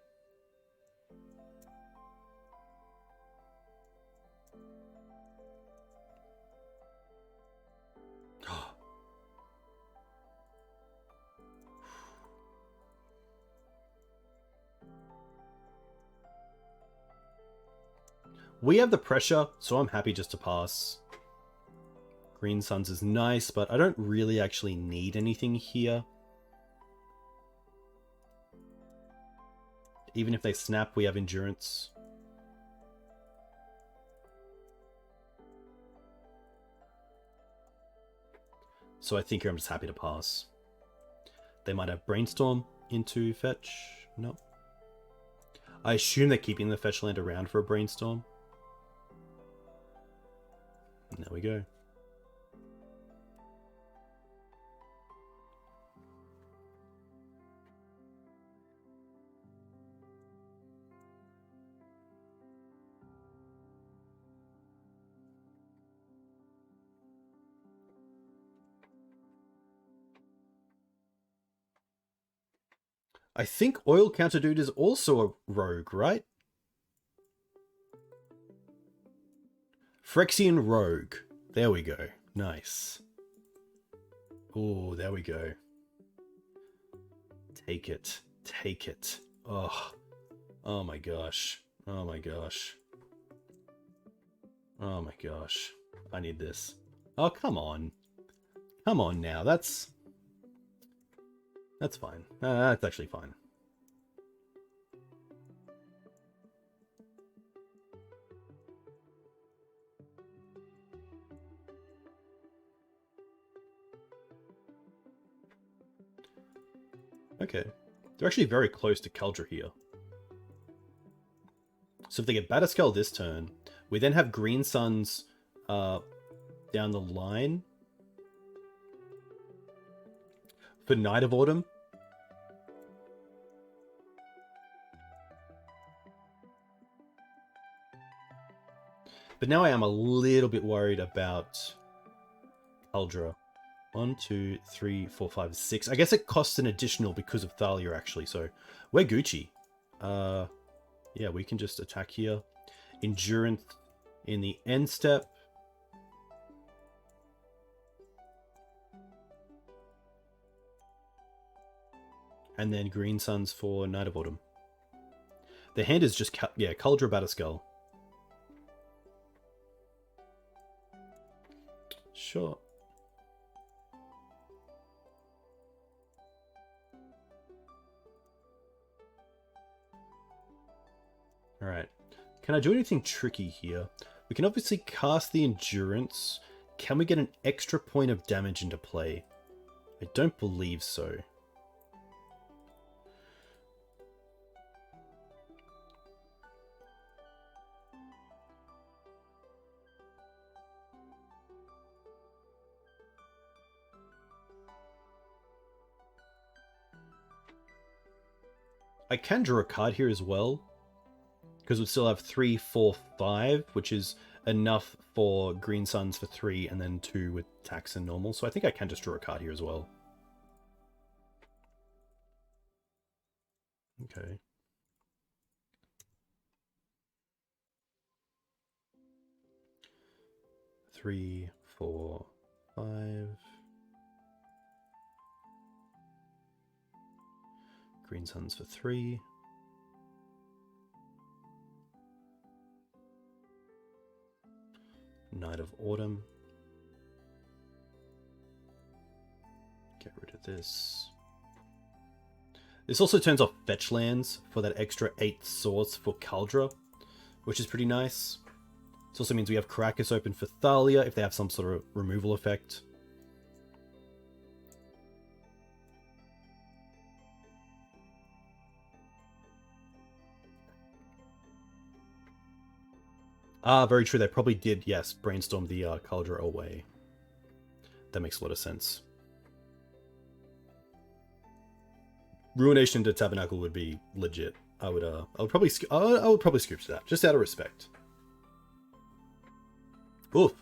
We have the pressure, so I'm happy just to pass. Green Suns is nice, but I don't really actually need anything here. Even if they snap, we have Endurance. So I think I'm just happy to pass. They might have Brainstorm into fetch. No. I assume they're keeping the fetch land around for a Brainstorm. And there we go. I think Oil Counter Dude is also a rogue, right? Phyrexian Rogue. There we go. Nice. Oh, there we go. Take it. Take it. Oh. Oh my gosh. Oh my gosh. Oh my gosh. I need this. Oh, come on. Come on now. That's fine. That's actually fine. Okay. They're actually very close to Cauldra here. So if they get Batterskull this turn, We then have Green Suns down the line for Night of Autumn. But now I am a little bit worried about Kaldra. 1, 2, 3, 4, 5, 6. I guess it costs an additional because of Thalia, actually. So we're Gucci. Yeah, we can just attack here. Endurance in the end step. And then Green Suns for Night of Autumn. The hand is just, yeah, Kaldra Batterskull. Sure. Alright. Can I do anything tricky here? We can obviously cast the Endurance. Can we get an extra point of damage into play? I don't believe so. I can draw a card here as well, because we still have 3, 4, 5, which is enough for Green Suns for 3, and then 2 with tax and normal. So I think I can just draw a card here as well. Okay. Three, 4, 5. Green Suns for 3. Night of Autumn. Get rid of this. This also turns off fetch lands for that extra 8 source for Kaldra, which is pretty nice. This also means we have Caracas open for Thalia if they have some sort of removal effect. Ah, very true. They probably did, yes, brainstorm the Kaldra away. That makes a lot of sense. Ruination into Tabernacle would be legit. I would probably scoop to that, just out of respect. Oof.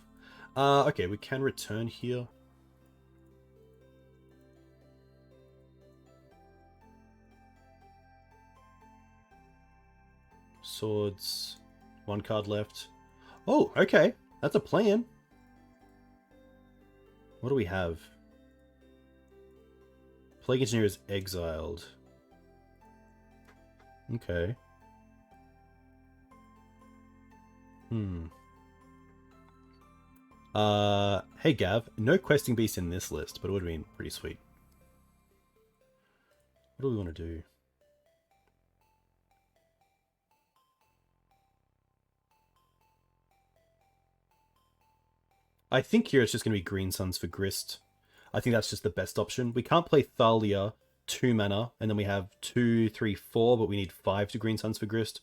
Okay, we can return here. Swords. 1 card left. Oh, okay. That's a plan. What do we have? Plague Engineer is exiled. Okay. Hey Gav, no questing beasts in this list, but it would have been pretty sweet. What do we want to do? I think here it's just going to be Green Suns for Grist. I think that's just the best option. We can't play Thalia, 2 mana, and then we have 2, 3, 4, but we need 5 to Green Suns for Grist.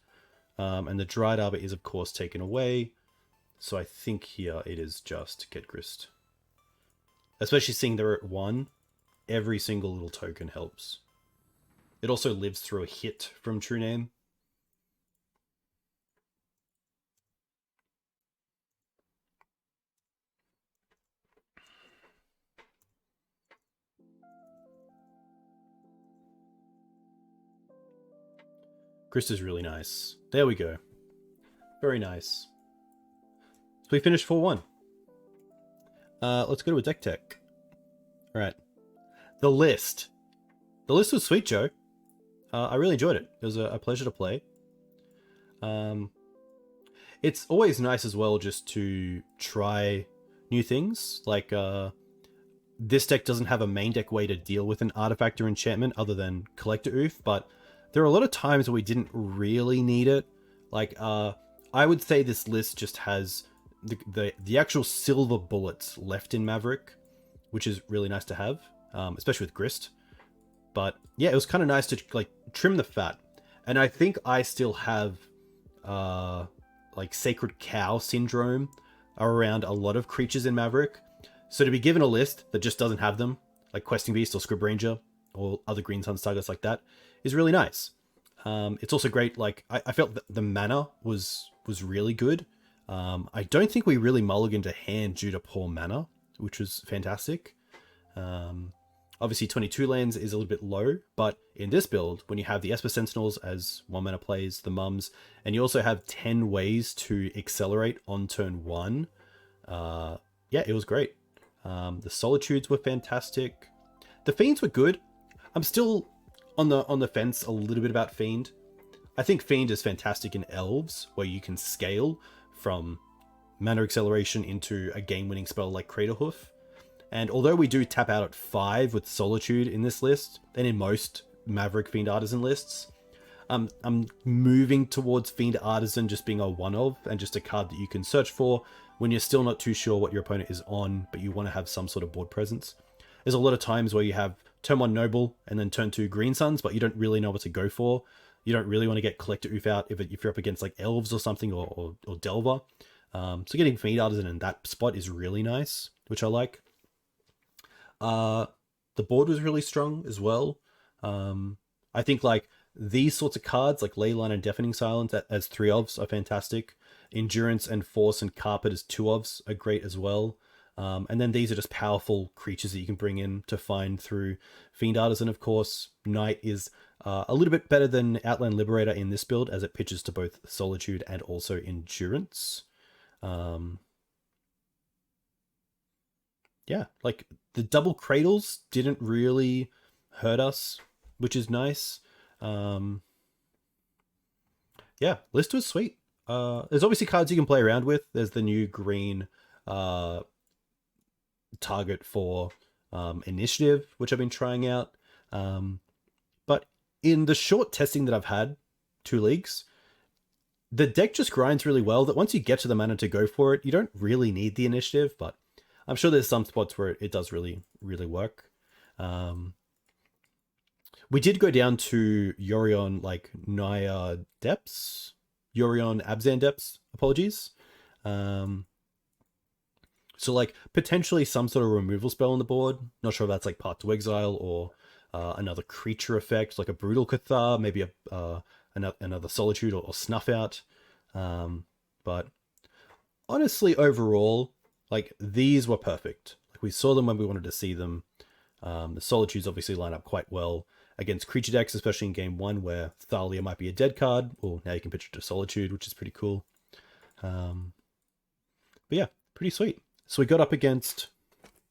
And the Dried Arbor is, of course, taken away. So I think here it is just get Grist. Especially seeing they're at 1, every single little token helps. It also lives through a hit from True Name. Grist is really nice. There we go. Very nice. So we finished 4-1. Let's go to a Decktech. Alright. The list. The list was sweet, Joe. I really enjoyed it. It was a pleasure to play. It's always nice as well just to try new things. Like, this deck doesn't have a main deck way to deal with an artifact or enchantment other than Collector Oof, but there are a lot of times where we didn't really need it. Like, I would say this list just has the actual silver bullets left in Maverick, which is really nice to have, especially with Grist. But yeah, it was kind of nice to like trim the fat. And I think I still have like Sacred Cow syndrome around a lot of creatures in Maverick. So to be given a list that just doesn't have them, like Questing Beast or Scrib Ranger or other Green Sun targets like that, is really nice. It's also great. Like I felt that the mana was really good. I don't think we really mulliganed a hand due to poor mana, which was fantastic. Obviously 22 lands is a little bit low, but in this build, when you have the Esper Sentinels as 1 mana plays, the mums, and you also have 10 ways to accelerate on turn 1, yeah, it was great. The Solitudes were fantastic. The Fiends were good. I'm still on the fence a little bit about Fiend. I think Fiend is fantastic in Elves, where you can scale from mana acceleration into a game-winning spell like Craterhoof. And although we do tap out at 5 with Solitude in this list, and in most Maverick Fiend Artisan lists, I'm moving towards Fiend Artisan just being a one-of, and just a card that you can search for when you're still not too sure what your opponent is on, but you want to have some sort of board presence. There's a lot of times where you have turn 1 Noble, and then turn 2 Green Suns, but you don't really know what to go for. You don't really want to get Collector Oof out if you're up against like Elves or something, or Delver. So getting Fiend Artisan in that spot is really nice, which I like. The board was really strong as well. I think like these sorts of cards, like Leyline and Deafening Silence as 3-ofs are fantastic. Endurance and Force and Carpet as 2-ofs are great as well. And then these are just powerful creatures that you can bring in to find through Fiend Artisan, of course. Knight is a little bit better than Outland Liberator in this build, as it pitches to both Solitude and also Endurance. Yeah, like the double Cradles didn't really hurt us, which is nice. Yeah, list was sweet. There's obviously cards you can play around with. There's the new green target for Initiative, which I've been trying out. But in the short testing that I've had, 2 leagues, the deck just grinds really well, that once you get to the mana to go for it, you don't really need the Initiative, but I'm sure there's some spots where it does really, really work. We did go down to Yorion, like Naya Depths, Yorion Abzan Depths, apologies. So like potentially some sort of removal spell on the board. Not sure if that's like Path to Exile or another creature effect, like a Brutal Cathar, maybe another Solitude or Snuff Out. But honestly, overall, like these were perfect. Like we saw them when we wanted to see them. The Solitudes obviously line up quite well against creature decks, especially in game 1 where Thalia might be a dead card. Well, now you can pitch it to Solitude, which is pretty cool. But yeah, pretty sweet. So we got up against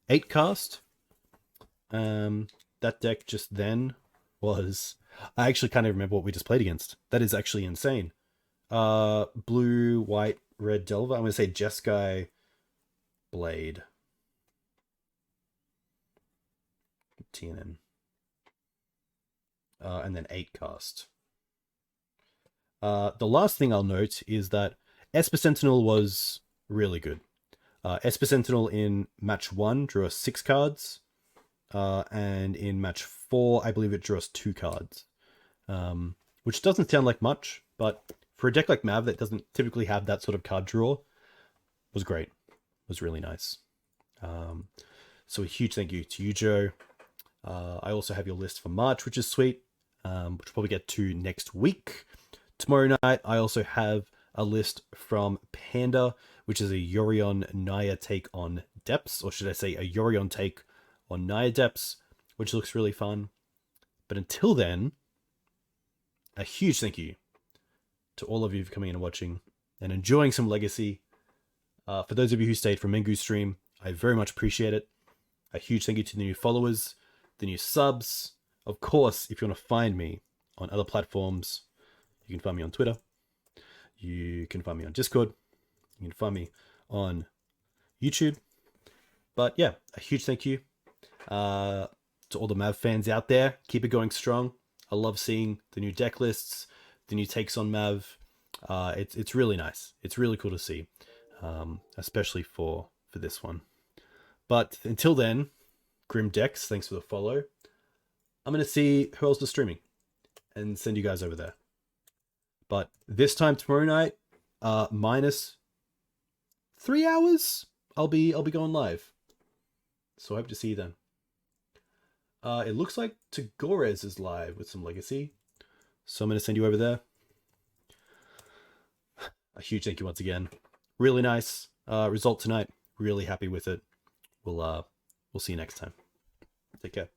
8 cast. That deck just then was... I actually can't even remember what we just played against. That is actually insane. Blue, white, red Delver. I'm going to say Jeskai Blade. TNN. And then 8 cast. The last thing I'll note is that Esper Sentinel was really good. Esper Sentinel in match 1 drew us 6 cards. And in match 4, I believe it drew us 2 cards. Which doesn't sound like much, but for a deck like Mav that doesn't typically have that sort of card draw, was great. Was really nice. So a huge thank you to you, Joe. I also have your list for March, which is sweet, which we'll probably get to next week. Tomorrow night, I also have a list from Panda, which is a Yorion Naya take on Depths, or should I say a Yorion take on Naya Depths, which looks really fun. But until then, a huge thank you to all of you for coming in and watching and enjoying some Legacy. For those of you who stayed for Mengu's stream, I very much appreciate it. A huge thank you to the new followers, the new subs. Of course, if you want to find me on other platforms, you can find me on Twitter. You can find me on Discord. You can find me on YouTube. But yeah, a huge thank you to all the Mav fans out there. Keep it going strong. I love seeing the new deck lists, the new takes on Mav. It's really nice. It's really cool to see, especially for this one. But until then, Grim Decks, thanks for the follow. I'm going to see who else is streaming and send you guys over there. But this time tomorrow night, minus 3 hours, I'll be going live. So I hope to see you then. It looks like Tagores is live with some Legacy, so I'm going to send you over there. A huge thank you once again. Really nice result tonight. Really happy with it. We'll see you next time. Take care.